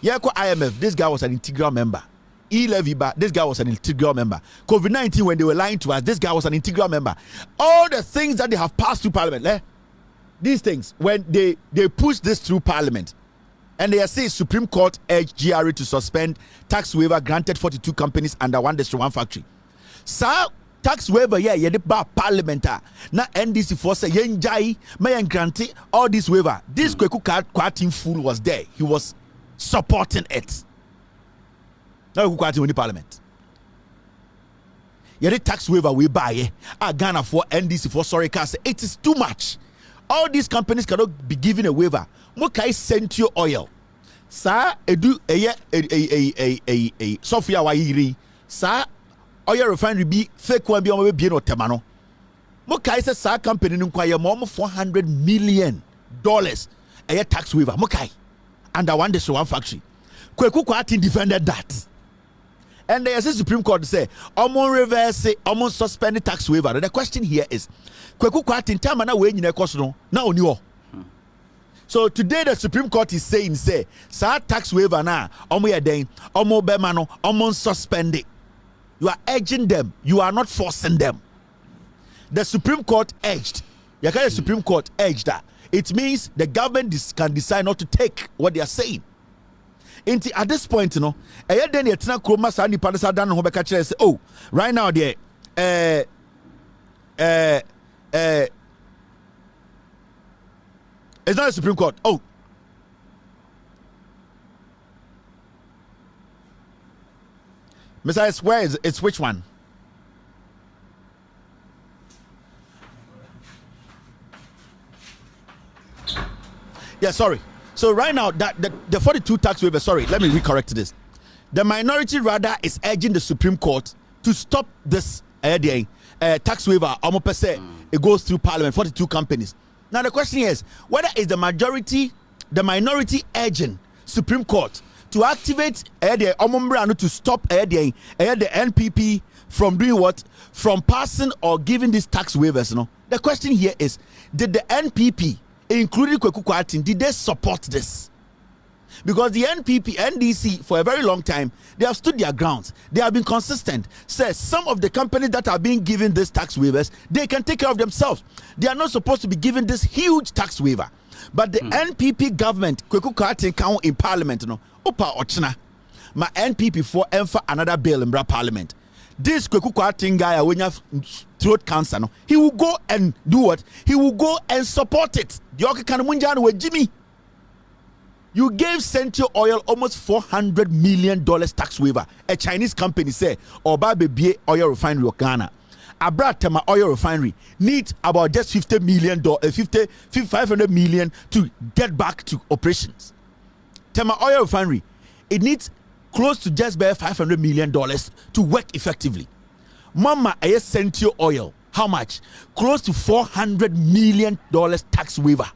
Yako IMF, this guy was an integral member. E-Levy, this guy was an integral member. COVID-19, when they were lying to us, this guy was an integral member. All the things that they have passed through Parliament, these things, when they push this through Parliament, and they say Supreme Court urged GRA to suspend tax waiver granted 42 companies under one district, one factory. So, tax waiver, the bar parliamentar. Now, NDC for say, yenjai, may grant all this waiver. This Kweku Kwati fool was there. He was supporting it. Now, Kweku Kwati in the Parliament. The tax waiver we buy, Ghana for NDC for sorry, say it is too much. All these companies cannot be given a waiver. Mokai sent you oil. Sa edu a Sophia Wairi. Sa oil refinery be fake one be on be no temano. Mokai says sa company inquire more $400 million a tax waiver. Mokai under one district, one factory. Kweku Kwati defended that. And the Supreme Court say, reverse it, suspend the tax waiver. And the question here is, Kweku Kwati in time na we nyina koso no na oni ho. So today the Supreme Court is saying say, sa tax waiver na ye den, be ma no, suspend it. You are urging them, you are not forcing them. The Supreme Court urged. The Supreme Court urged that. It means the government can decide not to take what they are saying. At this point, you know, then it's not chroma sandy padasa dan ho beka kire say, oh, right now there it's not the Supreme Court. Oh, Mr. S, where is it's which one? Yeah, sorry. So right now, that the 42 tax waiver, sorry, let me recorrect this. The minority rather is urging the Supreme Court to stop this tax waiver. It goes through Parliament, 42 companies. Now the question is, whether is the minority urging Supreme Court to activate to stop the NPP from doing what? From passing or giving these tax waivers, no? The question here is, did the NPP, including Kweku Kwarteng, did they support this? Because the NPP, NDC, for a very long time, they have stood their ground. They have been consistent. Says some of the companies that are being given these tax waivers, they can take care of themselves. They are not supposed to be given this huge tax waiver. But the NPP government, Kweku Kwarteng count in Parliament, no, Opa Ochina, my NPP for enfer another bill in Parliament. This Kweku Kwarteng guy, when you have throat cancer, no, he will go and do what? He will go and support it. Jimmy, you gave Central Oil almost $400 million tax waiver. A Chinese company say, Oba oil refinery of Ghana. Abratema oil refinery needs about just $500 million to get back to operations. Tema oil refinery, it needs close to just bare $500 million to work effectively. Mama a Central Oil, how much? Close to $400 million tax waiver.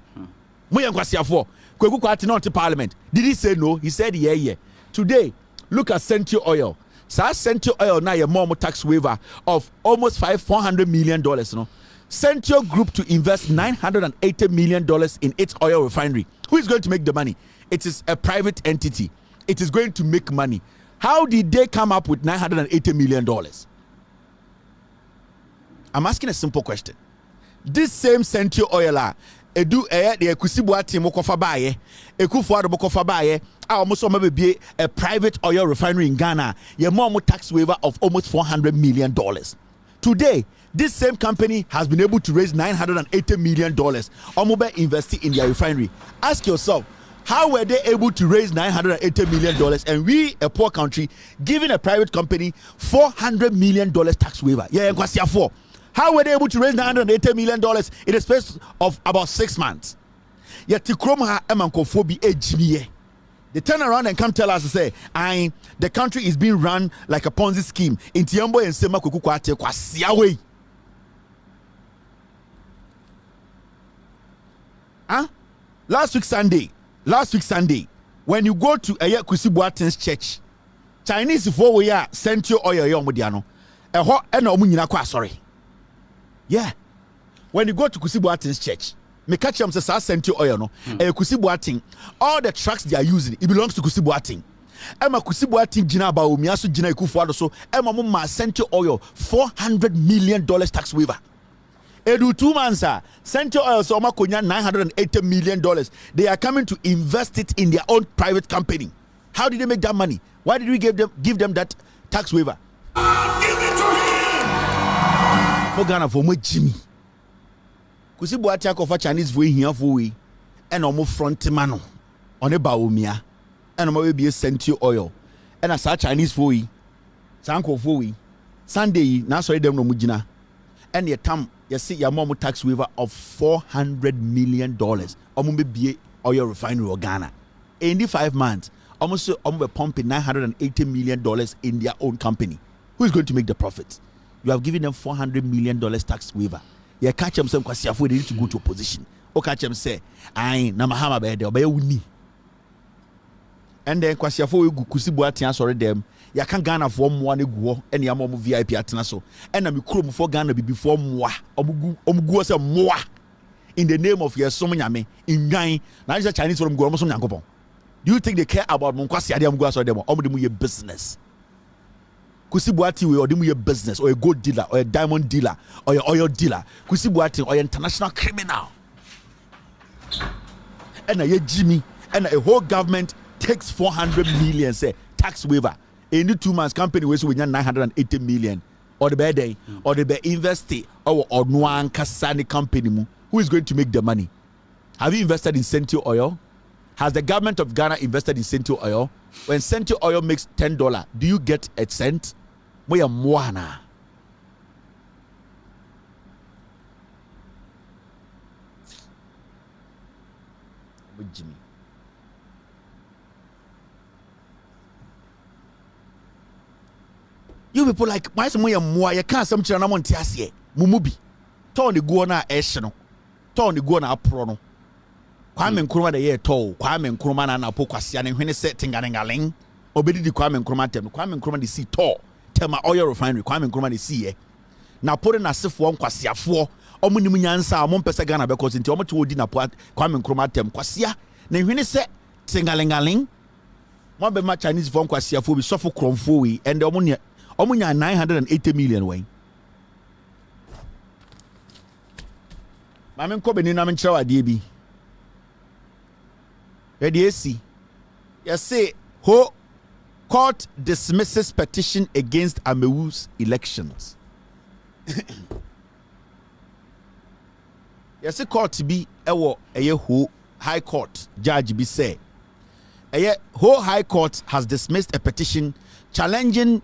Kweku Kwarteng not to Parliament. Did he say no? He said yeah. Today, look at Central Oil. So Central Oil now a more tax waiver of almost $400 million. No? Central Group to invest $980 million in its oil refinery. Who is going to make the money? It is a private entity. It is going to make money. How did they come up with $980 million? I'm asking a simple question. This same Central Oil edu the Ekusibuati mokofa baye Ekufuado mokofa baye almost be a private oil refinery in Ghana. Ye more tax waiver of almost $400 million. Today, this same company has been able to raise $980 million or investing in their refinery. Ask yourself, how were they able to raise $980 million and we, a poor country, giving a private company $400 million tax waiver? Yeah, how were they able to raise $980 million in a space of about 6 months? Yet they turn around and come tell us to say, the country is being run like a Ponzi scheme. In Tiambo and Sema Kweku Kwarteng kwasiawe. Last week Sunday, when you go to Kusibuaten's church, Chinese for we are Central Oil Yomudiano. Sorry. Yeah. When you go to Kusibuaten's church, me catch them say Central Oil no. Kusibuaten, all the trucks they are using, it belongs to Kusibuaten. Emma Kusibuaten jina ba omiaso jina ikufuado so Emma mumma Central Oil $400 million tax waiver. Edu 2 months, Central Oil so makonya $980 million. They are coming to invest it in their own private company. How did they make that money? Why did we give them that tax waiver? Give it to him. For Ghana for me Jimmy. Kusibuaten kofa Chinese for here for we and omo front man on a baomia and omo be a Central Oil and as Chinese for we sanko for we Sunday na sorry dem no mugina and the tam you see your mom tax waiver of $400 million omo be oil refinery or Ghana in the 5 months almost omo pumping $980 million in their own company. Who is going to make the profits? You have given them $400 million tax waiver. You catch them some because they need to go to opposition. Or catch them say, I namahama bede obey uni. And then Kwasiafo Kusibuaten sorry them. You can't Ghana for one go and your mom VIP at Naso. And I'm crum for Ghana before moi. Omugu say moi. In the name of your Somanyame in Ghana. Now is a Chinese from Gormoson Yankopon. Do you think they care about Monkwasi Adam Guas or them or business? Kusibuaten or your business or a gold dealer or a diamond dealer or your oil dealer. Kusibuaten or your international criminal. And a Jimmy and a whole government takes 400 million say tax waiver. In the 2 months company we 980 million or the bad day or the bad investee or no one kasani company who is going to make the money. Have you invested in Sentio Oil? Has the government of Ghana invested in Sentio Oil? When Sentio Oil makes $10, do you get a cent? We are moana. Jimmy. You people like why some way more you can't some children want to mumubi turn the go na eshino turn the go na apro no Kwame Nkrumah the year tall Kwame Nkrumah na po kwasia ne hwene set tingalingaling obedi di Kwame Nkrumah tem Kwame Nkrumah the sea tall tema oil refinery Kwame Nkrumah the sea na pore na sefo nkwasiafo omo nim nyansa omo mpese Ghana be cause nti omo to odi na Kwame Nkrumah tem kwasia ne hwene set tingalingaling mo be ma Chinese fo nkwasiafo bi sofo kromfo wi and omo nya 980 million way mame nko beni na me nkyerɛ wade bi ready AC yes say ho court dismisses petition against Amewu's elections yes say court bi ewo eye ho high court judge bi say eye ho high court has dismissed a petition challenging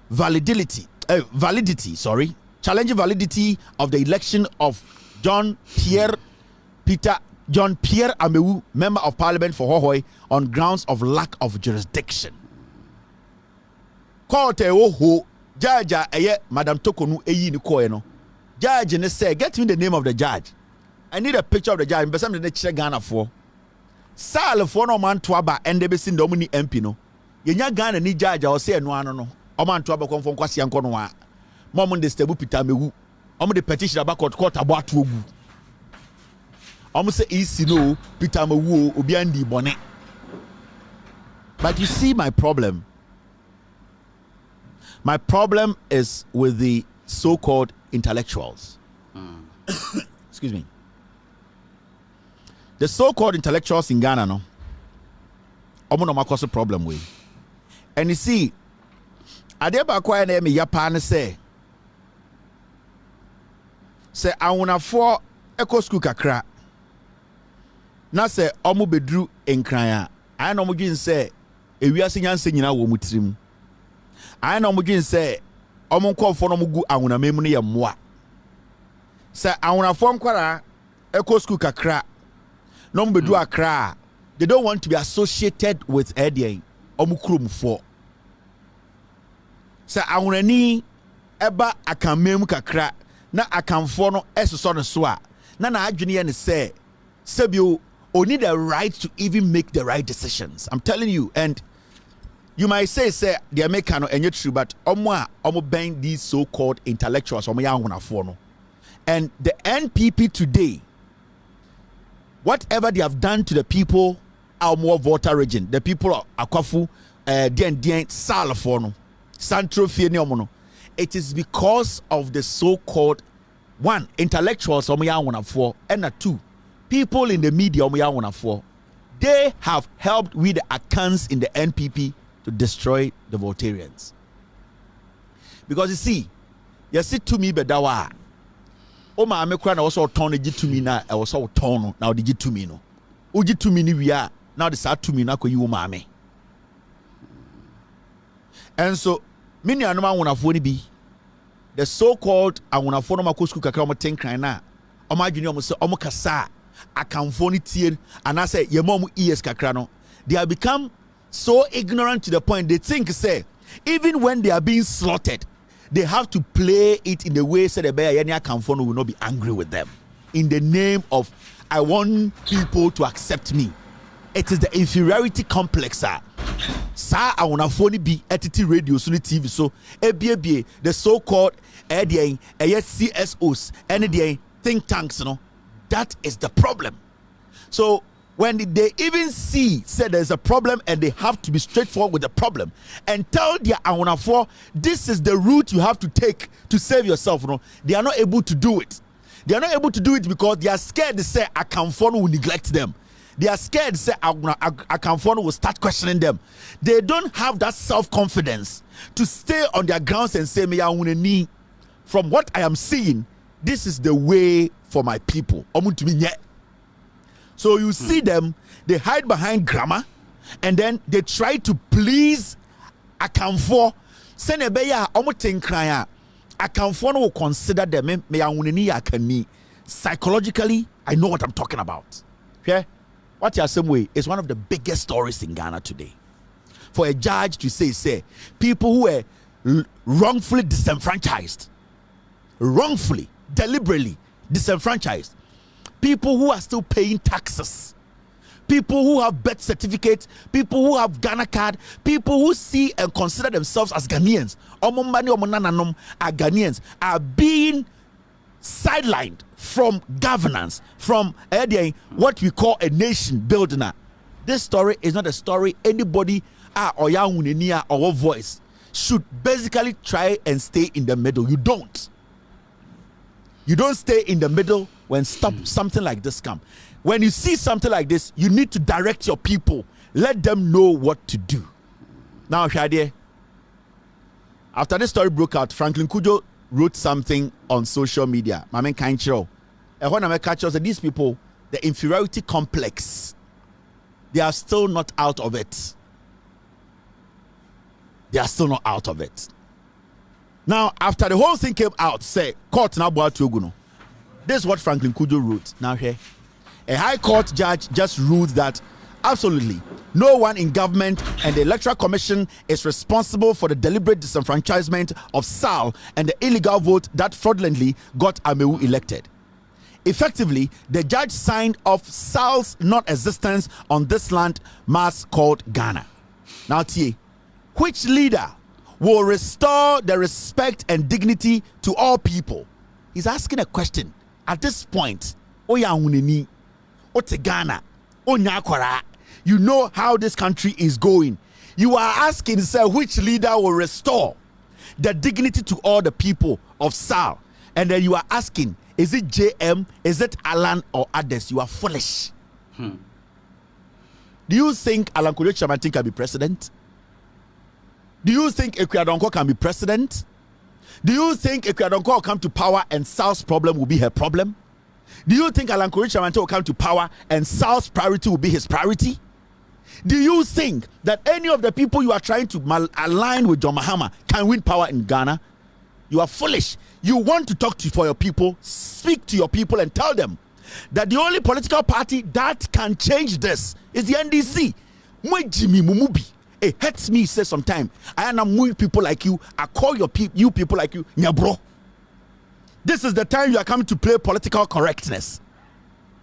validity of the election of John Pierre Amewu, member of parliament for Hohoi, on grounds of lack of jurisdiction. Court ho judge Madam Tokonu eyi ni ko no. Judge ne say get me the name of the judge. I need a picture of the judge. Mbese me ne kire Ghana for. Sal for no man to aba ende be sin do mu ni MP no. Yenya Ghana ni judge o say eno ano no. Oman to aba konfon kwase anko no a. Mom de stebu Peter Amewu. Omo de petition aba court abo ato ogu. Omo say isi no Peter Amewu obi andi bone. But you see my problem. My problem is with the so-called intellectuals. Excuse me. The so-called intellectuals in Ghana no. Omo no makoso problem we. And you see Adebaako na me yapa ne say awonafo eko school kakra na say omo bedru enkran a ayi na omo dwin say ewiase nyanse nyina wo mutirim ayi na omo dwin say omo nkofo no gu awonamem ne ye moa say awonafo nkwara eko school kakra na omo bedru akra they don't want to be associated with ADN omo kromfo say awonani eba akamem kakra na akamfo no esoso no so a na adwene ye ne say sebio only the right to even make the right decisions. I'm telling you. And you might say the American no enye true, but omo bang these so-called intellectuals omo ya honafo no. And the NPP today, whatever they have done to the people our more voter region, the people of Akwafu dien salafo no santrofie ne omo no, it is because of the so-called one intellectuals omo ya honafo and two people in the media they have helped with the accounts in the NPP to destroy the Votarians. Because you see to me bedawa o ma me kura na also turn the to me na also turn now the to me no uji to me ni we are now the start to me na ko yi o ma me. And so many anoma wonafo ni bi the so-called awonafo no makosku kakra mo tenkran na o ma adwene o mo se o mo kasa akamfo ni tie and I say ye mom ES kakra no, they have become so ignorant to the point they think say even when they are being slaughtered they have to play it in the way so the bear any akamfo will not be angry with them in the name of I want people to accept me. It is the inferiority complex sa awonafo ni bi etiti radio so ni TV so ebie the so-called CSOs and the think tanks no. That is the problem. So when they even say there's a problem and they have to be straightforward with the problem and tell their awonafo this is the route you have to take to save yourself, no, they are not able to do it. They are not able to do it because they are scared to say akamfo will neglect them. They are scared. Say Akamfo will start questioning them. They don't have that self-confidence to stay on their grounds and say, "Me awuneni." From what I am seeing, this is the way for my people. So you see them, they hide behind grammar, and then they try to please Akamfo. Senebeya omutenkran Akamfo will consider them me awuneni akani. Psychologically, I know what I'm talking about. Okay? What you are saying way is one of the biggest stories in Ghana today. For a judge to say people who were wrongfully disenfranchised, wrongfully, deliberately disenfranchised, people who are still paying taxes, people who have birth certificates, people who have Ghana card, people who see and consider themselves as Ghanaians, are Ghanaians, are being sidelined from governance, from what we call a nation building. This story is not a story anybody or our voice should basically try and stay in the middle. You don't stay in the middle when something like this comes. When you see something like this, you need to direct your people. Let them know what to do. Now, Shadie, after this story broke out, Franklin Kujo wrote something on social media. Mamen Kainchiro. And when I catch us, these people, the inferiority complex, they are still not out of it. They are still not out of it. Now, after the whole thing came out, say, court now Boadu Okyenhene. This is what Franklin Kujo wrote. Now here, a high court judge just ruled that absolutely no one in government and the Electoral Commission is responsible for the deliberate disenfranchisement of SAL and the illegal vote that fraudulently got Amewu elected. Effectively, the judge signed off SAL's non-existence on this land mass called Ghana. Now, which leader will restore the respect and dignity to all people? He's asking a question. At this point, Oya Uneni, Ote Ghana, Onyakwara, you know how this country is going. You are asking, sir, which leader will restore the dignity to all the people of SAL? And then you are asking, is it JM, is it Alan or others? You are foolish. Do you think Alan Kojo Kyerematen can be president? Do you think Ekuadonko can be president? Do you think Ekuadonko will come to power and SAL's problem will be her problem? Do you think Alan Kojo Kyerematen will come to power and SAL's priority will be his priority? Do you think that any of the people you are trying to align with John Mahama can win power in Ghana? You are foolish. You want to talk for your people, speak to your people and tell them that the only political party that can change this is the NDC. It hurts me, say sometime. I am among people like you. I call you people like you, nyabro. This is the time you are coming to play political correctness.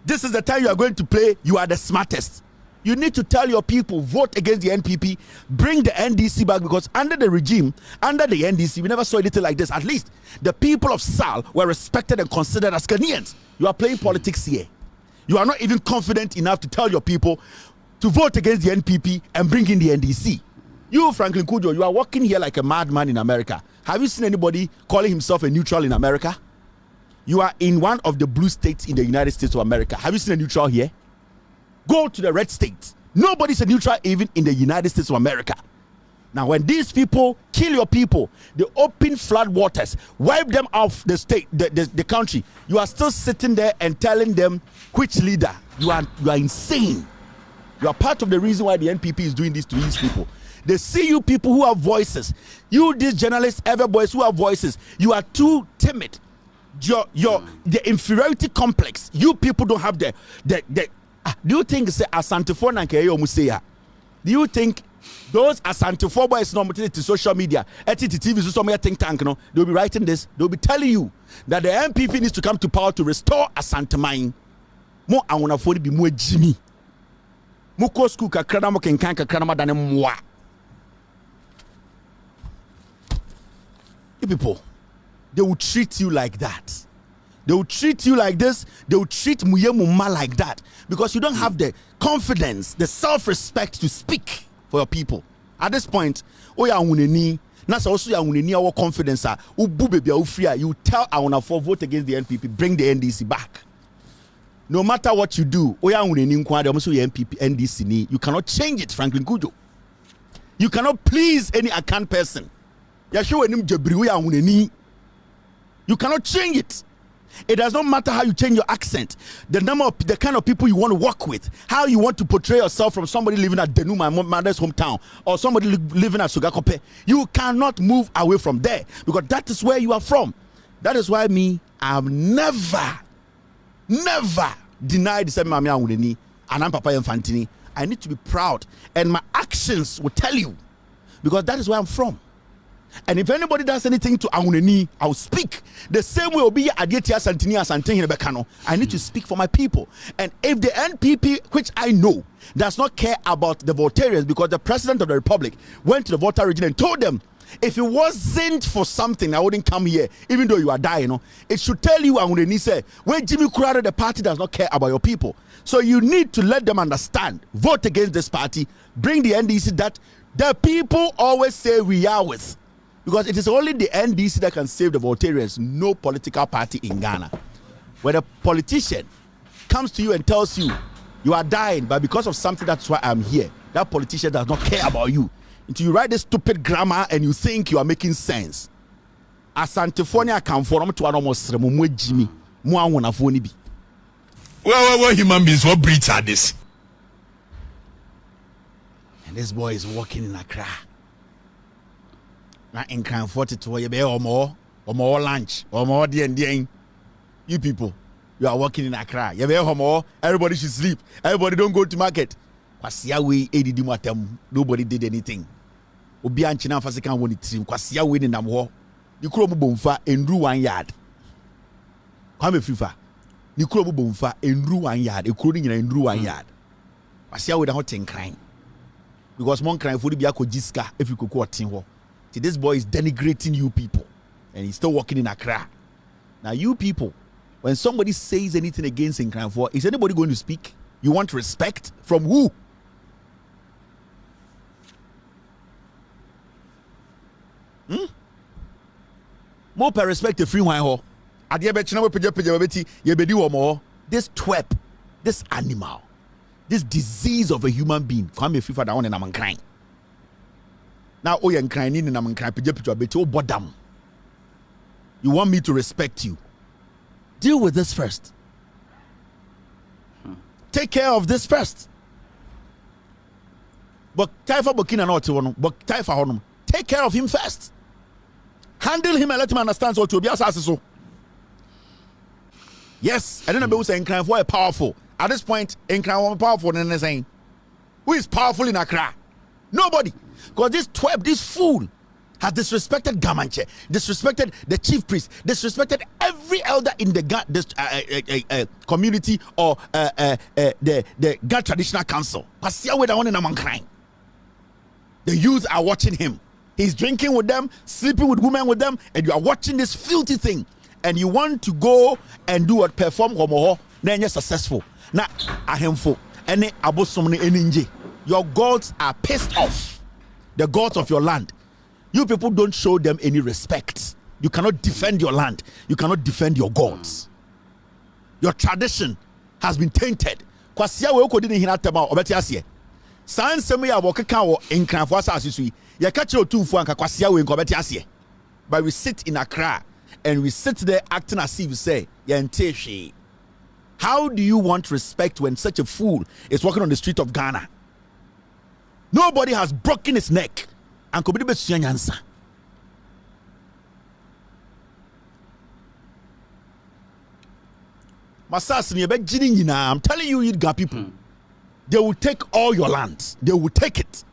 This is the time you are going to play, you are the smartest. You need to tell your people, vote against the NPP, bring the NDC back, because under the regime, under the NDC, we never saw anything like this. At least the people of SAL were respected and considered as Ghanaians. You are playing politics here. You are not even confident enough to tell your people to vote against the NPP and bring in the NDC. You, Franklin Kujo, you are walking here like a madman in America. Have you seen anybody calling himself a neutral in America? You are in one of the blue states in the United States of America. Have you seen a neutral here? Go to the red states. Nobody's a neutral even in the United States of America. Now, when these people kill your people, they open flood waters, wipe them off the state, the country. You are still sitting there and telling them which leader. You are insane. You are part of the reason why the NPP is doing this to these people. They see you people who have voices. You, these journalists, ever boys who have voices. You are too timid. The inferiority complex. You people don't have the do you think say Asantefo na nkeyo museya? Do you think those Asantefo boys no to social media, TV, so some think tank no, they'll be writing this, they'll be telling you that the NPP needs to come to power to restore Asante mine. Mo awona fo bi mo ajimi. Mo ko school kakra na mo kenkan kakra na madane mwa. You people, they will treat you like that. They will treat you like this. They will treat Muyemuma like that because you don't have the confidence, the self-respect to speak for your people. At this point, oya uneni, nasa also ya uneni our confidence. You tell our for vote against the NPP, bring the NDC back. no matter what you do, NPP, NDC, you cannot change it, Franklin Kujo. You cannot please any account person. You cannot change it. It does not matter how you change your accent, the kind of people you want to work with, how you want to portray yourself from somebody living at Denu, my mother's hometown, or somebody living at Sugakope. You cannot move away from there because that is where you are from. That is why I've never denied the Mami Awuneni and I'm Papa Infantini. I need to be proud, and my actions will tell you because that is where I'm from. And if anybody does anything to Awuneni, I'll speak. The same way will be Agyapadie Santini Asantehene Bekano. I need to speak for my people. And if the NPP, which I know, does not care about the voters, because the president of the republic went to the voter region and told them, if it wasn't for something, I wouldn't come here, even though you are dying. It should tell you, Awuneni say, when Jimmy Kurado, the party does not care about your people. So you need to let them understand, vote against this party, bring the NDC that the people always say we are with. Because it is only the NDC that can save the Voltarians, no political party in Ghana. Where a politician comes to you and tells you, you are dying, but because of something, that's why I'm here. That politician does not care about you. Until you write this stupid grammar and you think you are making sense. Asantefonia can form to an almost Jimmy. Well, human beings, what breeds are this? And this boy is walking in Accra. Now in Crown 42, you be or more lunch, or more D&D. You people, you are working in Accra. You be more, everybody should sleep. Everybody don't go to market. Nobody did anything. Obi anchina fa sekan woni trim kwasia we ni nam ho. Ni kuro mu bomfa enru 1 yard. Kwame fifa. Ni kuro mu bomfa enru 1 yard. E kuro ni nyina enru 1 yard. Kwasia we da ho tenkran. Because mon kran for bi akogiska efikoku otin ho. This boy is denigrating you people and he's still working in Accra. Now you people, when somebody says anything against Nkranfoɔ, is anybody going to speak? You want respect from who? More per respect to free wine ho. This twerp, this animal, this disease of a human being, come if you for that one and I'm crying. Now, oh, you're crying in and I'm crying. You want me to respect you? Deal with this first. Take care of this first. But take care of him first. Handle him and let him understand what to be so. Yes, I don't know saying crying for a powerful. At this point, in crying powerful than anything. Who is powerful in Accra? Nobody. Because this fool has disrespected Gamanche, disrespected the chief priest, disrespected every elder in the community or the God Traditional Council. The youth are watching him. He's drinking with them, sleeping with women with them, and you are watching this filthy thing. And you want to go and do what perform then you're successful. Now, ahemfo, any abosomni eninje. Your gods are pissed off. The gods of your land. You people don't show them any respect. You cannot defend your land. You cannot defend your gods. Your tradition has been tainted. Kwasia we ko didn't hina tema obeti ase. San semu ya wokeka wo nkranfo asase sui. Ye ka kire otumfo anka kwasia we ko obeti ase. But we sit in Accra and we sit there acting as if we say ye ntehwe. How do you want respect when such a fool is walking on the street of Ghana? Nobody has broken his neck. And could be answer. I'm telling you, Yidga people, they will take all your lands. They will take it.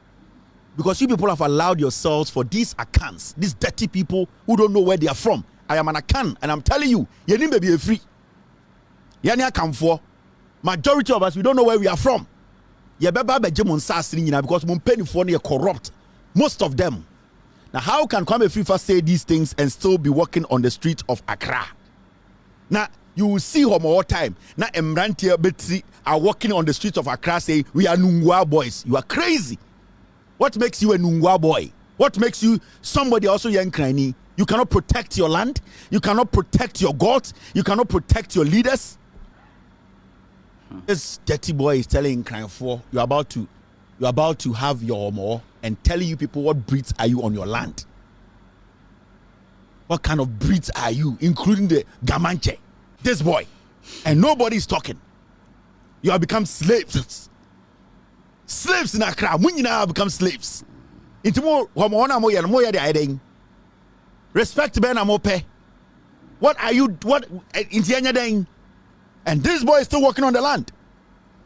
Because you people have allowed yourselves for these accounts, these dirty people who don't know where they are from. I am an account, and I'm telling you, you need to be free. Majority of us, we don't know where we are from. Because they are corrupt. Most of them. Now, how can Kwame Fifa say these things and still be walking on the street of Accra? Now, you will see him all time. Now, Emrantia Betri are walking on the streets of Accra saying, we are Nungwa boys. You are crazy. What makes you a Nungwa boy? What makes you somebody also young cranny? You cannot protect your land. You cannot protect your gods. You cannot protect your leaders. This dirty boy is telling crime for you're about to have your more and telling you people what breeds are you on your land. What kind of breeds are you, including the Gamanche, this boy, and nobody is talking. You have become slaves. Slaves in Accra. When have become slaves. Into more respect ben amope. What are you? What in and this boy is still working on the land.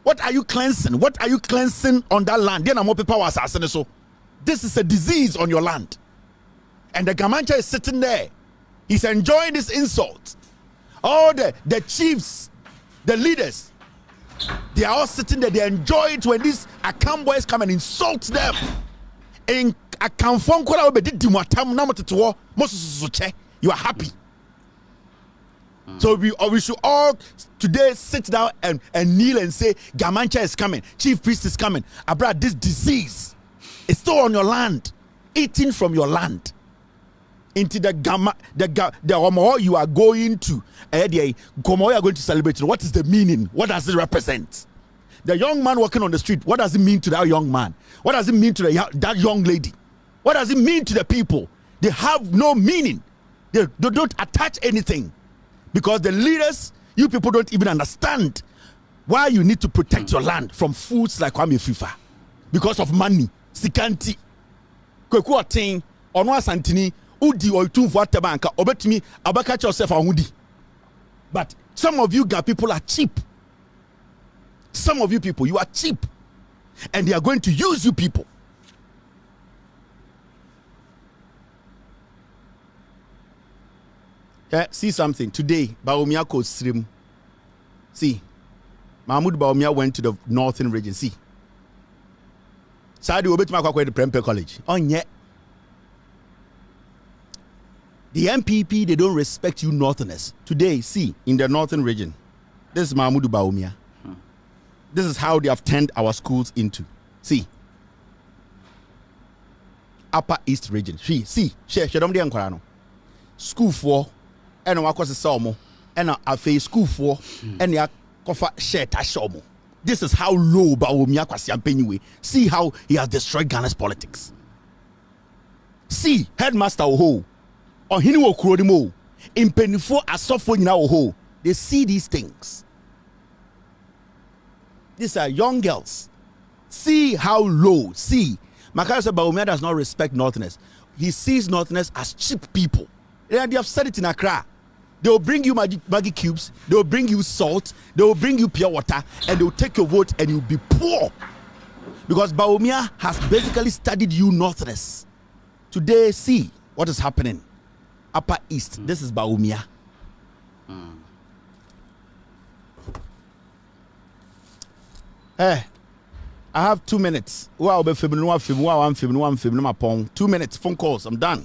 What are you cleansing? What are you cleansing on that land? Then amope power assassin. So this is a disease on your land, and the Gamancha is sitting there. He's enjoying this insult. All the chiefs, the leaders, they are all sitting there. They enjoy it when these Akam boys come and insult them. In Akam phone you are happy. So we should all today sit down and kneel and say, Gamancha is coming, chief priest is coming. Abra, this disease is still on your land, eating from your land. Into the Gomo you are going to, Gomo you are going to celebrate. What is the meaning? What does it represent? The young man walking on the street, what does it mean to that young man? What does it mean to that young lady? What does it mean to the people? They have no meaning. They don't attach anything. Because the leaders, you people don't even understand why you need to protect your land from foods like Kwame Fifa. Because of money, sikanti, kweku otin, onwa santini, udi oitu fuate banka, obetumi abaka yourself and udi. But some of you guys people are cheap. Some of you people, you are cheap. And they are going to use you people. See something today. Baumia could stream. See, Mahmoud Baumia went to the northern region. See, Sadi Obet Makwa the Prempeh College. On yet, the NPP they don't respect you northerners. Today, see in the northern region, this is Mahmoud Baumia. This is how they have turned our schools into. See, Upper East region. See, share don't be ankorano. School for. And I was a salmo, and I face school for, and ya cover shirt a shomo. This is how low Baumia Kwasiampe. See how he has destroyed Ghana's politics. See, headmaster Oho, or Hinu Okrodimo, in Penifo Asofo Nina Oho. They see these things. These are young girls. See how low. See, Makasa Baumia does not respect Northerners. He sees Northerners as cheap people. They have said it in Accra. They will bring you Maggi cubes, they will bring you salt, they will bring you pure water, and they will take your vote and you'll be poor. Because Baumia has basically studied you Northerners. Today, see what is happening. Upper East, this is Baumia. Hey, I have 2 minutes. 2 minutes, phone calls, I'm done.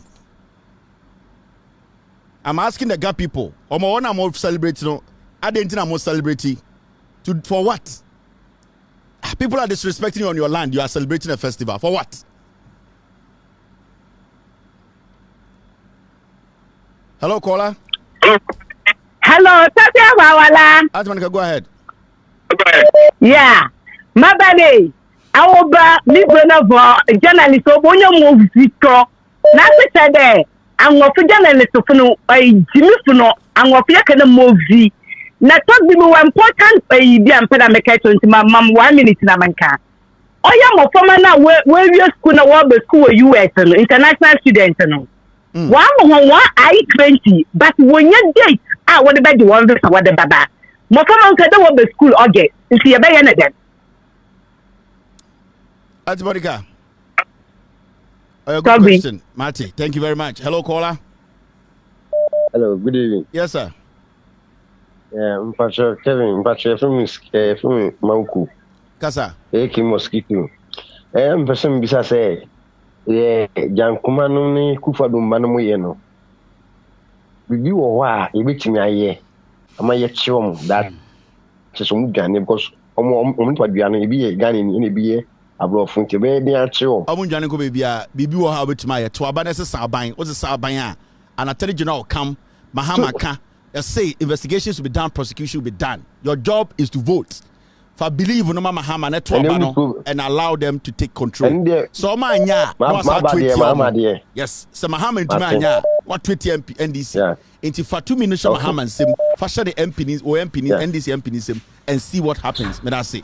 I'm asking the Gap people, I'm more celebrating. I didn't know I'm more celebrating. For what? People are disrespecting you on your land. You are celebrating a festival. For what? Hello, caller. Hello, Tatia Wawala. Atmanika, go ahead. Yeah. My bad. I will be a journalist. Nothing said there. I'm of a journalist of Jimmy Funo, I'm of Yakan movie. Not talk me more important by the Ampedamaka to my mum 1 minute in Amanka. I am a former now where your school now school US international student. One I 20, but when you date, I want to bet the one with what the Baba. Mofama can the school again. If you buy anything. Atmanika. Good question, Marty. Thank you very much. Hello, caller. Hello, good evening. Yes, sir. Yeah, Pastor Kevin, Pastor from Mauku. Kasa. Eki mosquito. Person bisa say, yeah, Jankumano ni Kufadu Manamoyeno. With you or why, you reach me a year. Am I yet chum that? Just because what we are be a gun in a beer. Abro funke be dey acho amunjane ko bebia bibi wo ha obetima ye to aba na se saban o se saban a an attorney general come mahama ka say investigations will be done, prosecution will be done. Your job is to vote. For believe no mama Hama and allow them to take control. So my nya yes, so Mahama into my nya what 20 MP NDC. Into for 2 minutes Mahama sim fashion the MPs or MPs NDC MPs and see what happens. Me that say.